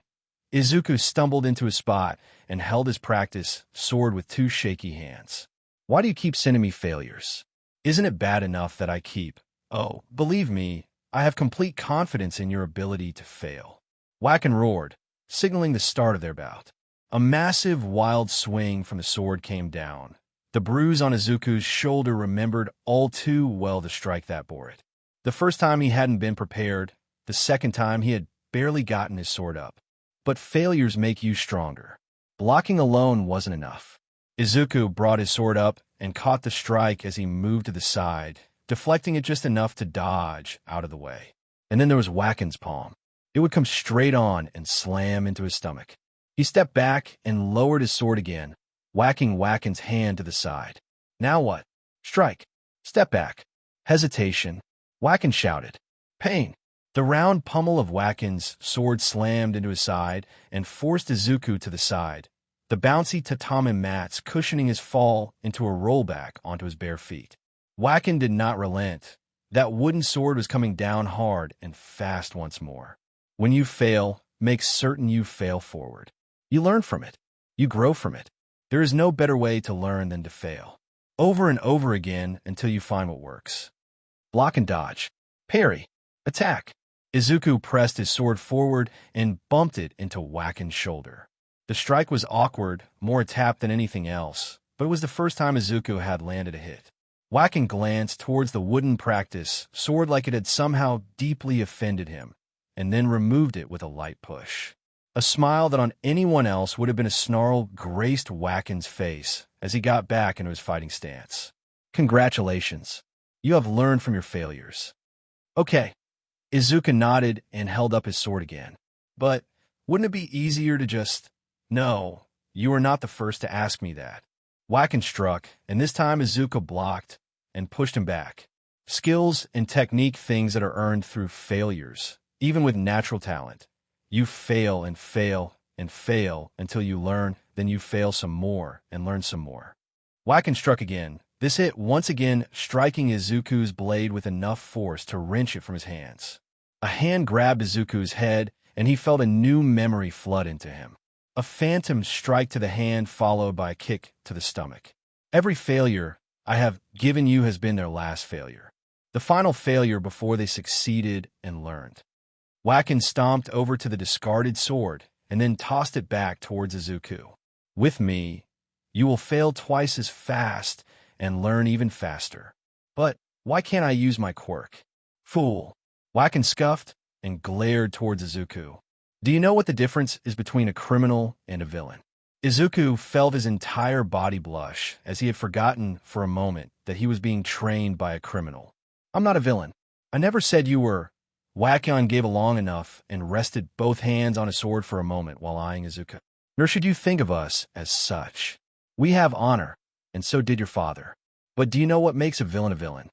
Izuku stumbled into his spot and held his practice sword with two shaky hands. Why do you keep sending me failures? Isn't it bad enough that I keep? Oh, believe me, I have complete confidence in your ability to fail. Wacken roared, signaling the start of their bout. A massive, wild swing from the sword came down. The bruise on Izuku's shoulder remembered all too well the strike that bore it. The first time he hadn't been prepared, the second time he had barely gotten his sword up. But failures make you stronger. Blocking alone wasn't enough. Izuku brought his sword up and caught the strike as he moved to the side, deflecting it just enough to dodge out of the way. And then there was Wacken's palm. It would come straight on and slam into his stomach. He stepped back and lowered his sword again, whacking Waken's hand to the side. Now what? Strike. Step back. Hesitation. Waken shouted. Pain. The round pummel of Waken's sword slammed into his side and forced Izuku to the side, the bouncy tatami mats cushioning his fall into a rollback onto his bare feet. Waken did not relent. That wooden sword was coming down hard and fast once more. When you fail, make certain you fail forward. You learn from it. You grow from it. There is no better way to learn than to fail. Over and over again until you find what works. Block and dodge. Parry. Attack. Izuku pressed his sword forward and bumped it into Waken's shoulder. The strike was awkward, more a tap than anything else, but it was the first time Izuku had landed a hit. Waken glanced towards the wooden practice sword like it had somehow deeply offended him, and then removed it with a light push. A smile that on anyone else would have been a snarl graced Waken's face as he got back into his fighting stance. Congratulations. You have learned from your failures. Okay. Izuku nodded and held up his sword again. But wouldn't it be easier to just... No, you are not the first to ask me that. Waken struck, and this time Izuku blocked and pushed him back. Skills and technique, things that are earned through failures, even with natural talent. You fail and fail and fail until you learn, then you fail some more and learn some more. Waken struck again, this hit once again striking Izuku's blade with enough force to wrench it from his hands. A hand grabbed Izuku's head, and he felt a new memory flood into him. A phantom strike to the hand followed by a kick to the stomach. Every failure I have given you has been their last failure. The final failure before they succeeded and learned. Waken stomped over to the discarded sword and then tossed it back towards Izuku. With me, you will fail twice as fast and learn even faster. But why can't I use my quirk? Fool. Waken scuffed and glared towards Izuku. Do you know what the difference is between a criminal and a villain? Izuku felt his entire body blush as he had forgotten for a moment that he was being trained by a criminal. I'm not a villain. I never said you were. Waken gave a long enough and rested both hands on his sword for a moment while eyeing Izuku. Nor should you think of us as such. We have honor, and so did your father. But do you know what makes a villain a villain?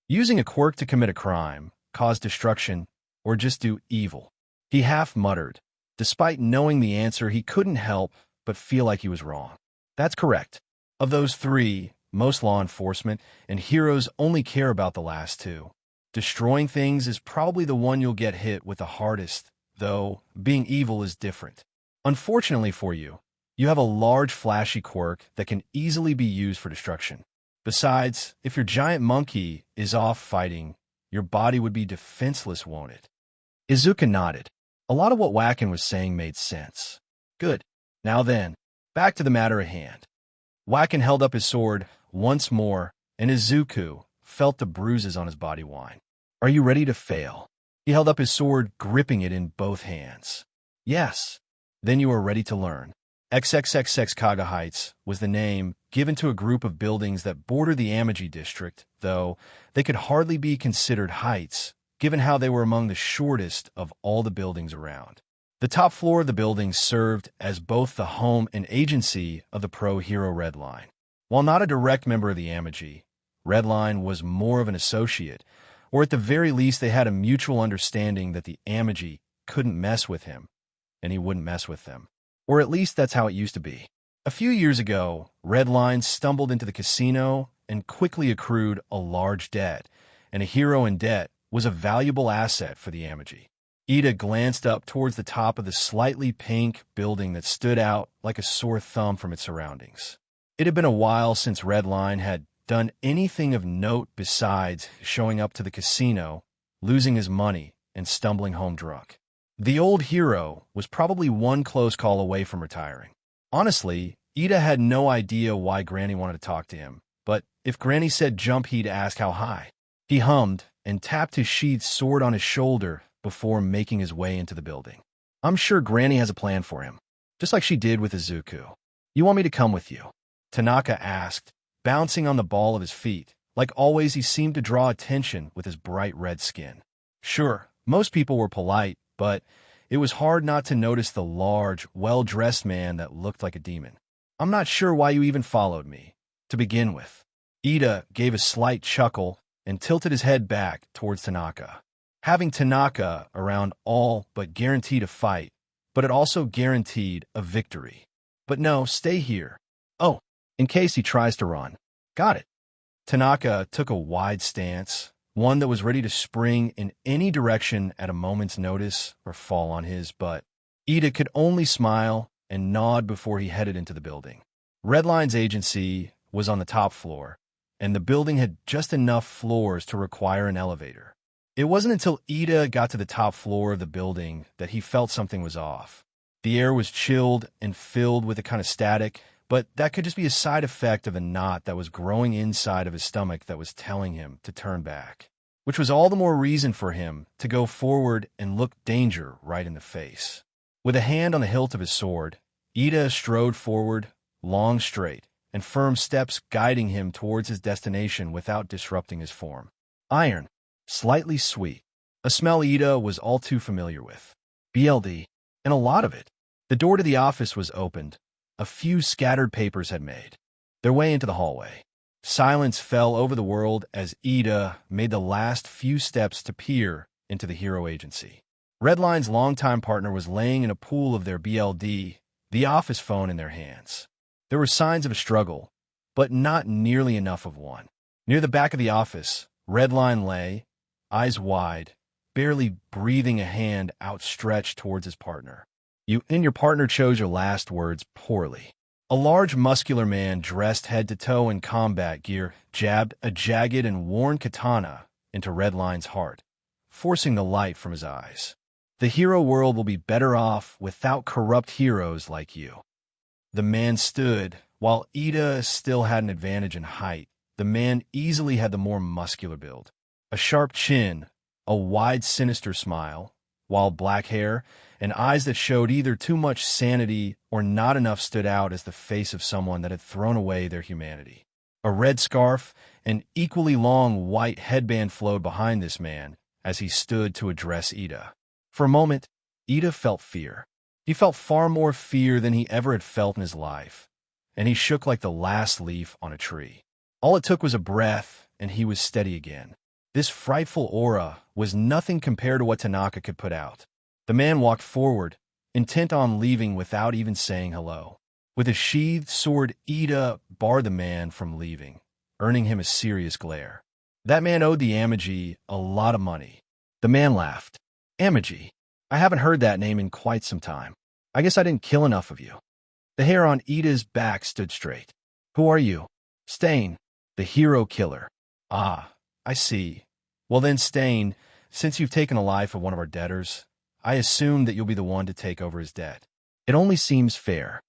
Using a quirk to commit a crime, cause destruction, or just do evil. He half muttered. Despite knowing the answer, he couldn't help but feel like he was wrong. That's correct. Of those three, most law enforcement and heroes only care about the last two. Destroying things is probably the one you'll get hit with the hardest, though being evil is different. Unfortunately for you, you have a large flashy quirk that can easily be used for destruction. Besides, if your giant monkey is off fighting, your body would be defenseless, won't it? Izuku nodded. A lot of what Waken was saying made sense. Good. Now then, back to the matter at hand. Waken held up his sword once more, and Izuku felt the bruises on his body whine. Are you ready to fail? He held up his sword, gripping it in both hands. Yes. Then you are ready to learn. XXXX Kaga Heights was the name given to a group of buildings that border the Amaji district, though they could hardly be considered heights, given how they were among the shortest of all the buildings around. The top floor of the building served as both the home and agency of the pro-hero Red Line. While not a direct member of the Amaji, Red Line was more of an associate, or at the very least they had a mutual understanding that the Amaji couldn't mess with him, and he wouldn't mess with them. Or at least that's how it used to be. A few years ago, Red Line stumbled into the casino and quickly accrued a large debt, and a hero in debt was a valuable asset for the Amaji. Ida glanced up towards the top of the slightly pink building that stood out like a sore thumb from its surroundings. It had been a while since Red Line had done anything of note besides showing up to the casino, losing his money, and stumbling home drunk. The old hero was probably one close call away from retiring. Honestly, Ida had no idea why Granny wanted to talk to him, but if Granny said jump, he'd ask how high. He hummed and tapped his sheathed sword on his shoulder before making his way into the building. I'm sure Granny has a plan for him, just like she did with Izuku. You want me to come with you? Tanaka asked, bouncing on the ball of his feet. Like always, he seemed to draw attention with his bright red skin. Sure, most people were polite, but it was hard not to notice the large, well-dressed man that looked like a demon. "I'm not sure why you even followed me, to begin with." Ida gave a slight chuckle and tilted his head back towards Tanaka. Having Tanaka around all but guaranteed a fight, but it also guaranteed a victory. "But no, stay here. Oh, in case he tries to run." "Got it." Tanaka took a wide stance, one that was ready to spring in any direction at a moment's notice or fall on his butt. Ida could only smile and nod before he headed into the building. Redline's agency was on the top floor, and the building had just enough floors to require an elevator. It wasn't until Ida got to the top floor of the building that he felt something was off. The air was chilled and filled with a kind of static, but that could just be a side effect of a knot that was growing inside of his stomach that was telling him to turn back, which was all the more reason for him to go forward and look danger right in the face. With a hand on the hilt of his sword, Ida strode forward, long straight, and firm steps guiding him towards his destination without disrupting his form. Iron, slightly sweet, a smell Ida was all too familiar with. BLD, and a lot of it. The door to the office was opened. A few scattered papers had made their way into the hallway. Silence fell over the world as Ida made the last few steps to peer into the hero agency. Redline's longtime partner was laying in a pool of their BLD, the office phone in their hands. There were signs of a struggle, but not nearly enough of one. Near the back of the office, Redline lay, eyes wide, barely breathing, a hand outstretched towards his partner. "You and your partner chose your last words poorly." A large, muscular man dressed head to toe in combat gear jabbed a jagged and worn katana into Redline's heart, forcing the light from his eyes. "The hero world will be better off without corrupt heroes like you." The man stood. While Ida still had an advantage in height, the man easily had the more muscular build. A sharp chin, a wide, sinister smile, wild black hair, and eyes that showed either too much sanity or not enough stood out as the face of someone that had thrown away their humanity. A red scarf and equally long white headband flowed behind this man as he stood to address Ida. For a moment, Ida felt fear. He felt far more fear than he ever had felt in his life, and he shook like the last leaf on a tree. All it took was a breath, and he was steady again. This frightful aura was nothing compared to what Tanaka could put out. The man walked forward, intent on leaving without even saying hello. With a sheathed sword, Ida barred the man from leaving, earning him a serious glare. That man owed the Amagi a lot of money. The man laughed. "Amagi? I haven't heard that name in quite some time. I guess I didn't kill enough of you." The hair on Ida's back stood straight. "Who are you?" "Stain, the hero killer." "Ah, I see. Well then, Stain, since you've taken the life of one of our debtors, I assume that you'll be the one to take over his debt. It only seems fair."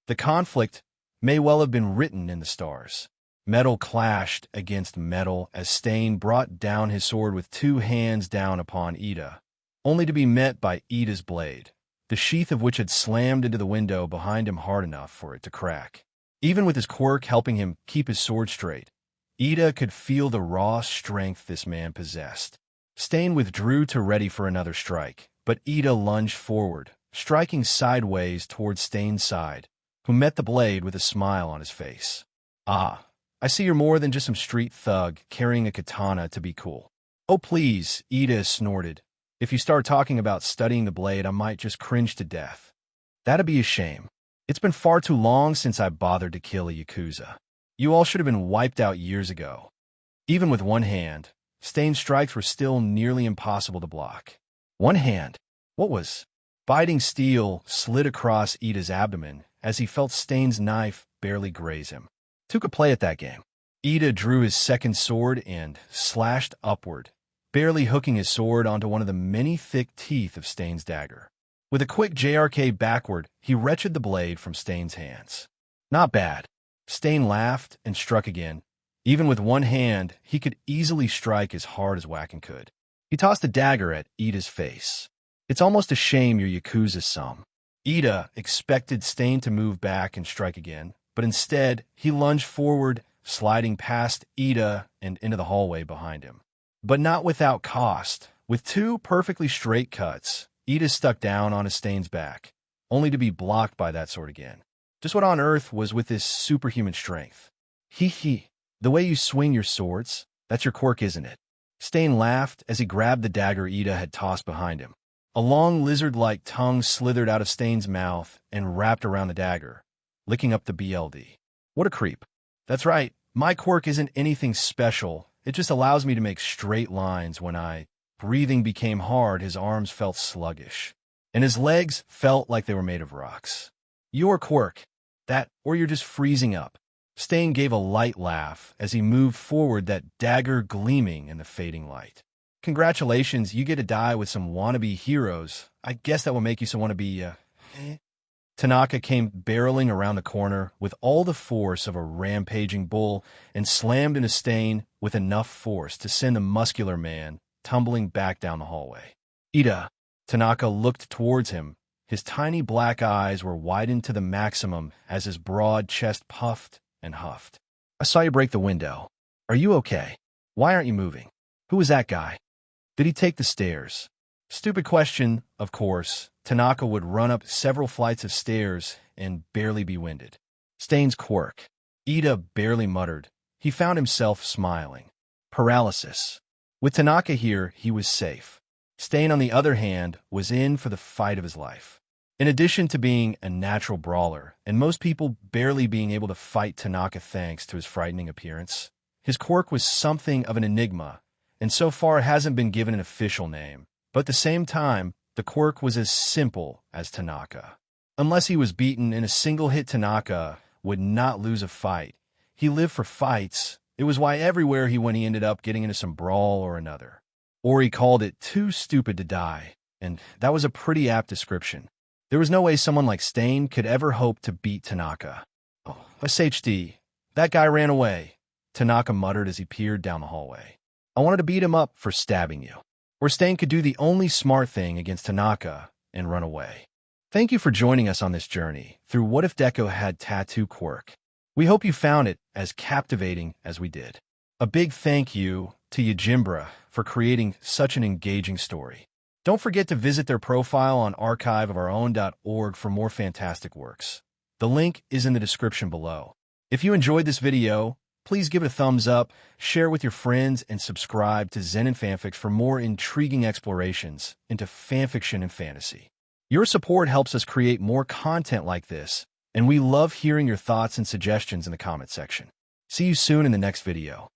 The conflict may well have been written in the stars. Metal clashed against metal as Stain brought down his sword with two hands down upon Ida, only to be met by Ida's blade, the sheath of which had slammed into the window behind him hard enough for it to crack. Even with his quirk helping him keep his sword straight, Ida could feel the raw strength this man possessed. Stain withdrew to ready for another strike, but Ida lunged forward, striking sideways towards Stain's side, who met the blade with a smile on his face. "Ah, I see you're more than just some street thug carrying a katana to be cool." "Oh please," Ida snorted. "If you start talking about studying the blade, I might just cringe to death. That'd be a shame. It's been far too long since I bothered to kill a Yakuza. You all should have been wiped out years ago." Even with one hand, Stain's strikes were still nearly impossible to block. One hand? What was? Biting steel slid across Ida's abdomen as he felt Stain's knife barely graze him. Two could play at that game. Ida drew his second sword and slashed upward, barely hooking his sword onto one of the many thick teeth of Stain's dagger. With a quick JRK backward, he wrenched the blade from Stain's hands. "Not bad." Stain laughed and struck again. Even with one hand, he could easily strike as hard as whacking could. He tossed the dagger at Ida's face. "It's almost a shame you're Yakuza's some." Ida expected Stain to move back and strike again, but instead, he lunged forward, sliding past Ida and into the hallway behind him. But not without cost. With two perfectly straight cuts, Ida stuck down on Stain's back, only to be blocked by that sword again. Just what on earth was with this superhuman strength? Hee. The way you swing your swords, that's your quirk, isn't it? Stain laughed as he grabbed the dagger Ida had tossed behind him. A long lizard-like tongue slithered out of Stain's mouth and wrapped around the dagger, licking up the BLD. What a creep. That's right, my quirk isn't anything special. It just allows me to make straight lines when breathing became hard, his arms felt sluggish, and his legs felt like they were made of rocks. Your quirk. That, or you're just freezing up. Stain gave a light laugh as he moved forward, that dagger gleaming in the fading light. Congratulations, you get to die with some wannabe heroes. I guess that will make you some wannabe, Tanaka came barreling around the corner with all the force of a rampaging bull and slammed into Stain with enough force to send the muscular man tumbling back down the hallway. Ida. Tanaka looked towards him. His tiny black eyes were widened to the maximum as his broad chest puffed and huffed. I saw you break the window. Are you okay? Why aren't you moving? Who was that guy? Did he take the stairs? Stupid question, of course. Tanaka would run up several flights of stairs and barely be winded. Stain's quirk. Ida barely muttered. He found himself smiling. Paralysis. With Tanaka here, he was safe. Stain, on the other hand, was in for the fight of his life. In addition to being a natural brawler, and most people barely being able to fight Tanaka thanks to his frightening appearance, his quirk was something of an enigma, and so far it hasn't been given an official name. But at the same time, the quirk was as simple as Tanaka. Unless he was beaten in a single hit, Tanaka would not lose a fight. He lived for fights. It was why everywhere he went he ended up getting into some brawl or another. Or he called it too stupid to die, and that was a pretty apt description. There was no way someone like Stain could ever hope to beat Tanaka. Oh, SHD. That guy ran away, Tanaka muttered as he peered down the hallway. I wanted to beat him up for stabbing you. Or Stain could do the only smart thing against Tanaka and run away. Thank you for joining us on this journey through What If Deku Had Tattoo Quirk. We hope you found it as captivating as we did. A big thank you to Yojimbra for creating such an engaging story. Don't forget to visit their profile on archiveofourown.org for more fantastic works. The link is in the description below. If you enjoyed this video, please give it a thumbs up, share with your friends, and subscribe to Zenin Fanfics for more intriguing explorations into fanfiction and fantasy. Your support helps us create more content like this, and we love hearing your thoughts and suggestions in the comment section. See you soon in the next video.